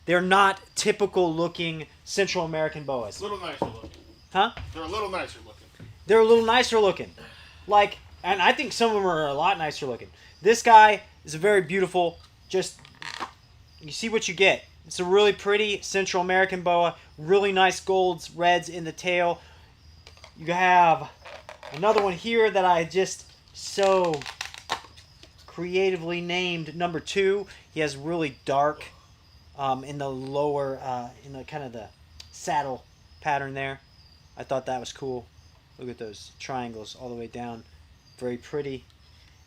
they're not typical looking Central American boas. A little nicer looking. Huh? They're a little nicer looking. They're a little nicer looking. And I think some of them are a lot nicer looking. This guy is a very beautiful, you see what you get. It's a really pretty Central American boa. Really nice golds, reds in the tail. You have another one here that I just so creatively named number 2. He has really dark in the lower, in the kind of the saddle pattern there. I thought that was cool. Look at those triangles all the way down. Very pretty.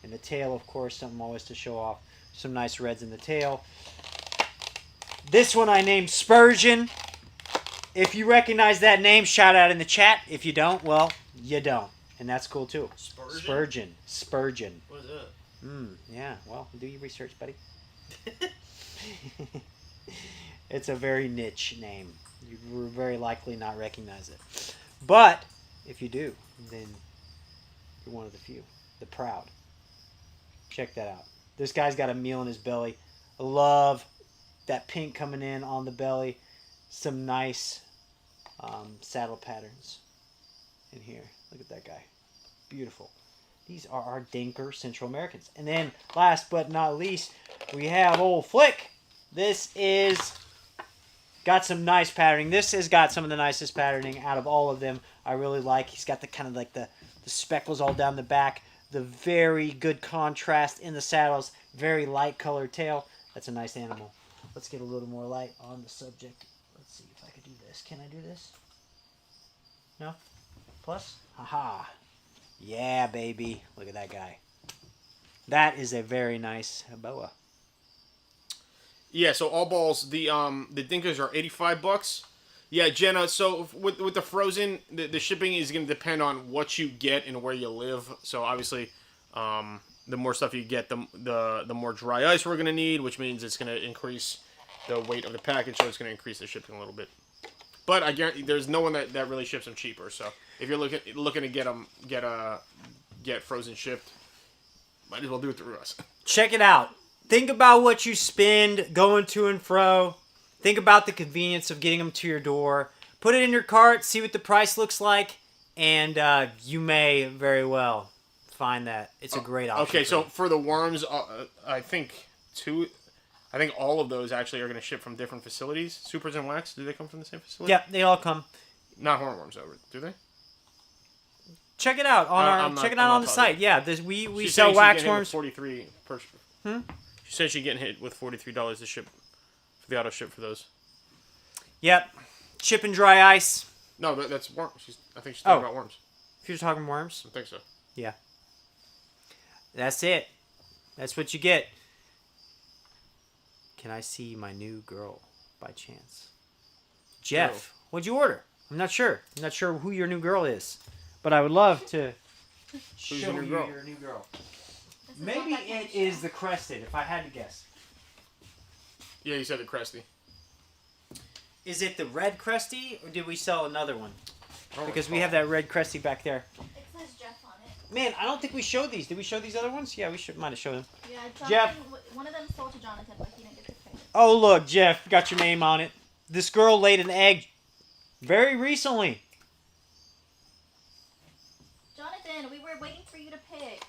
And the tail, of course, something always to show off. Some nice reds in the tail. This one I named Spurgeon. If you recognize that name, shout out in the chat. If you don't, well, you don't. and that's cool too. Spurgeon. What is that? Yeah, well, do your research, buddy. It's a very niche name. You will very likely not recognize it. But if you do, then you're one of the few. The proud. Check that out. This guy's got a meal in his belly. I love that pink coming in on the belly. Some nice saddle patterns in here. Look at that guy. Beautiful. These are our Dinker Central Americans. And then, last but not least, we have old Flick. This is got some nice patterning. This has got some of the nicest patterning out of all of them. I really like. He's got the kind of like the speckles all down the back. The very good contrast in the saddles. Very light colored tail. That's a nice animal. Let's get a little more light on the subject. Let's see if I can do this. Can I do this? No? Plus? Haha. Yeah, baby. Look at that guy. That is a very nice boa. Yeah, so all balls, the Dinkers are $85. Yeah, Jenna, so with the frozen, the shipping is going to depend on what you get and where you live. So obviously, the more stuff you get, the more dry ice we're going to need, which means it's going to increase the weight of the package, so it's going to increase the shipping a little bit. But I guarantee there's no one that really ships them cheaper. So if you're looking to get frozen shipped, might as well do it through us. Check it out. Think about what you spend going to and fro. Think about the convenience of getting them to your door. Put it in your cart, see what the price looks like, and you may very well find that it's a great option. Okay, so for the worms, I think all of those actually are going to ship from different facilities. Supers and wax, do they come from the same facility? Yeah, they all come. Not hornworms, though, do they? Check it out on the site. Yeah, we sell wax worms. 43 per. She said she's getting hit with $43 to ship for the auto ship for those. Yep, chip and dry ice. No, that's worms. I think she's talking about worms. If you're talking worms, I think so. Yeah. That's it. That's what you get. Can I see my new girl by chance? Jeff, what'd you order? I'm not sure. I'm not sure who your new girl is, but I would love to show you your new girl. Maybe it is the Crested, if I had to guess. Yeah, you said the Cresty. Is it the red Cresty, or did we sell another one? Because we have that red Cresty back there. It says Jeff on it. Man, I don't think we showed these. Did we show these other ones? Yeah, we might have showed them. Yeah, Jeff. One of them sold to Jonathan, but he didn't get to pick it. Oh, look, Jeff, got your name on it. This girl laid an egg very recently. Jonathan, we were waiting for you to pick.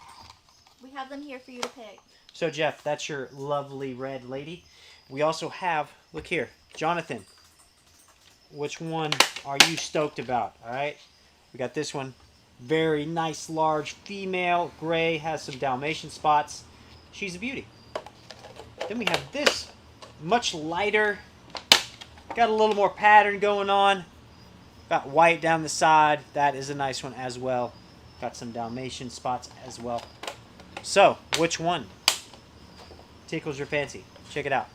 We have them here for you to pick. So, Jeff, that's your lovely red lady. We also have, look here, Jonathan. Which one are you stoked about? All right. We got this one. Very nice, large female. Gray, has some Dalmatian spots. She's a beauty. Then we have this, much lighter. Got a little more pattern going on. Got white down the side. That is a nice one as well. Got some Dalmatian spots as well. So, which one tickles your fancy? Check it out.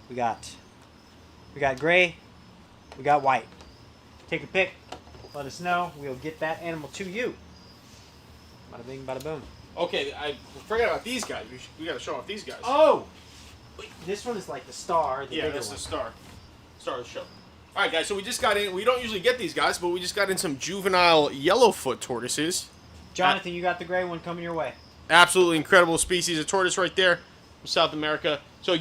We got gray. We got white. Take a pick. Let us know. We'll get that animal to you. Bada bing, bada boom. Okay, I forgot about these guys. We got to show off these guys. Oh! Wait, this one is like the star. Yeah, that's the star. Star of the show. All right, guys. So we just got in. We don't usually get these guys, but we just got in some juvenile yellowfoot tortoises. Jonathan, you got the gray one coming your way. Absolutely incredible species of tortoise right there from South America. So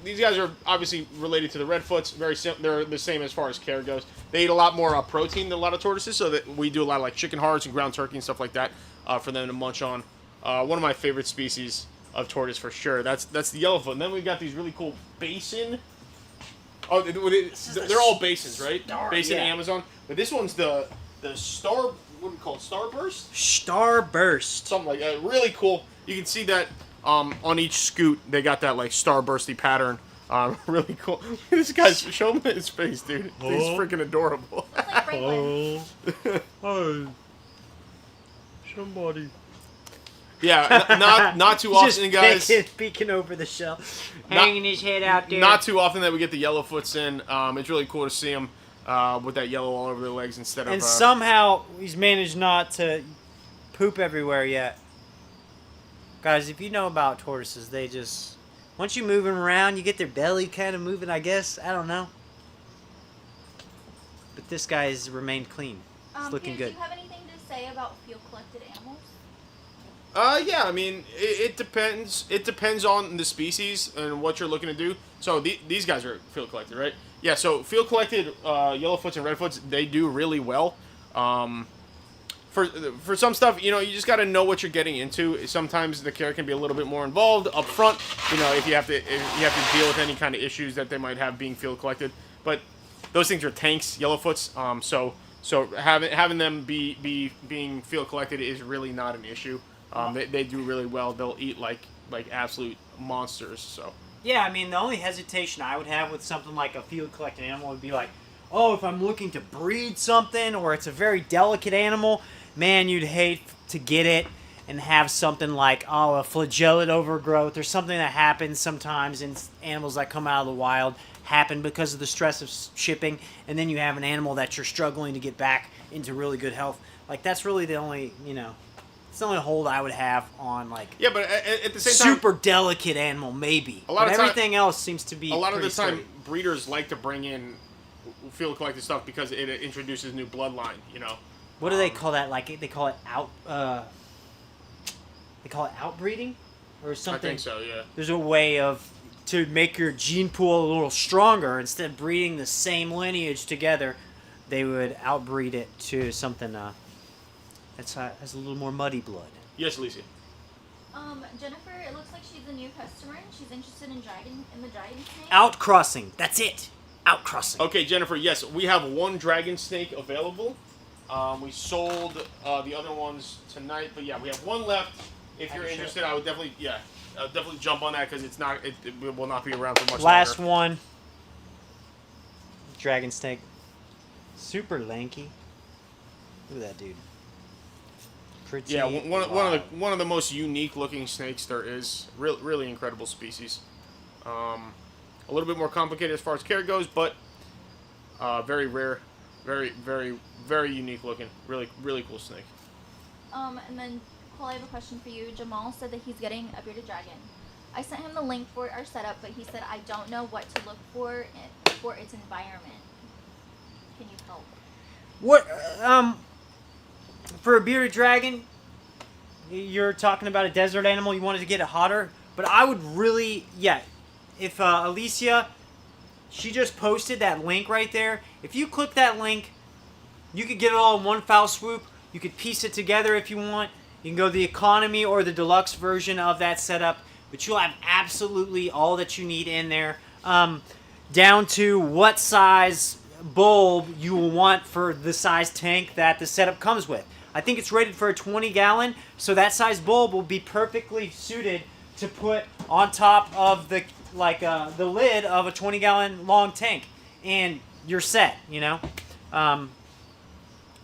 these guys are obviously related to the redfoots. They're the same as far as care goes. They eat a lot more protein than a lot of tortoises, so that we do a lot of like chicken hearts and ground turkey and stuff like that for them to munch on. One of my favorite species of tortoise for sure. That's the yellowfoot. And then we've got these really cool basin. Oh, they're all basins, right? Basin Amazon. But this one's the star. What do we call it? Starburst? Starburst. Something like that. Really cool. You can see that on each scoot, they got that like starbursty pattern. Really cool. This guy's, show him his face, dude. He's freaking adorable. Like Oh. Somebody. Yeah, not too often, guys. Just peeking over the shell, hanging his head out there. Not too often that we get the yellowfoots in. It's really cool to see them. with that yellow all over their legs instead of. And somehow he's managed not to poop everywhere yet. Guys, if you know about tortoises, they just once you move them around, you get their belly kind of moving. I guess I don't know. But this guy's remained clean. It's looking Peter, good. Do you have anything to say about field-collected animals? Yeah, I mean, it depends. It depends on the species and what you're looking to do. So these guys are field collected, right? Yeah. So field collected yellowfoots and redfoots, they do really well. For some stuff, you just got to know what you're getting into. Sometimes the care can be a little bit more involved up front. If you have to deal with any kind of issues that they might have being field collected. But those things are tanks, yellowfoots. So having them being field collected is really not an issue. They do really well. They'll eat like absolute monsters. So Yeah, I mean, the only hesitation I would have with something like a field collected animal would be like, oh, if I'm looking to breed something or it's a very delicate animal, man, you'd hate to get it and have something like, oh, a flagellate overgrowth or something that happens sometimes in animals that come out of the wild happen because of the stress of shipping, and then you have an animal that you're struggling to get back into really good health. Like, that's really the only, it's the only hold I would have on, like, yeah, but at the same time, super delicate animal, maybe. A lot but of time- everything else seems to be a lot of the pretty time, straight. breeders like to bring in field collected stuff because it introduces new bloodline. What do they call that? Like, they call it outbreeding or something. I think so. Yeah. There's a way to make your gene pool a little stronger. Instead of breeding the same lineage together, they would outbreed it to something that has a little more muddy blood. Yes, Alicia. Jennifer, it looks like she's a new customer and she's interested in the dragon snake. Outcrossing. That's it. Outcrossing. Okay, Jennifer. Yes, we have one dragon snake available. We sold the other ones tonight, but yeah, we have one left. If you're interested, I would definitely jump on that because it will not be around for much Last longer. one. Dragon snake. Super lanky. Look at that dude. Pretty. Yeah, one wild. of the most unique looking snakes there is. Really incredible species. A little bit more complicated as far as care goes, but very rare, very unique looking. Really cool snake. And then, Cole, I have a question for you. Jamal said that he's getting a bearded dragon. I sent him the link for our setup, but he said I don't know what to look for its environment. Can you help? What? For a bearded dragon, you're talking about a desert animal. You wanted to get it hotter, but I would really, if Alicia, she just posted that link right there. If you click that link, you could get it all in one foul swoop. You could piece it together if you want. You can go the economy or the deluxe version of that setup, but you'll have absolutely all that you need in there, down to what size bulb you will want for the size tank that the setup comes with. I think it's rated for a 20-gallon, so that size bulb will be perfectly suited to put on top of the lid of a 20-gallon long tank, and you're set.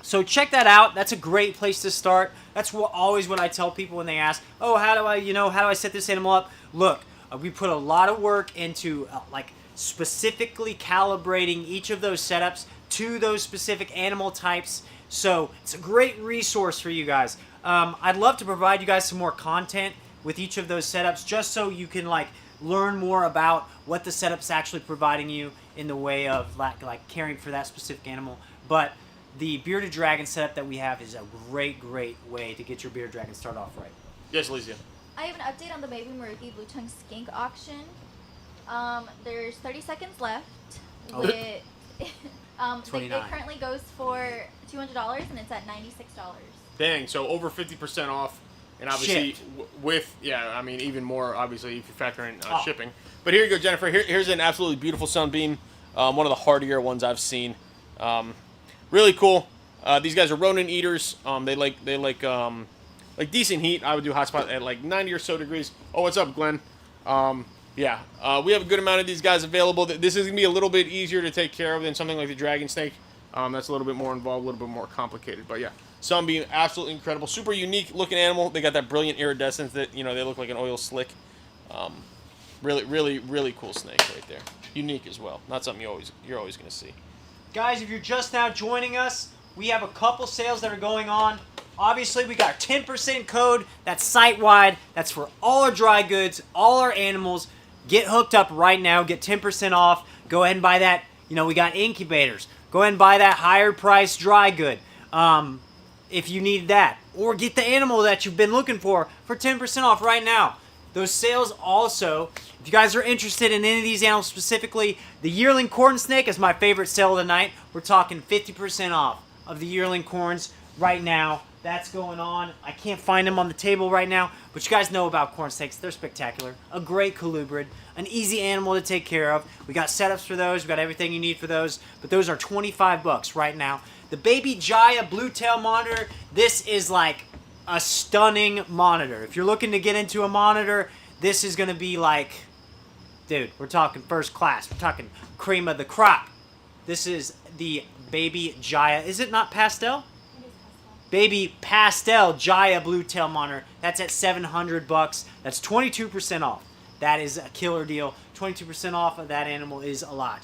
So check that out. That's a great place to start. That's always what I tell people when they ask, "Oh, how do I set this animal up?" Look, we put a lot of work into specifically calibrating each of those setups to those specific animal types. So it's a great resource for you guys. I'd love to provide you guys some more content with each of those setups, just so you can learn more about what the setup's actually providing you in the way of caring for that specific animal. But the bearded dragon setup that we have is a great way to get your bearded dragon started off right. Yes, Alicia. I have an update on the Baby Maruki Blue Tongue Skink auction. There's 30 seconds left. Oh. It $29. currently goes for $200 and it's at $96. Dang, so over 50% off, and obviously even more obviously if you factor in shipping. But here you go, Jennifer. Here's an absolutely beautiful Sunbeam, one of the hardier ones I've seen. Really cool. These guys are rodent eaters. They like decent heat. I would do hotspot at 90 or so degrees. Oh, what's up, Glenn? We have a good amount of these guys available. This is going to be a little bit easier to take care of than something like the dragon snake. That's a little bit more involved, a little bit more complicated. But yeah, Sunbeam, absolutely incredible. Super unique looking animal. They got that brilliant iridescence that, they look like an oil slick. Really cool snake right there. Unique as well. Not something you're always going to see. Guys, if you're just now joining us, we have a couple sales that are going on. Obviously, we got 10% code. That's site-wide. That's for all our dry goods, all our animals. Get hooked up right now. Get 10% off. Go ahead and buy that. You know, we got incubators. Go ahead and buy that higher price dry good if you need that. Or get the animal that you've been looking for 10% off right now. Those sales also, if you guys are interested in any of these animals specifically, the yearling corn snake is my favorite sale of the night. We're talking 50% off of the yearling corns right now. That's going on. I can't find them on the table right now, but you guys know about corn snakes. They're spectacular. A great colubrid, an easy animal to take care of. We got setups for those. We got everything you need for those, but those are 25 bucks right now. The baby Jaya blue tail monitor, this is like a stunning monitor. If you're looking to get into a monitor, this is going to be like, dude, we're talking first class. We're talking cream of the crop. This is the baby Jaya. Is it not pastel? It is pastel. Baby pastel Jaya blue tail monitor. That's at 700 bucks. That's 22% off. That is a killer deal. 22% off of that animal is a lot.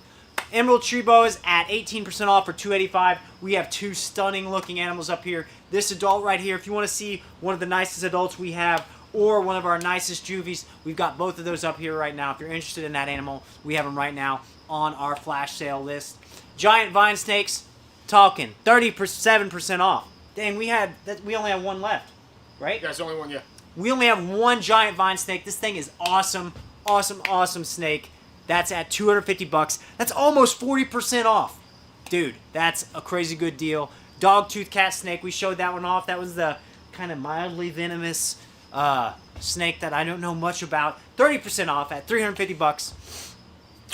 Emerald tree boas at 18% off for $285. We have two stunning looking animals up here. This adult right here, if you want to see one of the nicest adults we have or one of our nicest juvies, we've got both of those up here right now. If you're interested in that animal, we have them right now on our flash sale list. Giant vine snakes, talking 37% off. Dang, we only have one left, right? Yeah, it's the only one, yeah. We only have one giant vine snake. This thing is awesome, awesome, awesome snake. That's at 250 bucks. That's almost 40% off. Dude, that's a crazy good deal. Dogtooth cat snake, we showed that one off. That was the kind of mildly venomous snake that I don't know much about. 30% off at 350 bucks.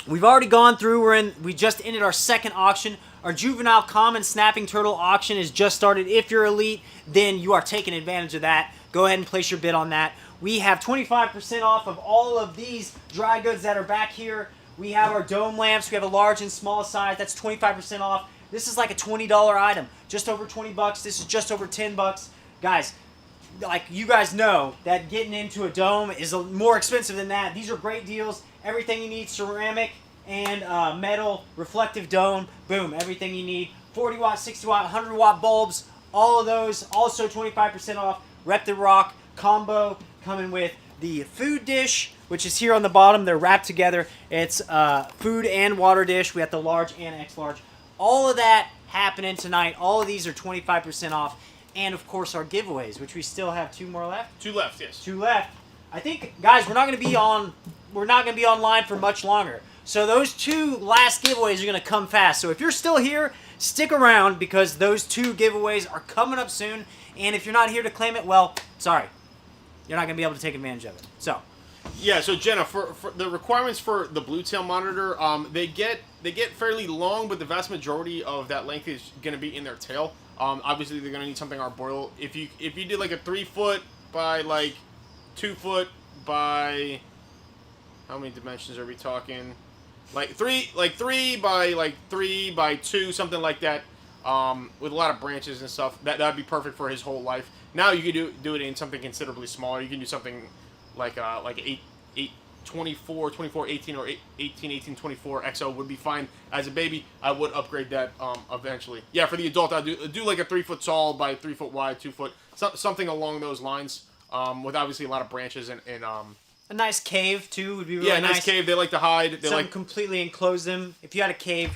We've already gone through. We just ended our second auction. Our juvenile common snapping turtle auction is just started. If you're elite, then you are taking advantage of that. Go ahead and place your bid on that. We have 25% off of all of these dry goods that are back here. We have our dome lamps. We have a large and small size. That's 25% off. This is like a $20 item. Just over 20 bucks. This is just over 10 bucks. Guys, like you guys know that getting into a dome is more expensive than that. These are great deals. Everything you need, ceramic and metal, reflective dome. Boom, everything you need. 40 watt, 60 watt, 100 watt bulbs. All of those also 25% off. Reptile Rock combo coming with the food dish, which is here on the bottom. They're wrapped together. It's food and water dish. We have the large and extra large. All of that happening tonight. All of these are 25% off. And of course our giveaways, which we still have two more left. Two left, yes. Two left. I think, guys, we're not going to be online for much longer. So those two last giveaways are going to come fast. So if you're still here, stick around because those two giveaways are coming up soon. And if you're not here to claim it, well, sorry. You're not going to be able to take advantage of it. So, yeah, so Jenna, for the requirements for the blue tail monitor, they get fairly long, but the vast majority of that length is going to be in their tail. Obviously, they're going to need something arboreal. If you did like a 3 foot by like 2 foot by how many dimensions are we talking? Like three by 3 by 2, something like that. With a lot of branches and stuff, that'd be perfect for his whole life. Now you could do it in something considerably smaller. You can do something like 24, 18, or 18, 24 XO would be fine. As a baby, I would upgrade that eventually. Yeah, for the adult, I'd do like a 3 foot tall by 3 foot wide, 2 foot, something along those lines. With obviously a lot of branches and a nice cave too would be really nice. Yeah, nice cave. They like to hide. They completely enclose them. If you had a cave,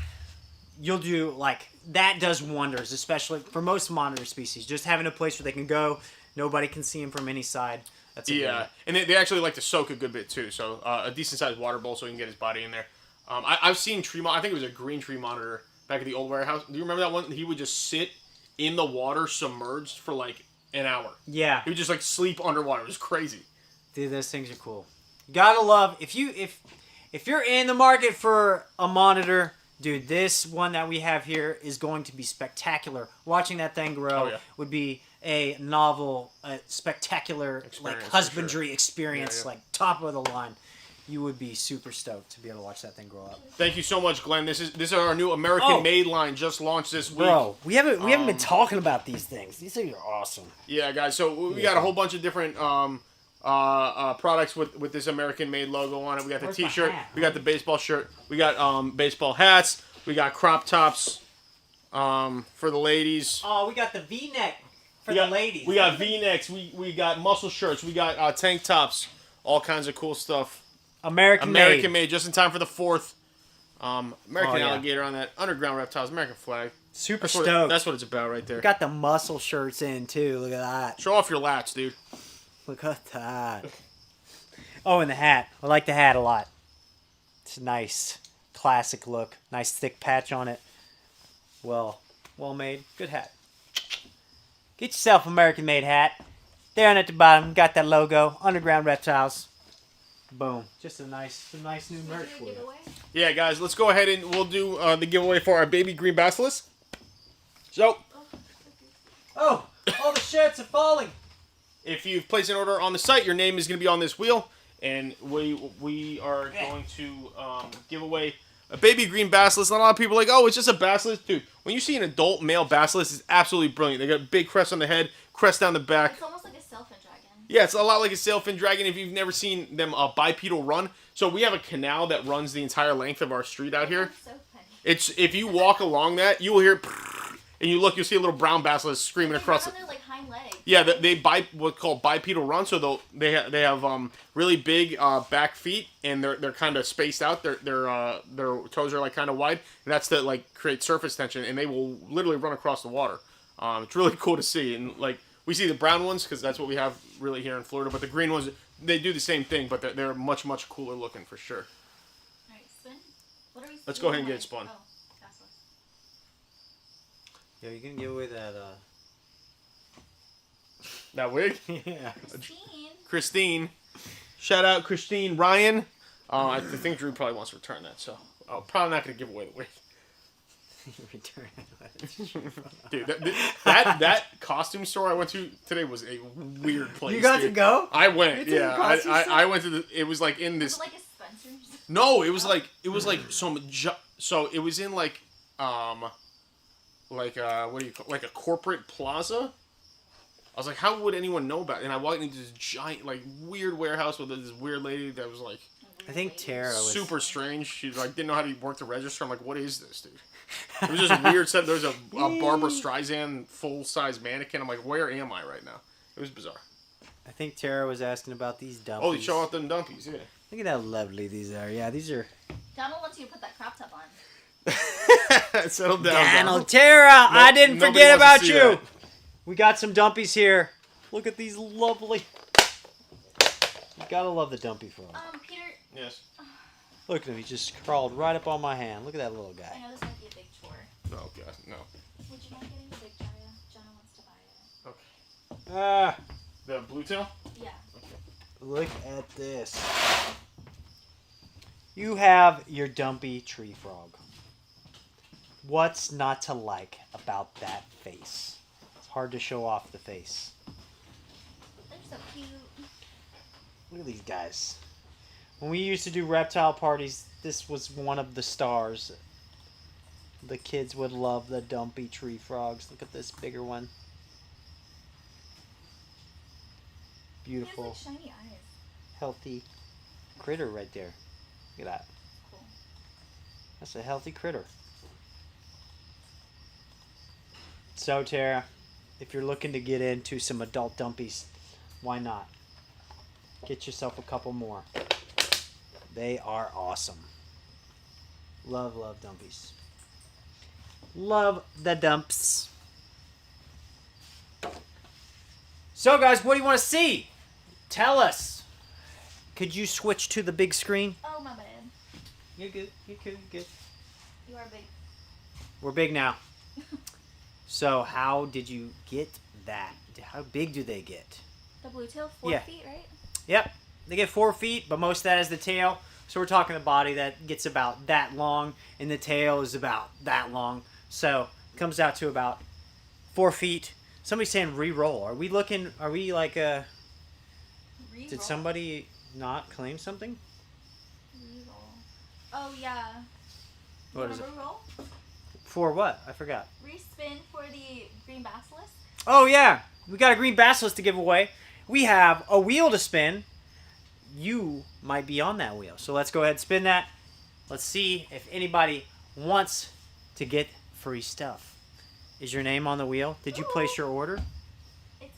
you'll do like that. Does wonders, especially for most monitor species. Just having a place where they can go, nobody can see them from any side. That's and they actually like to soak a good bit too. So a decent sized water bowl so he can get his body in there. I've seen I think it was a green tree monitor back at the old warehouse. Do you remember that one? He would just sit in the water submerged for like an hour. Yeah. He would just like sleep underwater. It was crazy. Dude, those things are cool. You gotta love if you're in the market for a monitor, dude, this one that we have here is going to be spectacular. Watching that thing grow would be a novel, spectacular experience, like husbandry experience, like top of the line. You would be super stoked to be able to watch that thing grow up. Thank you so much, Glenn. This is our new American-made line just launched this week. Bro, we haven't been talking about these things. These things are awesome. Yeah, guys. So we got a whole bunch of different products with this American-made logo on it. We got the T-shirt. We got the baseball shirt. We got baseball hats. We got crop tops. for the ladies. Oh, we got the V-neck for the ladies. We got V-necks. We got muscle shirts. We got tank tops. All kinds of cool stuff. American made, just in time for the 4th. American alligator on that underground reptiles, American flag. Super stoked. That's what it's about right there. We got the muscle shirts in too. Look at that. Show off your lats, dude. Look at that. Oh, and the hat. I like the hat a lot. It's nice. Classic look. Nice thick patch on it. Well made. Good hat. Get yourself an American made hat. Down at the bottom, got that logo. Underground Reptiles. Boom. Just some nice new merch for you. Yeah, guys, let's go ahead and we'll do the giveaway for our baby green basilisk. So, oh, all the shirts are falling. If you've placed an order on the site, your name is going to be on this wheel, and we are going to give away a baby green basilisk. And a lot of people are like, oh, it's just a basilisk. Dude, when you see an adult male basilisk, it's absolutely brilliant. They got a big crest on the head, crest down the back. It's almost like a sailfin dragon. Yeah, it's a lot like a sailfin dragon if you've never seen them bipedal run. So we have a canal that runs the entire length of our street out here. So funny. It's if you walk along that, you will hear, and you look, you'll see a little brown basilisk screaming across. They run on their, like, hind legs. Yeah, they what's called bipedal run. So they have really big back feet, and they're kind of spaced out. Their toes are like kind of wide, and that's to like create surface tension, and they will literally run across the water. It's really cool to see, and like we see the brown ones because that's what we have really here in Florida, but the green ones they do the same thing, but they're much cooler looking for sure. All right, spin. What are we? Let's go ahead and get it spun. Oh, basilisk. Yeah, you can give away that. That wig? Yeah. Christine. Shout out Christine. Ryan. I think Drew probably wants to return that, so probably not going to give away the wig. Return Dude, that costume store I went to today was a weird place. You got dude. to go? I went. You Yeah, I went to the. It was like in this. Was it like a Spencer's? No, it was like so it was in like what do you call like a corporate plaza. I was like, how would anyone know about it? And I walked into this giant like weird warehouse with this weird lady that was like I think Tara was super strange. She like didn't know how to work the register. I'm like, what is this, dude? It was just weird. There was a Barbara Streisand full-size mannequin. I'm like, where am I right now? It was bizarre. I think Tara was asking about these dumpies. Oh, you show off them dumpies, yeah. Look at how lovely these are. Yeah, these are. Donald wants you to put that crop top on. Settle down. Donald, Tara, I didn't nobody forget wants about to see you. that. We got some dumpies here. Look at these lovely. You gotta love the dumpy frog. Peter. Yes. Look at him. He just crawled right up on my hand. Look at that little I guy. know this might be a big chore. No, God, no. Would you mind getting the big Jaya? Jenna wants to buy it. Okay. Ah, The blue tail? Yeah. look at this. You have your dumpy tree frog. What's not to like about that face? It's hard to show off the face. They're so cute. Look at these guys. When we used to do reptile parties, this was one of the stars. The kids would love the dumpy tree frogs. Look at this bigger one. Beautiful, He has like shiny eyes. healthy critter right there. Look at that. Cool. That's a healthy critter. So, Tara, if you're looking to get into some adult dumpies, why not? Get yourself a couple more. They are awesome. Love dumpies. Love the dumps. So, guys, what do you want to see? Tell us. Could you switch to the big screen? Oh, my bad. You're good. You're good. You're good. You are big. We're big now. So, how did you get that? How big do they get? The blue tail, 4 Yeah. feet, right? Yep. They get 4 feet, but most of that is the tail. So we're talking a body that gets about that long, and the tail is about that long. So it comes out to about 4 feet. Somebody's saying re-roll. Are we like Re-roll. did somebody not claim something? Re-roll. Oh, yeah. What is it? Re-roll? For what? I forgot. Re-spin for the green basilisk. Oh, yeah. We got a green basilisk to give away. We have a wheel to spin. You might be on that wheel. So let's go ahead and spin that. Let's see if anybody wants to get free stuff. Is your name on the wheel? Did you place your order? It's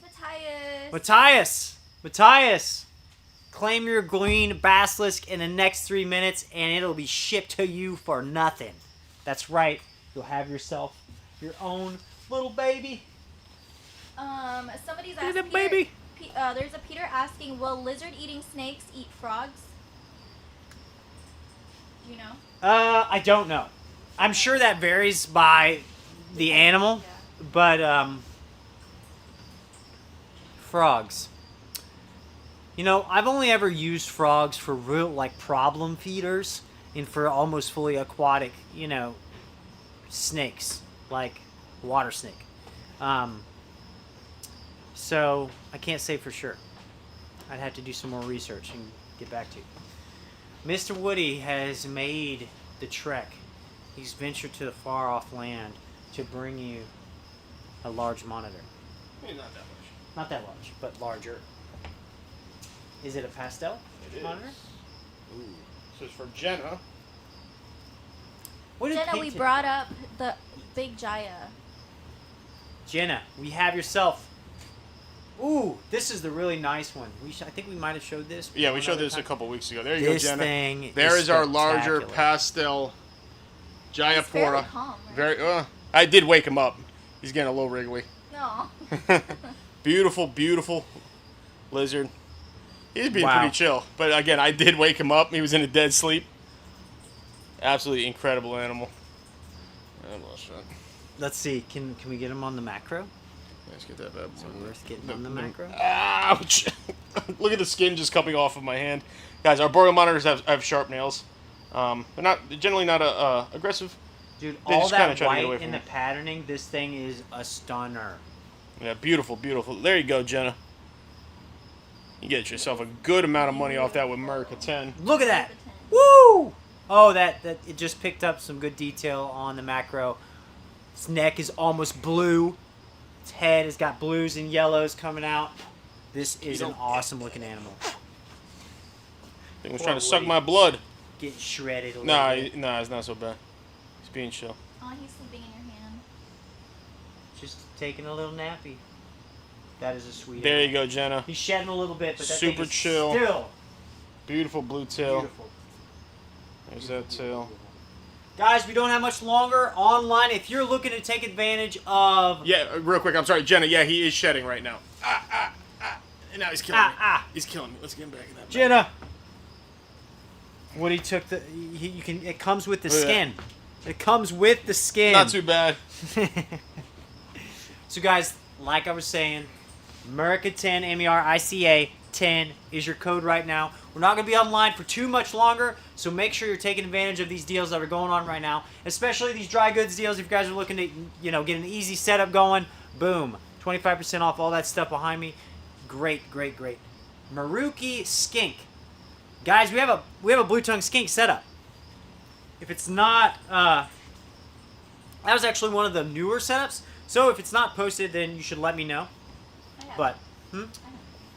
Matthias. Matthias! Claim your green basilisk in the next 3 minutes, and it'll be shipped to you for nothing. That's right. You'll have yourself your own little baby. Somebody's Little asking. baby. There's a Peter asking, will lizard-eating snakes eat frogs? Do you know? I don't know. I'm sure that varies by the animal, Yeah. but frogs. You know, I've only ever used frogs for real, like, problem feeders and for almost fully aquatic, you know, snakes, like water snake. So I can't say for sure. I'd have to do some more research and get back to you. Mr. Woody has made the trek. He's ventured to the far off land to bring you a large monitor. Not that much. Not that large, but larger. Is it a pastel monitor? Ooh. This is for Jenna. What did Jenna, we Peyton- brought up the big Jaya. Jenna, we have yourself. Ooh, this is the really nice one. I think we might have showed this. Yeah, we one showed other this a time. couple weeks ago. There you This go, Jenna. thing There is our larger spectacular. pastel He's fairly Jayapura. calm, right? Very. I did wake him up. He's getting a little wriggly. No. Beautiful, beautiful lizard. He's being Wow. pretty chill. But again, I did wake him up. He was in a dead sleep. Absolutely incredible animal. I lost that. Let's see. Can we get him on the macro? Let's get that bad Is boy. it worth getting on the macro? Ouch! Look at the skin just coming off of my hand. Guys, our boreal monitors have sharp nails. They're generally not aggressive. Dude, They all just kinda that try to get away white from in the me. patterning, this thing is a stunner. Yeah, beautiful, beautiful. There you go, Jenna. You get yourself a good amount of money off that with America 10. Look at that! Woo! Oh, that it just picked up some good detail on the macro. Its neck is almost blue. Its head has got blues and yellows coming out. This is an awesome looking animal. He was Poor trying to suck Woody. my blood. Getting shredded a little Nah, bit. it's not so bad. He's being chill. Oh, he's sleeping in your hand. Just taking a little nappy. That is a sweet There you animal. go, Jenna. He's shedding a little bit, but that Super thing is chill. still Beautiful blue tail. beautiful. There's that tail. Guys, we don't have much longer online. If you're looking to take advantage of... Yeah, real quick. I'm sorry, Jenna. Yeah, he is shedding right now. And now he's killing me. He's killing me. Let's get him back in that. Jenna! Woody took the... It comes with the Oh, yeah. skin. It comes with the skin. Not too bad. So guys, like I was saying, America 10, MERICA 10 is your code right now. We're not going to be online for too much longer, so make sure you're taking advantage of these deals that are going on right now, especially these dry goods deals. If you guys are looking to, get an easy setup going, boom, 25% off all that stuff behind me. Great, great, great. Maruki skink. Guys, we have a blue tongue skink setup. If it's not, that was actually one of the newer setups. So if it's not posted, then you should let me know. I have But, it.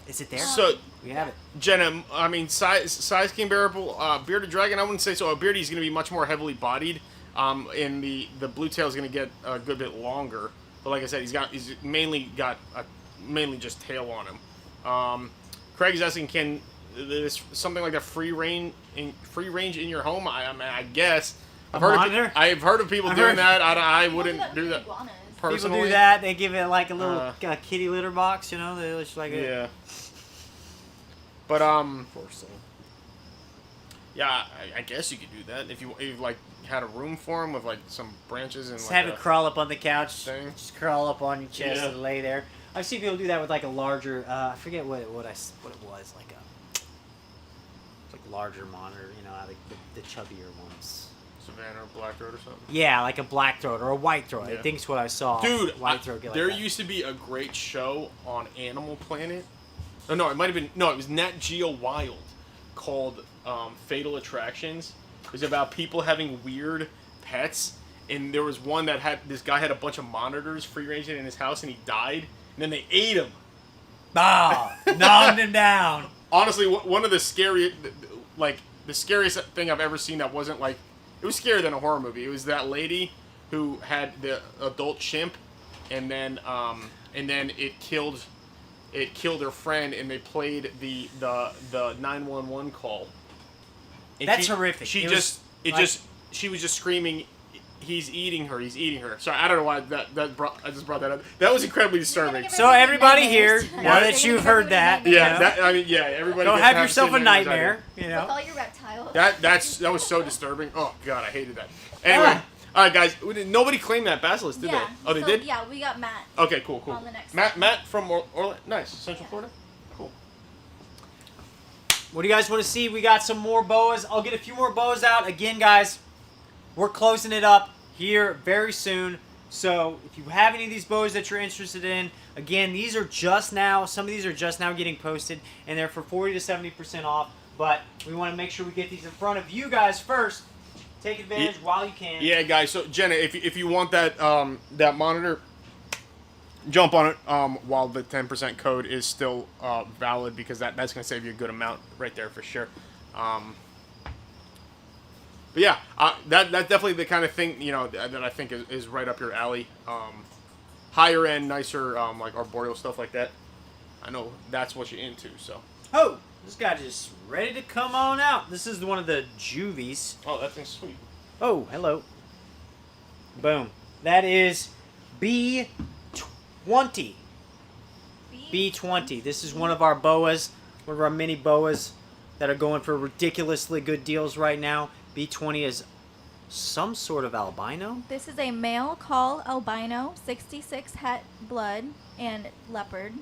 is it there? So, We have it. Jenna, I mean, size king bearable, bearded dragon. I wouldn't say so. A beardy is going to be much more heavily bodied. And the blue tail is going to get a good bit longer. But like I said, he's mainly got mainly just tail on him. Craig is asking, can this something like a free range in your home? I guess. I've heard of people doing that. I People do wouldn't that do with that iguanas. personally. People do that. They give it like a little kitty litter box, They just like Yeah. But yeah, I guess you could do that if you like had a room for him with like some branches and Just like have it crawl up on the couch. thing. Just crawl up on your chest Yeah. and lay there. I've seen people do that with like a larger. I forget what it was, like larger monitor. Like the chubbier ones. Savannah or black throat or something. Yeah, like a black throat or a white throat. I Yeah. think it's what I saw. Dude, white throat. Get like there that. used to be a great show on Animal Planet. Oh, no, it might have been it was Nat Geo Wild called Fatal Attractions. It was about people having weird pets, and there was one that had this guy had a bunch of monitors free ranging in his house, and he died, and then they ate him. Knocked him down. Honestly, one of the scariest thing I've ever seen that wasn't like, it was scarier than a horror movie. It was that lady who had the adult chimp and then it killed her friend, and they played the 911 call. And That's horrific. She It was was just screaming, "He's eating her! He's eating her!" Sorry, I don't know why I just brought that up. That was incredibly disturbing. So everybody here, Nightmares. now What? that you've heard that, you Yeah, know, everybody. go gets have to yourself a same nightmares I nightmare. You With know. all your reptiles. do. That was so disturbing. Oh God, I hated that. Anyway, all right, guys. Nobody claimed that basilisk, did yeah. they? Oh, they so, did. Yeah, we got Matt. Okay, cool. On the next Matt from Orlando. Nice, Central Yeah. Florida. Cool. What do you guys want to see? We got some more boas. I'll get a few more boas out. Again, guys, we're closing it up here very soon. So if you have any of these boas that you're interested in, again, these are just now, some of these are just now getting posted, and they're for 40 to 70% off. But we want to make sure we get these in front of you guys first. Take advantage while you can. Yeah, guys. So Jenna, if you want that that monitor, jump on it while the 10% code is still valid, because that's going to save you a good amount right there for sure. But yeah, that's definitely the kind of thing, you know, that I think is right up your alley. Higher end, nicer, like arboreal stuff like that. I know that's what you're into. So. Oh, this guy just ready to come on out. This is one of the juvies. Oh, that thing's sweet. Oh, hello. Boom. That is B20. B20. This is one of our boas, one of our mini boas that are going for ridiculously good deals right now. B20 is some sort of albino. This is a male call albino, 66 het blood, and leopard.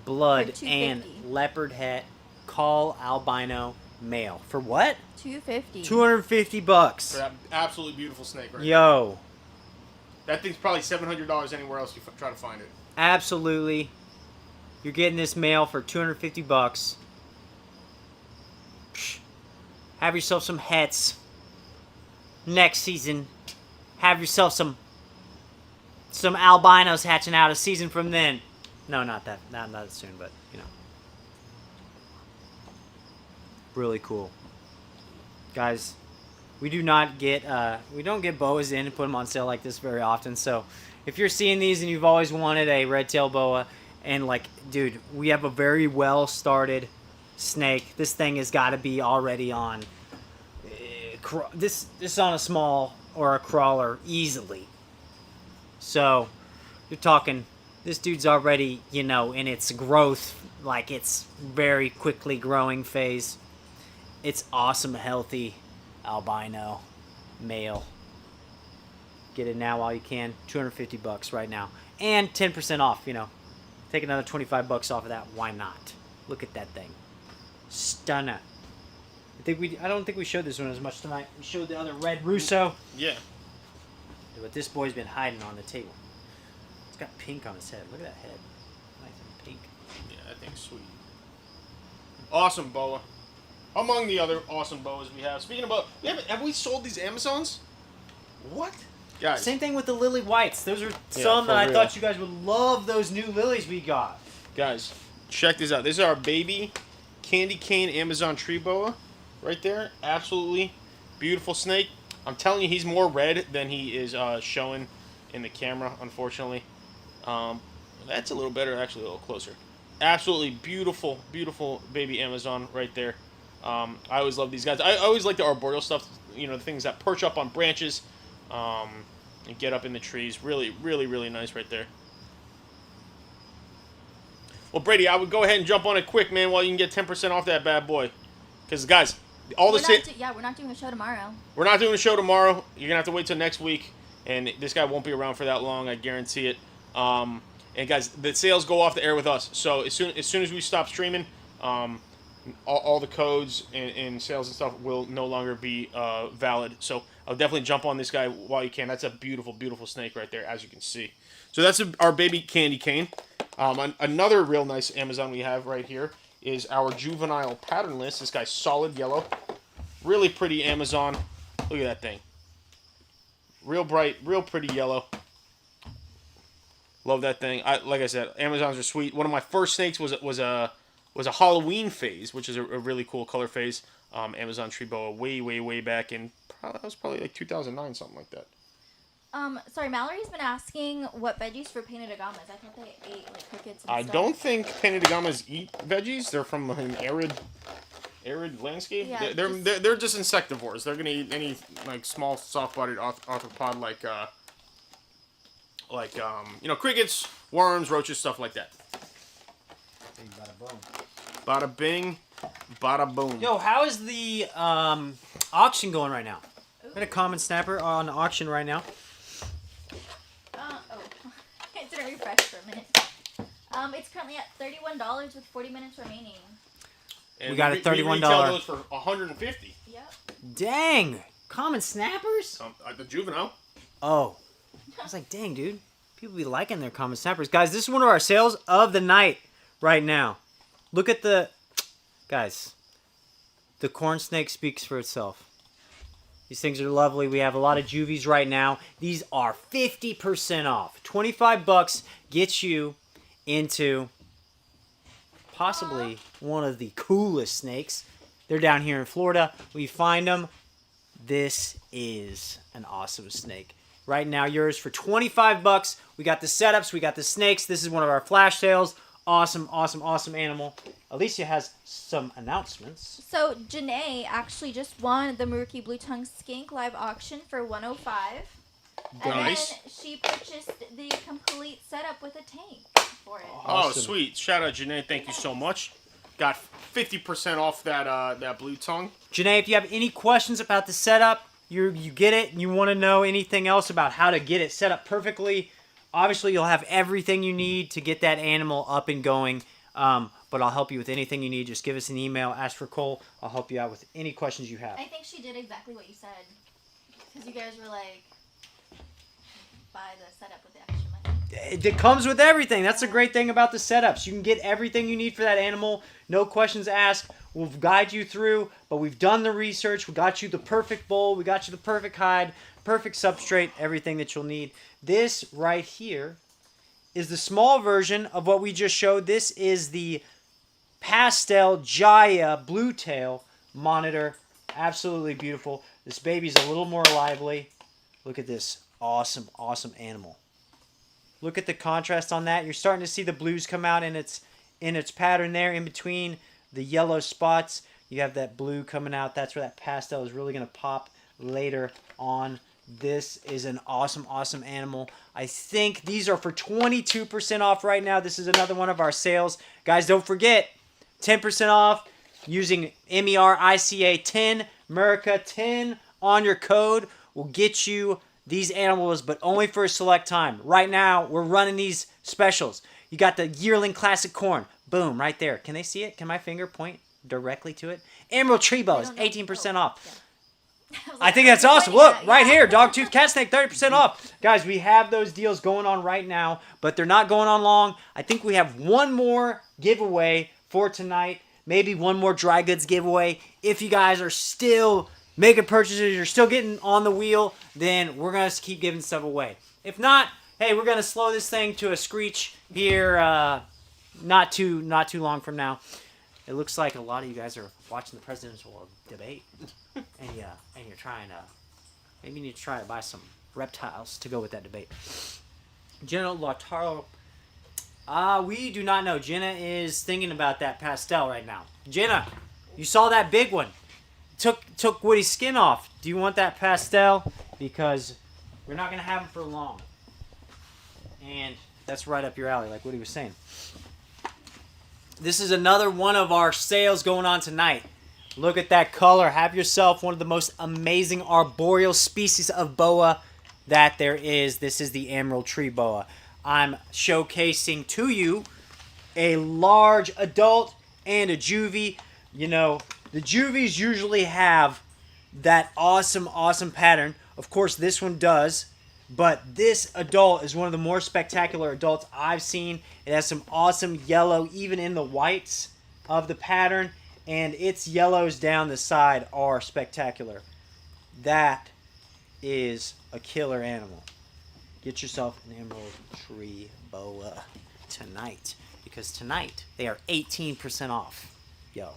Blood For and $250. leopard het, call albino male. For what? $250. $250. For that absolutely beautiful snake right there. Yo. That thing's probably $700 anywhere else you try to find it. Absolutely. You're getting this male for $250. Psh. Have yourself some hets. Next season, have yourself some albinos hatching out a season from then. No, not that. Not soon, but you know. Really cool. Guys, we don't get boas in and put them on sale like this very often. So, if you're seeing these and you've always wanted a red tail boa, and like, dude, we have a very well started snake. This thing has got to be already on this on a small or a crawler easily. So, you're talking, this dude's already, you know, in its growth, like it's very quickly growing phase. It's awesome, healthy albino male. Get it now while you can. $250 right now, and 10% off. You know, take another $25 off of that. Why not? Look at that thing, stunner. I don't think we showed this one as much tonight. We showed the other red Russo. Yeah. But this boy's been hiding on the table. It's got pink on his head. Look at that head. Nice and pink. Yeah, that thing's sweet. Awesome boa. Among the other awesome boas we have. Speaking of boa, have we sold these Amazons? What? Guys. Same thing with the lily whites. Those are Yeah, some for that I real. thought you guys would love. Those new lilies we got. Guys, check this out. This is our baby candy cane Amazon tree boa. Right there. Absolutely beautiful snake. I'm telling you, he's more red than he is showing in the camera, unfortunately. That's a little better, actually, a little closer. Absolutely beautiful, beautiful baby Amazon right there. I always love these guys. I always like the arboreal stuff, you know, the things that perch up on branches and get up in the trees. Really, really, really nice right there. Well, Brady, I would go ahead and jump on it quick, man, while you can get 10% off that bad boy. Because, guys, all the we're not doing a show tomorrow. we're not doing a show tomorrow. You're going to have to wait till next week. And this guy won't be around for that long, I guarantee it. And, guys, the sales go off the air with us. So as soon as we stop streaming, all the codes and sales and stuff will no longer be valid. So I'll definitely jump on this guy while you can. That's a beautiful, beautiful snake right there, as you can see. So that's our baby candy cane. Another real nice Amazon we have right here is our juvenile patternless. This guy's solid yellow. Really pretty Amazon. Look at that thing. Real bright, real pretty yellow. Love that thing. Like I said, Amazons are sweet. One of my first snakes was a Halloween phase, which is a really cool color phase. Amazon tree boa way back in, that was probably like 2009, something like that. Sorry, Mallory's been asking what veggies for painted agamas. I thought they ate like crickets and I stuff. don't think painted agamas eat veggies. They're from an arid landscape. Yeah, They're just insectivores. They're gonna eat any like small soft-bodied arthropod like crickets, worms, roaches, stuff like that. Bing, bada boom. Bada bing, bada boom. Yo, how is the auction going right now? Got a common snapper on auction right now. It didn't refresh for a minute. It's currently at $31 with 40 minutes remaining. And We got a $31. We retail those for $150. Yep. Dang, common snappers? The juvenile. Oh, I was like, dang, dude. People be liking their common snappers. Guys, this is one of our sales of the night right now. Look at the... Guys, the corn snake speaks for itself. These things are lovely. We have a lot of juvies right now. These are 50% off. 25 bucks gets you into possibly one of the coolest snakes. They're down here in Florida. We find them. This is an awesome snake. Right now, yours for 25 bucks. We got the setups. We got the snakes. This is one of our flash sales. Awesome, awesome, awesome animal. Alicia has some announcements. So Janae actually just won the Muruki Blue Tongue Skink live auction for $105. Nice. And then she purchased the complete setup with a tank for it. Oh, Awesome. sweet. Shout out, Janae. Thank you so much. Got 50% off that blue tongue. Janae, if you have any questions about the setup, you get it, and you want to know anything else about how to get it set up perfectly, obviously you'll have everything you need to get that animal up and going. But I'll help you with anything you need. Just give us an email, ask for Cole. I'll help you out with any questions you have. I think she did exactly what you said. Because you guys were like, buy the setup with the extra money. It comes with everything. That's the great thing about the setups. You can get everything you need for that animal. No questions asked. We'll guide you through, but we've done the research. We got you the perfect bowl. We got you the perfect hide, perfect substrate, everything that you'll need. This right here is the small version of what we just showed. This is the pastel Jaya blue tail monitor. Absolutely beautiful. This baby's a little more lively. Look at this awesome, awesome animal. Look at the contrast on that. You're starting to see the blues come out in its pattern there in between the yellow spots. You have that blue coming out. That's where that pastel is really going to pop later on. This is an awesome, awesome animal. I think these are for 22% off right now. This is another one of our sales. Guys, don't forget, 10% off using MERICA10, Merica10 on your code will get you these animals, but only for a select time. Right now, we're running these specials. You got the yearling classic corn. Boom, right there. Can they see it? Can my finger point directly to it? Emerald tree boas, 18% off. Yeah. I think that's awesome. Look, right here, dogtooth cat snake, 30% off. Guys, we have those deals going on right now, but they're not going on long. I think we have one more giveaway for tonight. Maybe one more dry goods giveaway. If you guys are still making purchases, you're still getting on the wheel, then we're going to keep giving stuff away. If not, hey, we're going to slow this thing to a screech here not too long from now. It looks like a lot of you guys are watching the presidential debate, and you're trying to, maybe you need to try to buy some reptiles to go with that debate. Jenna Lautaro, we do not know. Jenna is thinking about that pastel right now. Jenna, you saw that big one. Took Woody's skin off. Do you want that pastel? Because we're not going to have him for long. And that's right up your alley, like Woody was saying. This is another one of our sales going on tonight. Look at that color. Have yourself one of the most amazing arboreal species of boa that there is. This is the emerald tree boa. I'm showcasing to you a large adult and a juvie. You know, the juvies usually have that awesome, awesome pattern. Of course, this one does. But this adult is one of the more spectacular adults I've seen. It has some awesome yellow, even in the whites of the pattern. And its yellows down the side are spectacular. That is a killer animal. Get yourself an emerald tree boa tonight. Because tonight, they are 18% off. Yo.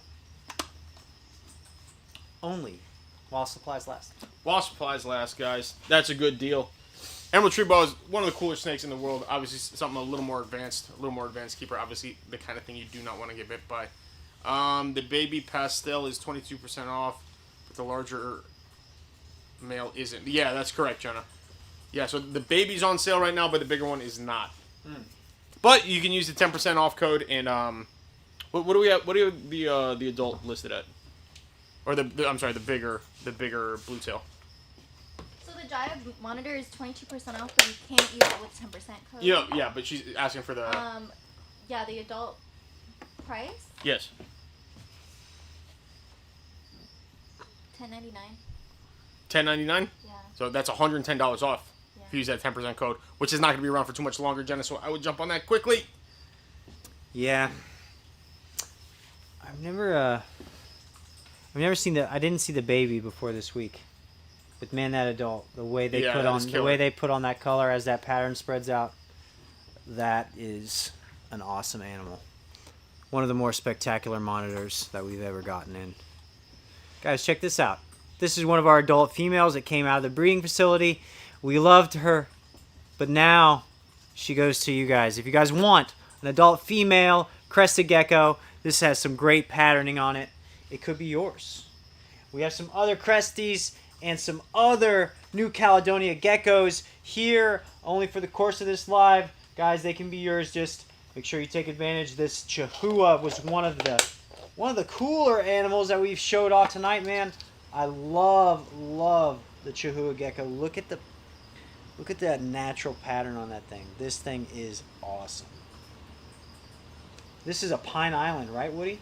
Only while supplies last. While supplies last, guys. That's a good deal. Emerald tree boa is one of the coolest snakes in the world. Obviously, something a little more advanced keeper. Obviously, the kind of thing you do not want to get bit by. The baby pastel is 22% off, but the larger male isn't. Yeah, that's correct, Jenna. Yeah, so the baby's on sale right now, but the bigger one is not. But you can use the 10% off code, and what do we have? What do you have the adult listed at? Or I'm sorry, the bigger blue tail. So the Jaya monitor is 22% off, but you can't use it with 10% code. Yeah, but she's asking for the. Yeah, the adult price. Yes. $10.99. $10.99. Yeah. So that's $110 off. Yeah. If you use that 10% code, which is not going to be around for too much longer, Jenna. So I would jump on that quickly. Yeah. I've never seen I didn't see the baby before this week. But man, that adult, the way they put on that color as that pattern spreads out, that is an awesome animal. One of the more spectacular monitors that we've ever gotten in. Guys, check this out. This is one of our adult females that came out of the breeding facility. We loved her, but now she goes to you guys. If you guys want an adult female crested gecko, this has some great patterning on it. It could be yours. We have some other cresties and some other new Caledonian geckos here only for the course of this live. Guys, they can be yours. Just make sure you take advantage. This Chihuahua was one of the cooler animals that we've showed off tonight, man. I love the Chihuahua gecko. Look at that natural pattern on that thing. This thing is awesome. This is a Pine Island, right, Woody?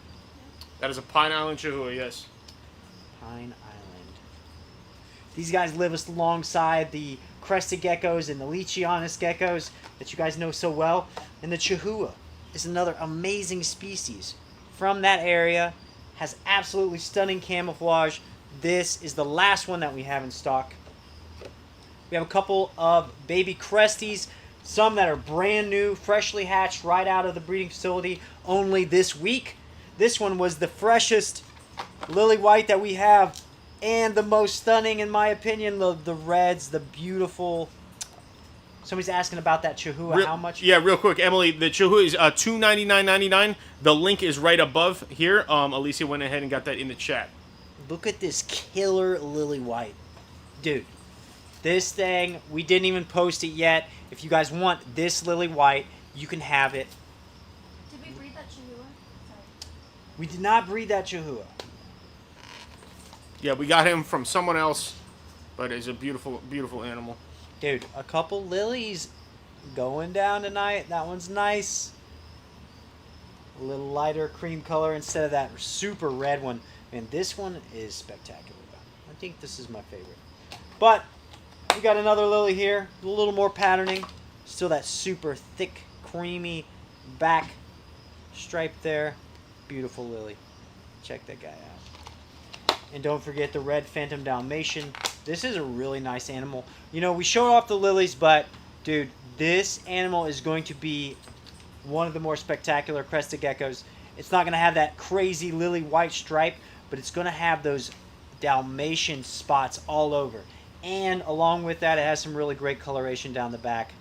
That is a Pine Island Chihuahua, yes. Pine Island. These guys live alongside the crested geckos and the Leachionis geckos that you guys know so well. And the Chihuahua is another amazing species from that area. Has absolutely stunning camouflage. This is the last one that we have in stock. We have a couple of baby cresties. Some that are brand new, freshly hatched right out of the breeding facility only this week. This one was the freshest lily white that we have and the most stunning, in my opinion. The reds, the beautiful. Somebody's asking about that Chihuahua. How much? Yeah, real quick, Emily. The Chihuahua is $299.99. The link is right above here. Alicia went ahead and got that in the chat. Look at this killer lily white, dude. This thing, we didn't even post it yet. If you guys want this lily white, you can have it. Did we breed that Chihuahua? Sorry. We did not breed that Chihuahua. Yeah, we got him from someone else, but it's a beautiful, beautiful animal. Dude, a couple lilies going down tonight. That one's nice. A little lighter cream color instead of that super red one. Man, this one is spectacular. I think this is my favorite. But we got another lily here. A little more patterning. Still that super thick, creamy back stripe there. Beautiful lily. Check that guy out. And don't forget the red Phantom Dalmatian. This is a really nice animal. You know, we showed off the lilies, but dude, this animal is going to be one of the more spectacular crested geckos. It's not going to have that crazy lily white stripe, but it's going to have those Dalmatian spots all over. And along with that, it has some really great coloration down the back.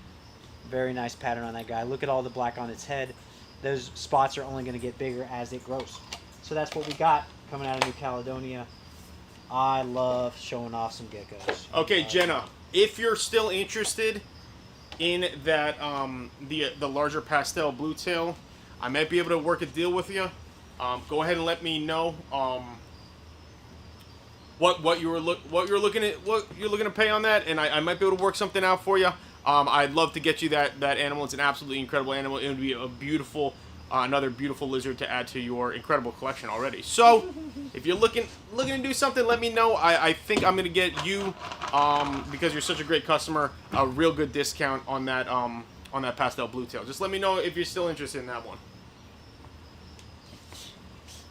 Very nice pattern on that guy. Look at all the black on its head. Those spots are only going to get bigger as it grows. So that's what we got coming out of New Caledonia. I love showing off some geckos. Okay, Jenna, if you're still interested in that the larger pastel blue tail, I might be able to work a deal with you. Go ahead and let me know what you're looking to pay on that, and I might be able to work something out for you. I'd love to get you that animal. It's an absolutely incredible animal. It would be a beautiful, another beautiful lizard to add to your incredible collection already. So, if you're looking to do something, let me know. I think I'm gonna get you, because you're such a great customer, a real good discount on that pastel blue tail. Just let me know if you're still interested in that one.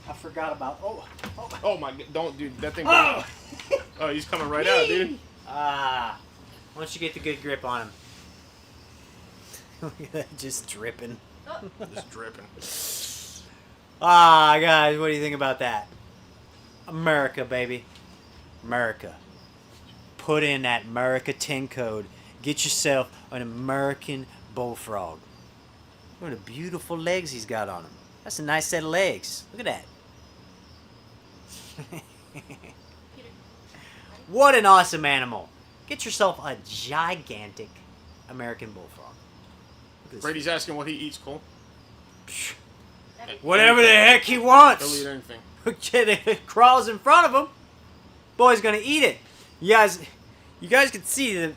I forgot about. Oh my! Don't, dude. That thing. Oh, Oh, he's coming right out, dude. why don't you get the good grip on him? Look at that, just dripping. Just dripping. Guys, what do you think about that? America, baby. America. Put in that America 10 code get yourself an American bullfrog. Look at the beautiful legs he's got on him. That's a nice set of legs. Look at that. What an awesome animal. Get yourself a gigantic American bullfrog. Look at this. Brady's asking what he eats, Cole. Whatever the heck he He'll wants. eat anything. It crawls in front of him. Boy's gonna eat it. You guys can see that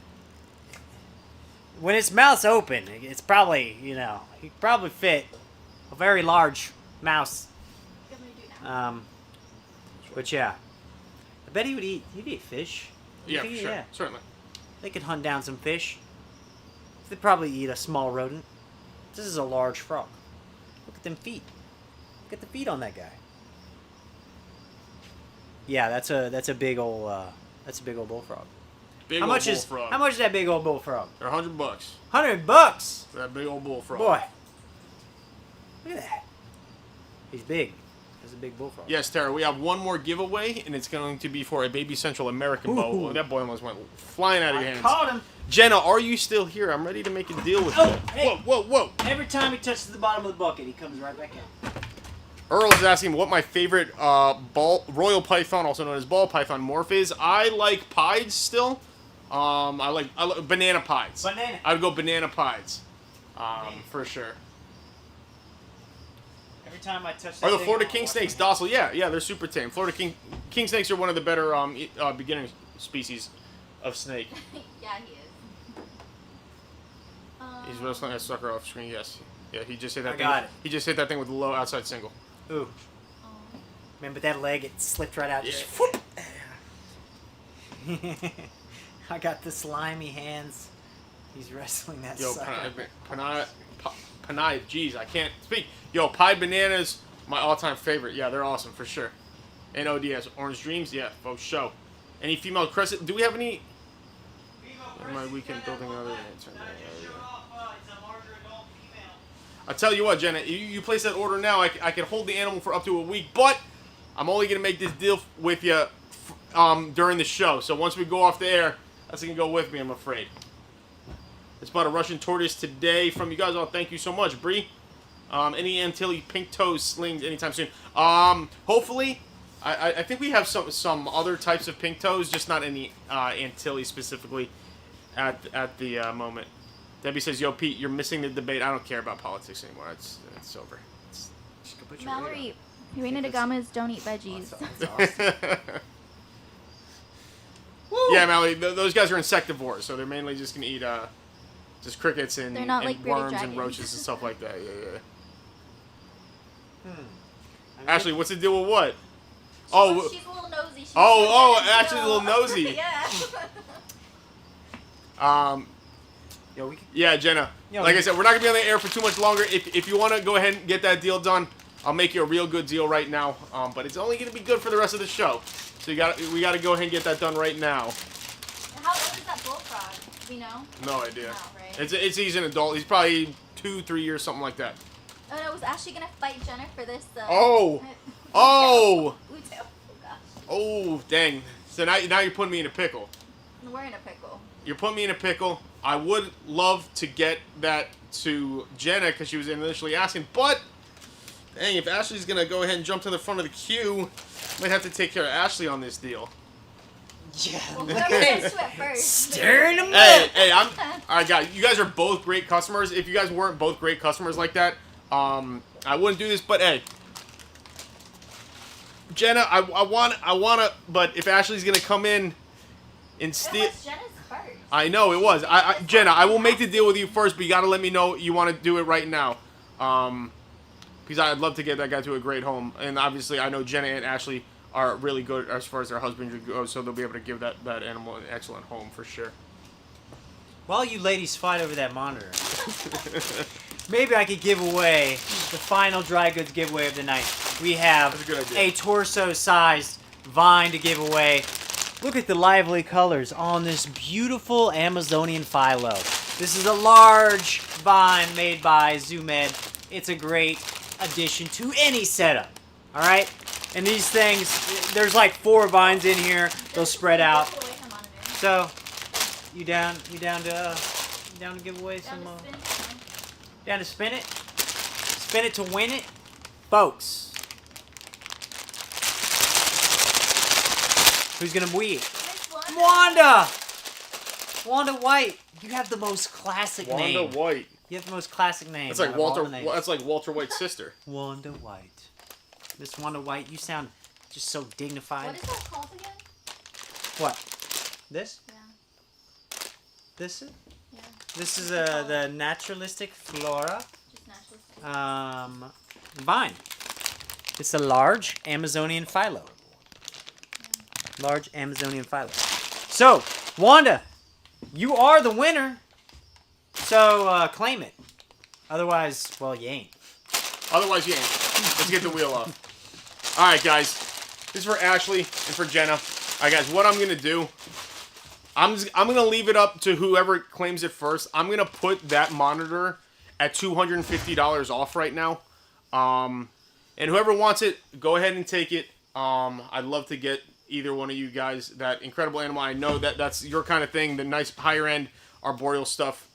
when its mouth's open, it's probably, he could probably fit a very large mouse. What do you do now? But yeah, I bet he'd eat fish. Yeah, for sure. Yeah. Certainly. They could hunt down some fish. They'd probably eat a small rodent. This is a large frog. Look at them feet. Look at the feet on that guy. Yeah, that's a big old bullfrog. Big How old much bullfrog. is that big old bullfrog? They're $100. $100. That big old bullfrog. Boy. Look at that. He's big. That's a big bullfrog. Yes, Tara, we have one more giveaway, and it's going to be for a Baby Central American bow. Ooh. Oh, that boy almost went flying out of your I hands. caught him. Jenna, are you still here? I'm ready to make a deal with you. Hey. Whoa. Every time he touches the bottom of the bucket, he comes right back in. Earl is asking what my favorite royal python, also known as ball python, morph is. I like pieds still. I like banana pieds. Banana. I would go banana pieds. For sure. Every time I touch that Are the thing, Florida I king wash snakes my hands. docile? Yeah, they're super tame. Florida king snakes are one of the better beginner species of snake. Yeah, he is. He's wrestling that sucker off screen. Yes. Yeah, he just hit that I thing. got it. He just hit that thing with a low outside single. Ooh. Oh. Man, but that leg, it slipped right out. Yeah. Just whoop. I got the slimy hands. He's wrestling that Yo, sucker. panai, jeez, I can't speak. Yo, pied bananas, my all-time favorite. Yeah, they're awesome for sure. And ODS, Orange Dreams, yeah, folks, show. Any female crested? Do we have any? My weekend building another. I tell you what, Jenna, you place that order now. I can hold the animal for up to a week, but I'm only gonna make this deal with you during the show. So once we go off the air, that's gonna go with me. I'm afraid. It's about a Russian tortoise today from you guys all. Thank you so much, Bree. Any Antilles pink toes slings anytime soon? Hopefully. I think we have some other types of pink toes, just not any Antilles specifically at the moment. Debbie says, "Yo, Pete, you're missing the debate. I don't care about politics anymore. It's over." Mallory, Irina Dagamas don't eat veggies. That's awesome. Yeah, Mallory, those guys are insectivores, so they're mainly just gonna eat just crickets and, They're not and like bearded worms and dragons. roaches and stuff like that. Yeah. I mean, Ashley, what's the deal with what? She's Oh, a little nosy. She's oh, like, Ashley's a little nosy. Yeah. Yo, we can, Yeah, Jenna. Yo, Like I said, we're not gonna be on the air for too much longer. If you want to go ahead and get that deal done, I'll make you a real good deal right now. But it's only gonna be good for the rest of the show. So we gotta go ahead and get that done right now. How old is that bullfrog? Do we know? No idea. No, right? He's an adult. He's probably 2-3 years, something like that. Oh no, was Ashley gonna fight Jenna for this? Oh! Oh! Uto. Oh gosh. Oh, dang. So now you're putting me in a pickle. We're in a pickle. You're putting me in a pickle. I would love to get that to Jenna because she was initially asking, but dang, if Ashley's gonna go ahead and jump to the front of the queue, might have to take care of Ashley on this deal. yeah, Well, look whoever at gets to it first. stirring them Hey, up. I got you guys are both great customers. If you guys weren't both great customers like that, I wouldn't do this. But hey, Jenna, I wanna, but if Ashley's gonna come in and It steal. was Jenna's first. I know it was. Jenna, I will make the deal with you first, but you gotta let me know you want to do it right now. Because I'd love to get that guy to a great home, and obviously I know Jenna and Ashley are really good as far as their husbandry goes, so they'll be able to give that animal an excellent home for sure. While you ladies fight over that monitor, maybe I could give away the final dry goods giveaway of the night. We have That's a good idea. a torso-sized vine to give away. Look at the lively colors on this beautiful Amazonian philo. This is a large vine made by Zoomed. It's a great addition to any setup. All right? And these things, there's like 4 vines in here. They'll spread out. Away from monitor. So, You down to give away some? Down to spin it. Spin it to win it, folks. Who's gonna win? Wanda. Wanda White. You have the most classic name. Wanda White. You have the most classic name. That's like Walter. That's like Walter White's sister. Wanda White. Miss Wanda White, you sound just so dignified. What is that called again? What? This? Yeah. This is? Yeah. This is the naturalistic flora. Just naturalistic. Vine. It's a large Amazonian philo. Yeah. Large Amazonian philo. So, Wanda, you are the winner. So, claim it. Otherwise, well, you ain't. Otherwise, you ain't. Let's get the wheel off. All right, guys. This is for Ashley and for Jenna. All right, guys. What I'm gonna do, I'm gonna leave it up to whoever claims it first. I'm gonna put that monitor at $250 off right now. And whoever wants it, go ahead and take it. I'd love to get either one of you guys that incredible animal. I know that that's your kind of thing. The nice higher end arboreal stuff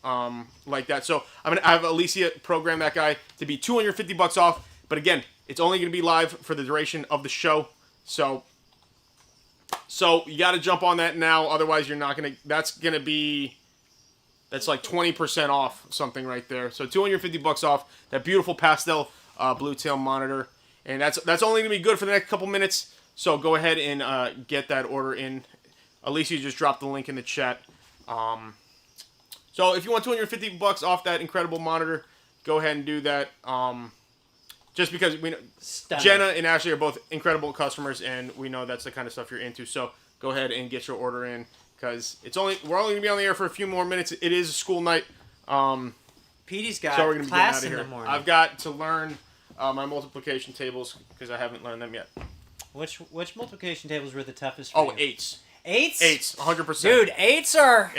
like that. So I'm gonna have Alicia program that guy to be $250 off. But again, it's only going to be live for the duration of the show. So you got to jump on that now. Otherwise, you're not going to... That's like 20% off something right there. So $250 off that beautiful pastel blue tail monitor. And that's only going to be good for the next couple minutes. So go ahead and get that order in. Alicia just dropped the link in the chat. So if you want $250 off that incredible monitor, go ahead and do that. Just because we know Jenna and Ashley are both incredible customers, and we know that's the kind of stuff you're into. So go ahead and get your order in, because we're only gonna be on the air for a few more minutes. It is a school night. Petey's got so we're gonna be class getting out in of the here. morning. I've got to learn my multiplication tables because I haven't learned them yet. Which multiplication tables were the toughest for you? Eights. Eights? 100%. Dude, eights are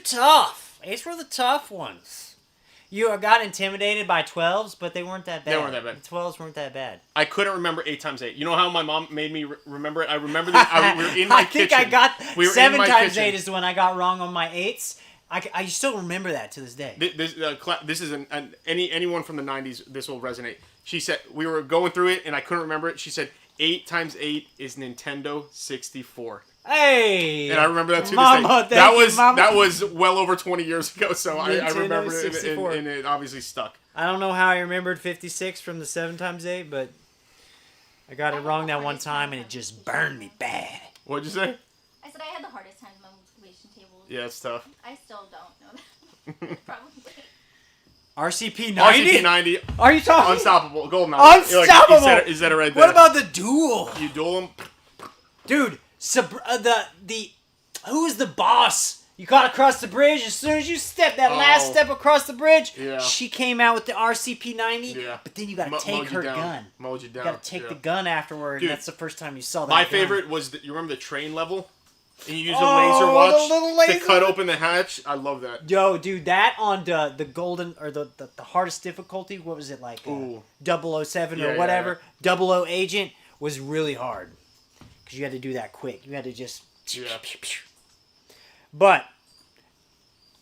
tough. Eights were the tough ones. You got intimidated by 12s, but they weren't that bad. They weren't that bad. The 12s weren't that bad. I couldn't remember 8 times 8. You know how my mom made me remember it? I remember that we were in my kitchen. I think I got we were 7 in my times kitchen. 8 is the one I got wrong on my 8s. I still remember that to this day. This is anyone from the 90s, this will resonate. She said, we were going through it, and I couldn't remember it. She said, 8 times 8 is Nintendo 64. Hey! And I remember that to Mama, this day. Mama. That was well over 20 years ago, so I remember 64. it, and it obviously stuck. I don't know how I remembered 56 from the 7 times 8, but I got it wrong that one time, and it just burned me bad. What'd you say? I said I had the hardest time with my multiplication tables. Yeah, it's tough. I still don't know that. Probably. RCP 90? RCP 90. Are you talking? Unstoppable. Golden Unstoppable! You said it right there. What about the duel? You duel them? Dude, who's the boss? You got across the bridge. As soon as you step that last step across the bridge, she came out with the RCP 90. Yeah. But then you got to take her gun. Mowed you down. You got to take the gun afterward. Dude, and that's the first time you saw that. My gun. favorite was you remember the train level? And you use a laser watch the little laser. to cut open the hatch. I love that. Yo, dude, that on the golden or the hardest difficulty. What was it like? 007 or whatever. 00 agent was really hard because you had to do that quick. You had to just. Yeah. But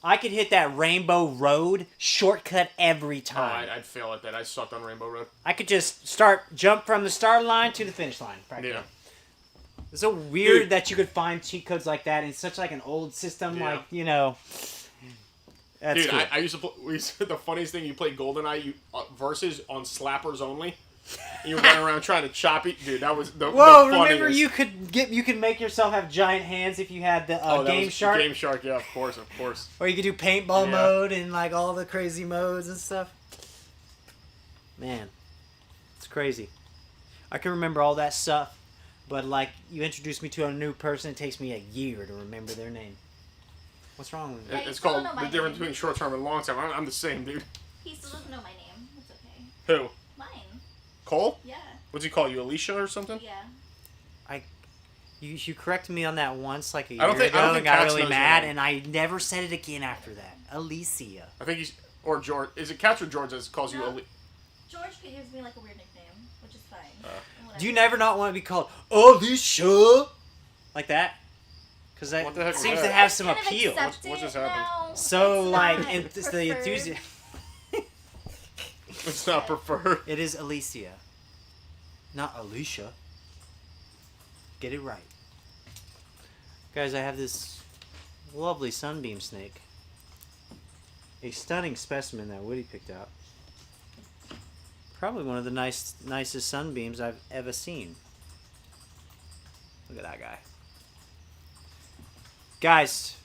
I could hit that Rainbow Road shortcut every time. I'd fail at that. I sucked on Rainbow Road. I could just jump from the start line to the finish line. Practically. Yeah. It's so weird that you could find cheat codes like that in such like an old system, Yeah. That's Dude, cool. I used to play. The funniest thing, you play GoldenEye versus on slappers only. And you run around trying to chop it. Dude, that was the funniest. Remember you could make yourself have giant hands if you had the Game Shark? Game Shark, yeah, of course. Or you could do paintball mode and like all the crazy modes and stuff. Man, it's crazy. I can remember all that stuff, but like you introduce me to a new person, it takes me a year to remember their name. What's wrong with me? Yeah, It's called the difference between short term and long term. I'm the same, dude. He still doesn't know my name. It's okay. Who? Mine. Cole? Yeah. What's he call you, Alicia or something? Yeah. You corrected me on that once, like a I year don't think ago, and got Katz really knows mad, your name. and I never said it again after that. Alicia. I think he's or George. Is it Katz or George that calls you No. Alicia? George gives me like a weird nickname, which is fine. Do you never not want to be called Alicia? Like that? because What the heck it is seems that? to have some Kind of appeal. accept What's it just happened? now. So It's like, not it's the preferred. enthusiasm. It's not preferred. It is Alicia, not Alicia. Get it right, guys. I have this lovely Sunbeam snake, a stunning specimen that Woody picked out. Probably one of the nicest sunbeams I've ever seen. Look at that guy. Guys,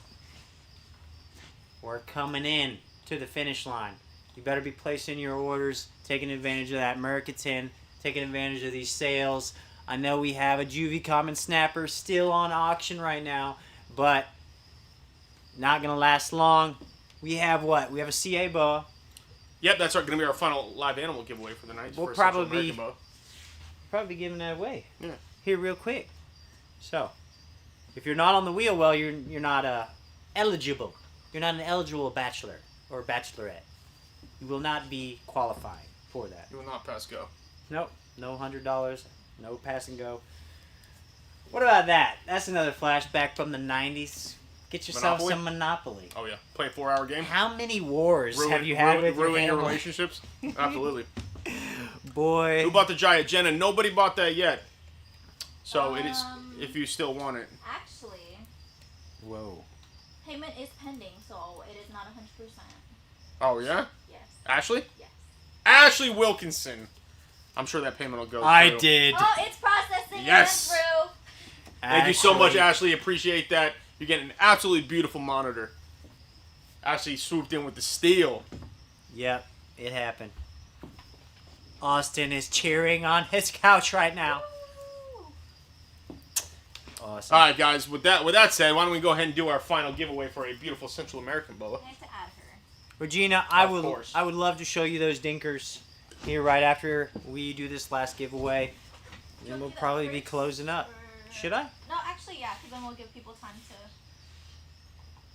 we're coming in to the finish line. You better be placing your orders, taking advantage of that Mercatin, taking advantage of these sales. I know we have a Juvie Common Snapper still on auction right now, but not going to last long. We have what? We have a CA boa. Yep, that's going to be our final live animal giveaway for the night. We'll for Central probably American boa. Probably giving that away. Yeah. Here real quick. So, if you're not on the wheel, well, you're not eligible. You're not an eligible bachelor or bachelorette. You will not be qualifying for that. You will not pass go. Nope. No $100. No pass and go. What about that? That's another flashback from the 90s. Get yourself Monopoly? some Monopoly. Oh yeah, play a 4-hour game. How many wars have you had with ruin your family? relationships? Absolutely. Boy. Who bought the Giant Jenna? Nobody bought that yet. So it is. If you still want it. Actually, Whoa. payment is pending, so it is not 100%. Oh yeah. Yes. Ashley. Yes. Ashley Wilkinson. I'm sure that payment will go. I through. did. Oh, it's processing. Yes. It went through. Thank you so much, Ashley. Appreciate that. You're getting an absolutely beautiful monitor. Ashley swooped in with the steel. Yep, it happened. Austin is cheering on his couch right now. Woo. Awesome. All right, guys. With that said, why don't we go ahead and do our final giveaway for a beautiful Central American boa? I have to add her. Regina, Of course. I would love to show you those dinkers here right after we do this last giveaway. Then we'll probably be closing up. Should I? No, actually, yeah, because then we'll give people time to.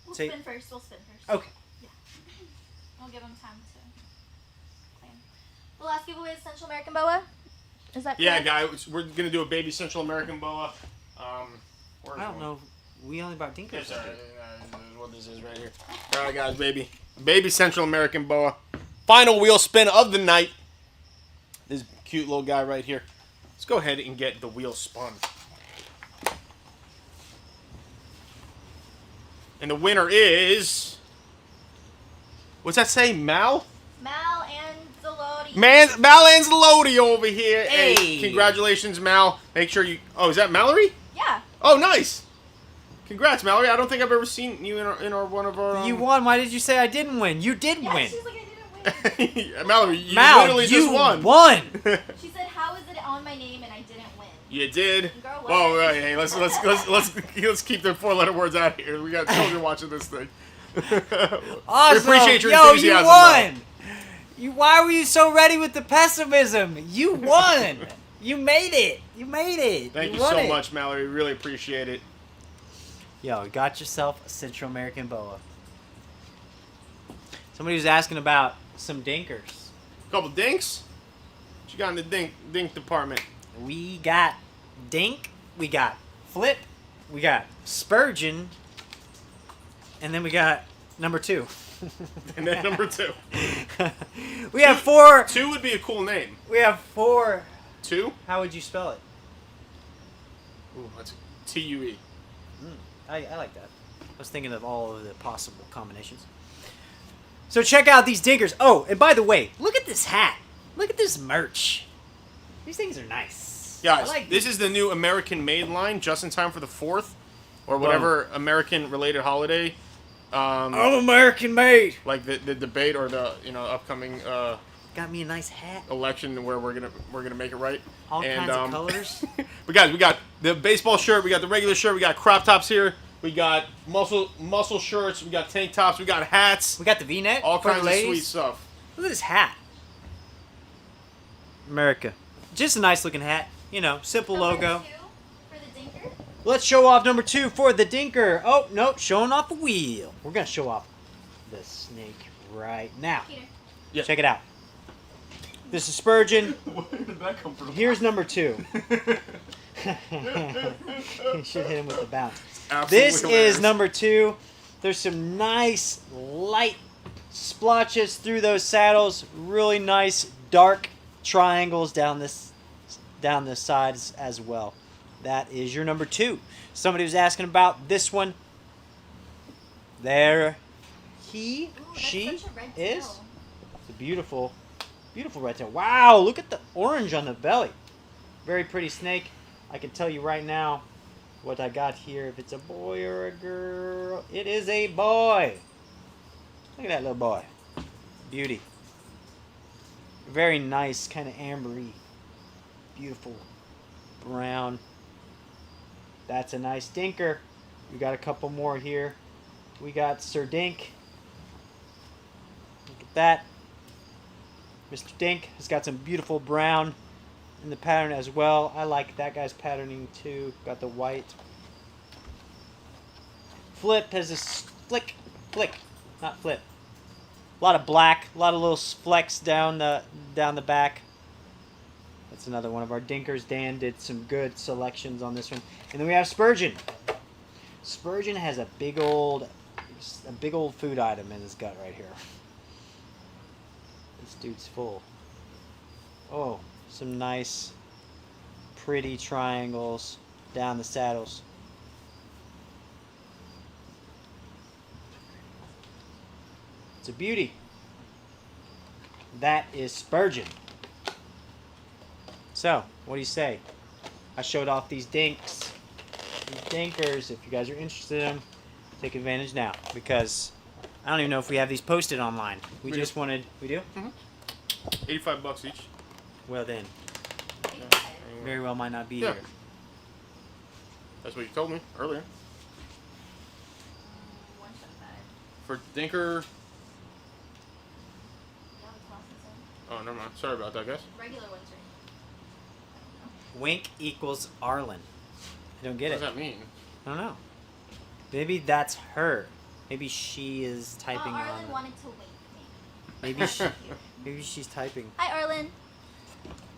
We'll Say- spin first. We'll spin first. Okay. Yeah. We'll give them time to claim. The last giveaway is Central American boa. Is that Yeah, correct? guys. We're gonna do a baby Central American boa. Where's I don't one? know. We only bought dinkers. Yes, sir. This is what this is right here. All right, guys, baby Central American boa. Final wheel spin of the night. This cute little guy right here. Let's go ahead and get the wheel spun. And the winner is. What's that say? Mal Anzalotti. Mal Anzalotti over here. Hey. Congratulations, Mal. Make sure you. Oh, is that Mallory? Yeah. Oh, nice. Congrats, Mallory. I don't think I've ever seen you in our one of our. You won. Why did you say I didn't win? You did Yeah, win. she's like, I didn't win. Mallory, you Mal, literally you just won. won. She said, "How is it on my name and I didn't win?" You did. Girl, what? Whoa, right, hey, let's keep the 4-letter words out of here. We got children watching this thing. Awesome. We appreciate your Yo, enthusiasm. you won. Why were you so ready with the pessimism? You won. You made it. You made it. Thank you won so it. much, Mallory. Really appreciate it. Yo, got yourself a Central American boa. Somebody was asking about some dinkers. Couple dinks. What you got in the dink department? We got Dink, we got Flip, we got Spurgeon, and then we got number 2. And then number 2. We have 4. 2 would be a cool name. We have 4. 2? How would you spell it? Ooh, that's TUE. I like that. I was thinking of all of the possible combinations. So check out these dinkers. Oh, and by the way, look at this hat. Look at this merch. These things are nice. Guys, I like this is the new American-made line, just in time for the 4th, or whatever American-related holiday. I'm American made. Like the debate or the upcoming Got me a nice hat. election where we're gonna make it right. All kinds of colors. But guys, we got the baseball shirt, we got the regular shirt, we got crop tops here, we got muscle shirts, we got tank tops, we got hats, We got the V-neck. all for the kinds of ladies. sweet stuff. Look at this hat. America. Just a nice looking hat. You know, simple Number logo. 2 for the dinker. Let's show off number 2 for the dinker. Oh, nope, showing off a wheel. We're going to show off the snake right now. Peter. Yeah. Check it out. This is Spurgeon. Where did that come from? Here's number 2. You should hit him with the bounce. Absolutely This hilarious. is number 2. There's some nice light splotches through those saddles. Really nice dark triangles down the sides as well. That is your number 2. Somebody was asking about this one. There Ooh, that's she such a red is. tail. It's a beautiful, beautiful red tail. Wow, look at the orange on the belly. Very pretty snake. I can tell you right now what I got here. If it's a boy or a girl, it is a boy. Look at that little boy. Beauty. Very nice, kind of ambery, beautiful brown. That's a nice dinker. We got a couple more here. We got Sir Dink. Look at that. Mr. Dink has got some beautiful brown in the pattern as well. I like that guy's patterning too. Got the white. Flip has a flick, not flip. A lot of black, a lot of little flecks down the back. That's another one of our dinkers. Dan did some good selections on this one. And then we have Spurgeon. Spurgeon has a big old food item in his gut right here. This dude's full. Oh, some nice, pretty triangles down the saddles. It's a beauty. That is Spurgeon. So, what do you say? I showed off these dinks, these dinkers. If you guys are interested in them, take advantage now, because I don't even know if we have these posted online. We do. just wanted. We do? $85 each. Well then, Yeah. very well might not be Yeah. here. That's what you told me earlier. 125. For Dinker. Yeah, it's awesome. Oh, never mind. Sorry about that, guys. Regular ones are. Wink equals Arlen. I don't get What it. does that mean? I don't know. Maybe that's her. Maybe she is typing Arlen on. wanted to wink me. Maybe she. Maybe she's typing. Hi, Arlen.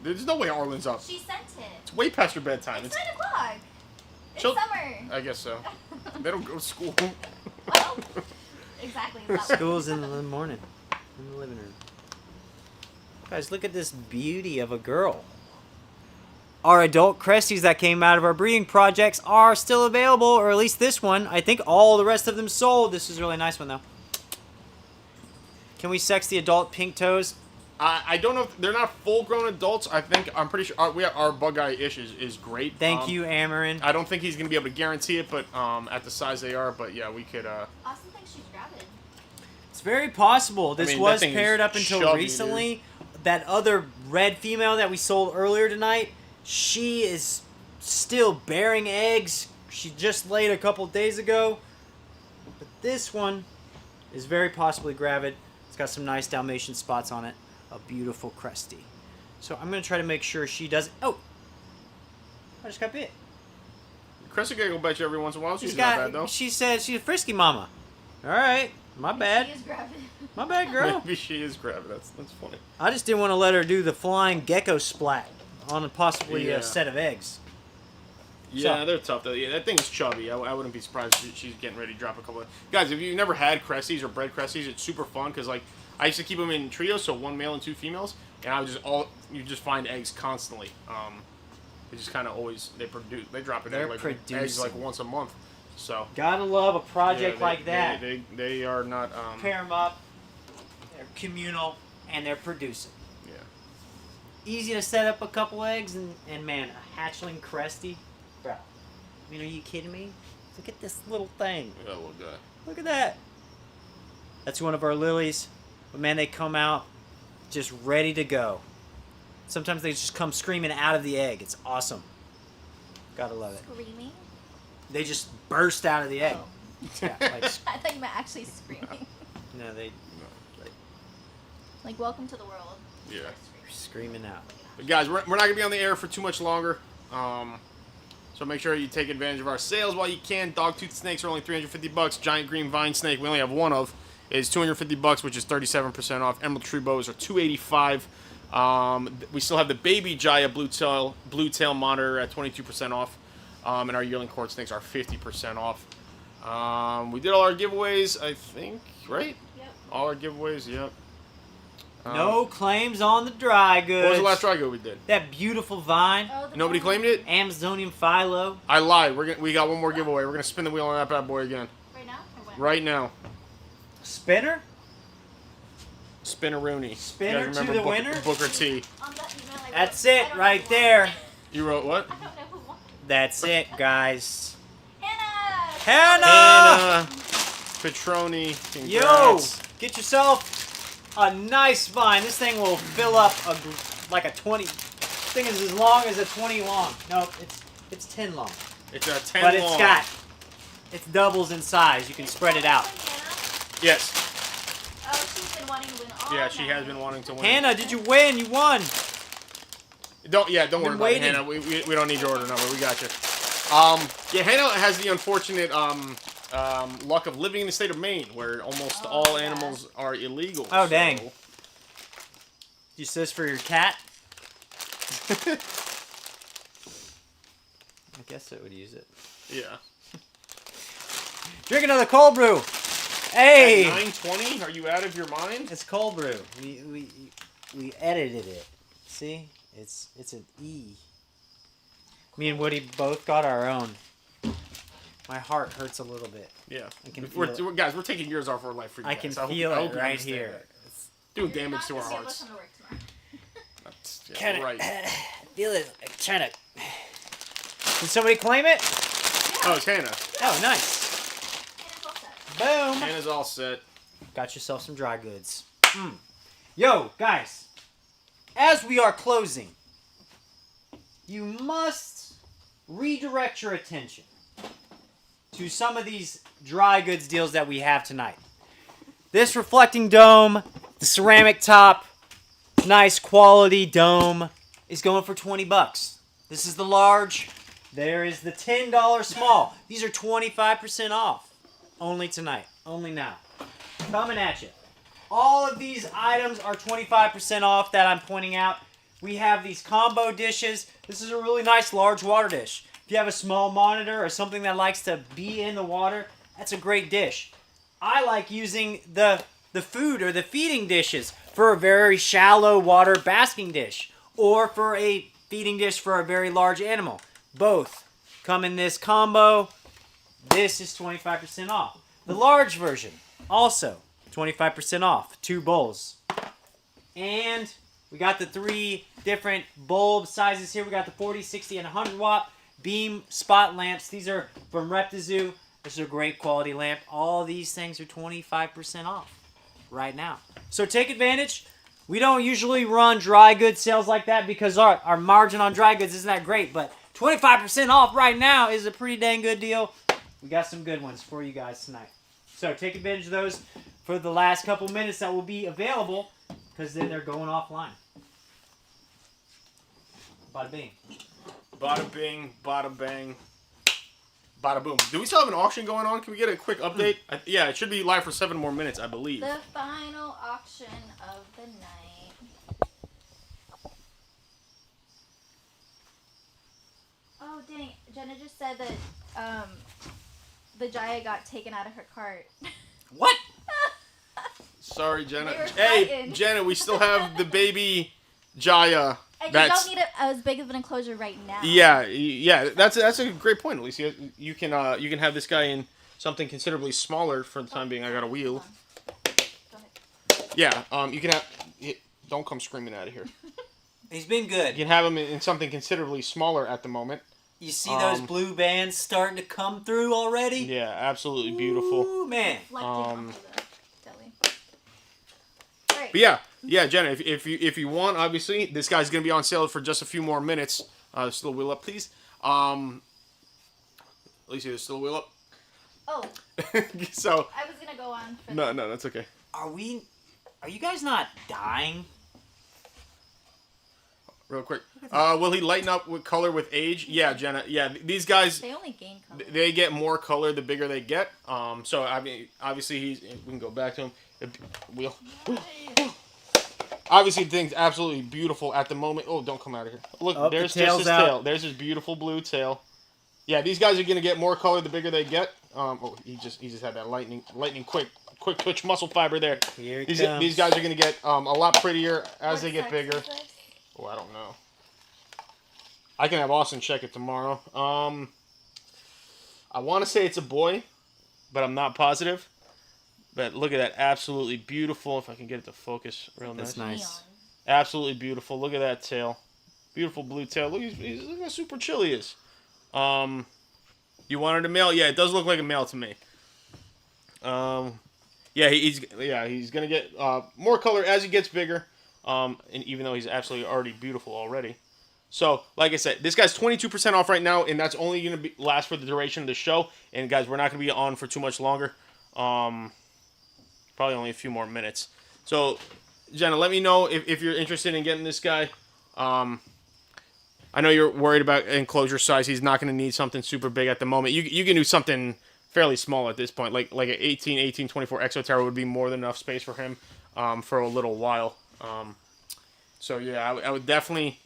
There's no way Arlen's up. She sent it. It's way past your bedtime. It's 9 o'clock. It's Chil- summer. I guess so. They don't go to school. Well, exactly. it's not- School's in the morning, in the living room. Guys, look at this beauty of a girl. Our adult cresties that came out of our breeding projects are still available, or at least this one. I think all the rest of them sold. This is a really nice one, though. Can we sex the adult pink toes? I don't know if they're not full-grown adults. I'm pretty sure our bug eye ish is great. Thank you, Amarin. I don't think he's gonna be able to guarantee it, but at the size they are. But yeah, we could. Austin thinks she's gravid. It's very possible. This mean, that was thing is paired up until chubby, recently. That other red female that we sold earlier tonight, she is still bearing eggs. She just laid a couple days ago. But this one is very possibly gravid. It's got some nice Dalmatian spots on it. A beautiful cresty. So I'm going to try to make sure she doesn't... Oh! I just got bit. Crested gecko bite you every once in a while. She's She's not got... bad though. She said she's a frisky mama. Alright. My bad. She is gravid. My bad, girl. Maybe she is gravid. That's funny. I just didn't want to let her do the flying gecko splat on possibly Yeah. a set of eggs. Yeah, So- they're tough though. Yeah, that thing's chubby. I wouldn't be surprised if she's getting ready to drop a couple of... Guys, if you've never had cresties or bred cresties, it's super fun because like I used to keep them in trios, so 1 male and 2 females, and you just find eggs constantly. They just kind of always they drop an They're egg like eggs producing. like once a month. So Gotta love a project yeah, like that. They are not. Pair them up. They're communal and they're producing. Yeah. Easy to set up a couple eggs and man, a hatchling cresty, bro. I mean, are you kidding me? Look at this little thing. Yeah, little guy. Look at that. That's one of our lilies. But man, they come out just ready to go. Sometimes they just come screaming out of the egg. It's awesome. Gotta love it. Screaming? They just burst out of the egg. Oh. Yeah, like, I thought you meant actually screaming. no, they Like, welcome to the world. Yeah. screaming out. But guys, we're not gonna be on the air for too much longer. So make sure you take advantage of our sales while you can. Dogtooth snakes are only $350. Giant green vine snake, we only have one of, is $250, which is 37% off. Emerald tree bows are $285. We still have the baby Jaya blue tail monitor at 22% off. And our yearling court snakes are 50% off. We did all our giveaways, I think, right? Yep. All our giveaways, yep. No claims on the dry goods. What was the last dry good we did? That beautiful vine. Oh, the Nobody phone. claimed it? Amazonian philo. I lied. We got one more giveaway. We're gonna spin the wheel on that bad boy again. Right now? Or when? Right now. Spinner? Spinneroonie. Spinner You guys to remember the winner? Booker T. On that email I That's wrote, I it don't right know there. You wrote what? I don't know who won. That's it, guys. Hannah! Hannah! Anna. Petroni. Yo! Congrats. Get yourself a nice vine. This thing will fill up like a 20. This thing is as long as a 20 long. No, it's 10 long. It's a 10 But long. it's doubles in size. You can spread it out. Hannah? Yes. Oh, she's been wanting to win all Yeah, she night. has been wanting to win. Hannah, did you win? You won. Don't worry been about waiting. it, Hannah. We don't need your order number. We got you. Yeah, Hannah has the unfortunate luck of living in the state of Maine, where almost all yeah. animals are illegal. Oh, dang. so- Use this for your cat? I guess it would use it. Yeah. Drink another cold brew. Hey, At 9:20? Are you out of your mind? it's cold brew. We edited it. See, it's an E. Me and Woody both got our own. My heart hurts a little bit. Yeah. I can We're feel it. guys, we're taking years off our life for you I guys. can hope- feel I it hope you right understand here. that. It's doing You're damage not to our gonna be able hearts. come to work tomorrow. That's, yeah, Kind of right. feel it. Like, trying to. Did somebody claim it? Oh, it's Hannah. Oh, nice. Hannah's all set. Boom. Hannah's all set. Got yourself some dry goods. Yo, guys. As we are closing, you must redirect your attention to some of these dry goods deals that we have tonight. This reflecting dome, the ceramic top, nice quality dome, is going for 20 bucks. This is the large. There is the $10 small. These are 25% off. Only tonight. Only now. Coming at you. All of these items are 25% off that I'm pointing out. We have these combo dishes. This is a really nice large water dish. If you have a small monitor or something that likes to be in the water, that's a great dish. I like using the food or the feeding dishes for a very shallow water basking dish or for a feeding dish for a very large animal. Both come in this combo. This is 25% off. The large version, also 25% off. 2 bowls. And we got the 3 different bulb sizes here. We got the 40, 60, and 100 watt beam spot lamps. These are from Reptiles. This is a great quality lamp. All these things are 25% off right now. So take advantage. We don't usually run dry goods sales like that because our margin on dry goods isn't that great. But 25% off right now is a pretty dang good deal. We got some good ones for you guys tonight. So take advantage of those for the last couple minutes that will be available because then they're going offline. Bada bing. Bada bing, bada bang, bada boom. Do we still have an auction going on? Can we get a quick update? Yeah, it should be live for 7 more minutes, I believe. The final auction of the night. Oh dang! Jenna just said that the Jaya got taken out of her cart. What? Sorry, Jenna. They were Hey, frightened. Jenna, we still have the baby Jaya. And That's you don't need as big of an enclosure right now. yeah. That's a great point, Alicia. You can have this guy in something considerably smaller for the time being. I got a wheel. Go ahead. Yeah. You can have. Don't come screaming out of here. He's been good. You can have him in something considerably smaller at the moment. You see those blue bands starting to come through already? Yeah, absolutely beautiful. Ooh, man. Reflecting onto the belly. Great. But yeah, Jenna, if you want, obviously, this guy's gonna be on sale for just a few more minutes. Still wheel up, please. Alicia, there's still a wheel up. Oh, So I was gonna go on. For no, that's okay. Are you guys not dying? Real quick. Will he lighten up with color with age? Yeah, Jenna. Yeah, these guys, They only gain color. they get more color the bigger they get. So I mean, obviously we can go back to him. Wheel. Obviously, the thing's absolutely beautiful at the moment. Oh, don't come out of here. Look, Oh, there's the just tail's his out. tail. There's his beautiful blue tail. Yeah, these guys are gonna get more color the bigger they get. Oh, he just had that lightning quick twitch muscle fiber there. Here it These comes. guys are gonna get a lot prettier as What they get sex bigger. is this? Oh, I don't know. I can have Austin check it tomorrow. I want to say it's a boy, but I'm not positive. But look at that, absolutely beautiful. If I can get it to focus real nice. That's nice. Neon. Absolutely beautiful. Look at that tail. Beautiful blue tail. Look, look how super chill he is. You wanted a male? Yeah, it does look like a male to me. Yeah, he's gonna get more color as he gets bigger. And even though he's absolutely already beautiful already. So, like I said, this guy's 22% off right now, and that's only gonna last for the duration of the show. And guys, we're not gonna be on for too much longer. Probably only a few more minutes. So, Jenna, let me know if you're interested in getting this guy. I know you're worried about enclosure size. He's not going to need something super big at the moment. You can do something fairly small at this point. Like an 1824 Exoterra would be more than enough space for him for a little while. So, yeah, I would definitely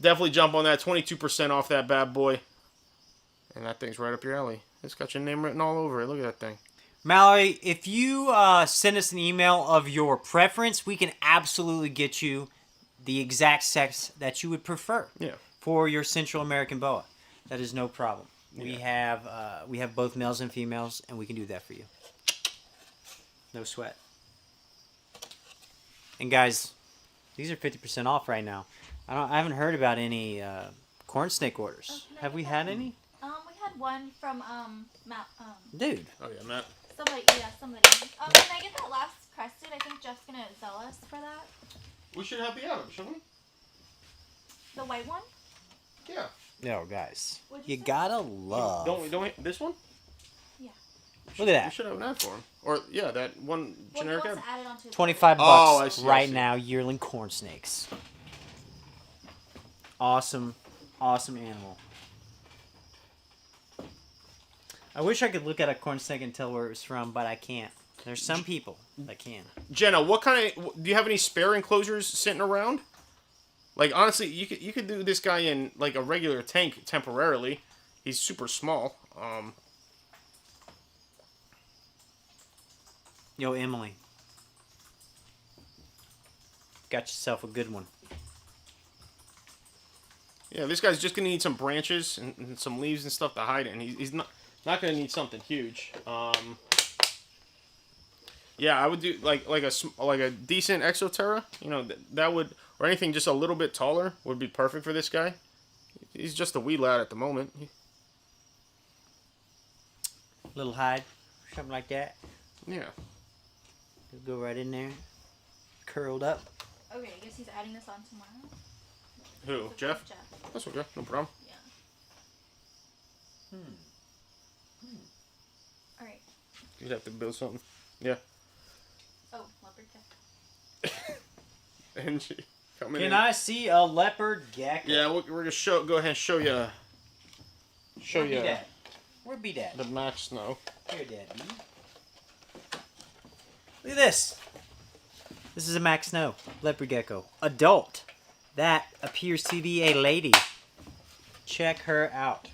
jump on that. 22% off that bad boy. And that thing's right up your alley. It's got your name written all over it. Look at that thing. Mallory, if you send us an email of your preference, we can absolutely get you the exact sex that you would prefer for your Central American boa. That is no problem. Yeah. We have both males and females, and we can do that for you. No sweat. And guys, these are 50% off right now. I haven't heard about any corn snake orders. Have we had any? We had one from Matt. Dude. Oh yeah, Matt. Somebody. Can I get that last crested? I think Jeff's gonna sell us for that. We should help you out, shouldn't we? The white one? Yeah. No, guys. What'd You say? gotta love. Don't we this one? Yeah. Look at that. We should have an ad for him. Or yeah, that one generic ad. Add it onto his $25 Oh, I see, right now, yearling corn snakes. Awesome animal. I wish I could look at a corn snake and tell where it was from, but I can't. There's some people that can. Jenna, do you have any spare enclosures sitting around? Like honestly, you could do this guy in like a regular tank temporarily. He's super small. Yo, Emily. Got yourself a good one. Yeah, this guy's just gonna need some branches and some leaves and stuff to hide in. He's not gonna need something huge. Yeah, I would do like a decent Exoterra. You know, that would, or anything just a little bit taller would be perfect for this guy. He's just a wee lad at the moment. Little hide, something like that. Yeah. Just go right in there, curled up. Okay, I guess he's adding this on tomorrow. Who? So Jeff? That's okay. No problem. Yeah. All right. You'd have to build something. Yeah. Oh, leopard gecko. And she coming in. Can I see a leopard gecko? Yeah, we're gonna go ahead and show you. Where be that? Where be that? The Max Snow. Here, Daddy. Look at this. This is a Max Snow leopard gecko, adult. That appears to be a lady. Check her out.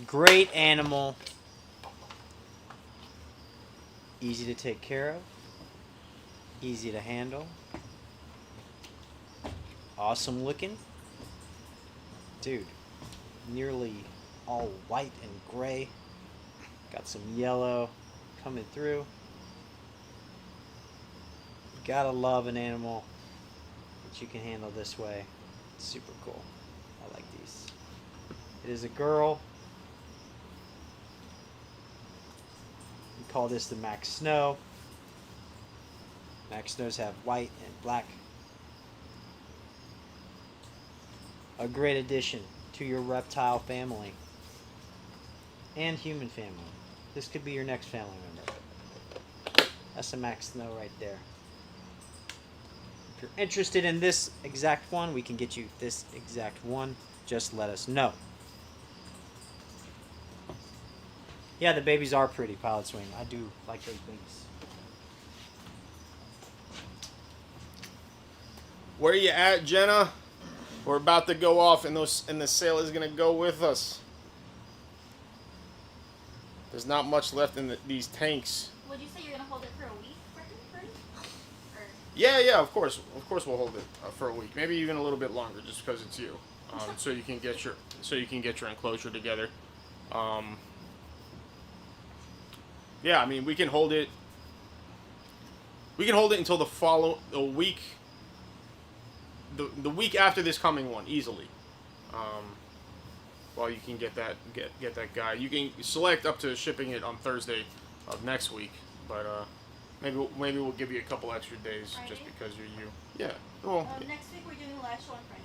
Great animal. Easy to take care of. Easy to handle. Awesome looking. Dude, nearly all white and gray. Got some yellow coming through. Gotta love an animal that you can handle this way. It's super cool. I like these. It is a girl. We call this the Max Snow. Max Snows have white and black. A great addition to your reptile family and human family. This could be your next family member. That's a Max Snow right there. If you're interested in this exact one, we can get you this exact one. Just let us know. Yeah, the babies are pretty, Pilot Swing. I do like those babies. Where you at, Jenna? We're about to go off, and the sail is gonna go with us. There's not much left in these tanks. Would you say you're gonna hold it for a week, first? Or Yeah, of course we'll hold it for a week, maybe even a little bit longer, just because it's you, so you can get your enclosure together. Yeah, I mean we can hold it. We can hold it until the week. The week after this coming one easily. Well, you can get that guy. You can select up to shipping it on Thursday of next week, but maybe we'll give you a couple extra days Friday? just because you're you. Yeah. Well. next week we're doing the last show on Friday.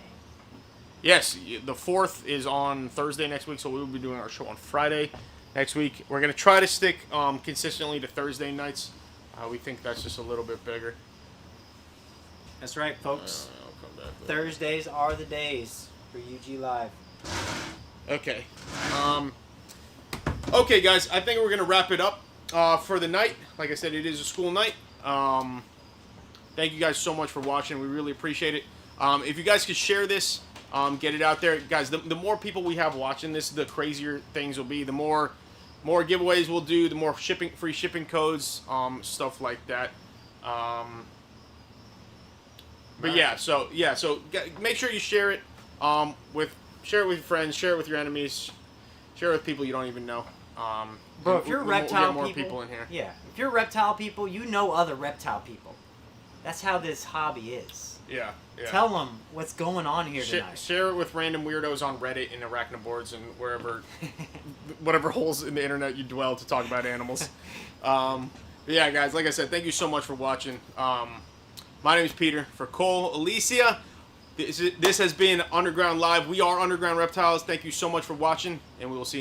Yes, the 4th is on Thursday next week, so we will be doing our show on Friday next week. We're gonna try to stick consistently to Thursday nights. We think that's just a little bit bigger. That's right, folks. I'll come back later. Thursdays are the days for UG Live. Okay. Okay, guys. I think we're gonna wrap it up for the night. Like I said, it is a school night. Thank you guys so much for watching. We really appreciate it. If you guys could share this, get it out there, guys. The more people we have watching this, the crazier things will be. The more giveaways we'll do. The more free shipping codes, stuff like that. But yeah, so make sure you share it. Share it with your friends, share it with your enemies, share it with people you don't even know. Bro, if you're reptile we'll get more people people in here. Yeah, if you're reptile people, you know other reptile people. That's how this hobby is. Yeah. Tell them what's going on here tonight. Share it with random weirdos on Reddit and arachnoboards and whatever holes in the internet you dwell to talk about animals. But yeah, guys, like I said, thank you so much for watching. My name is Peter. For Cole, Alicia, this has been Underground Live. We are Underground Reptiles. Thank you so much for watching, and we will see you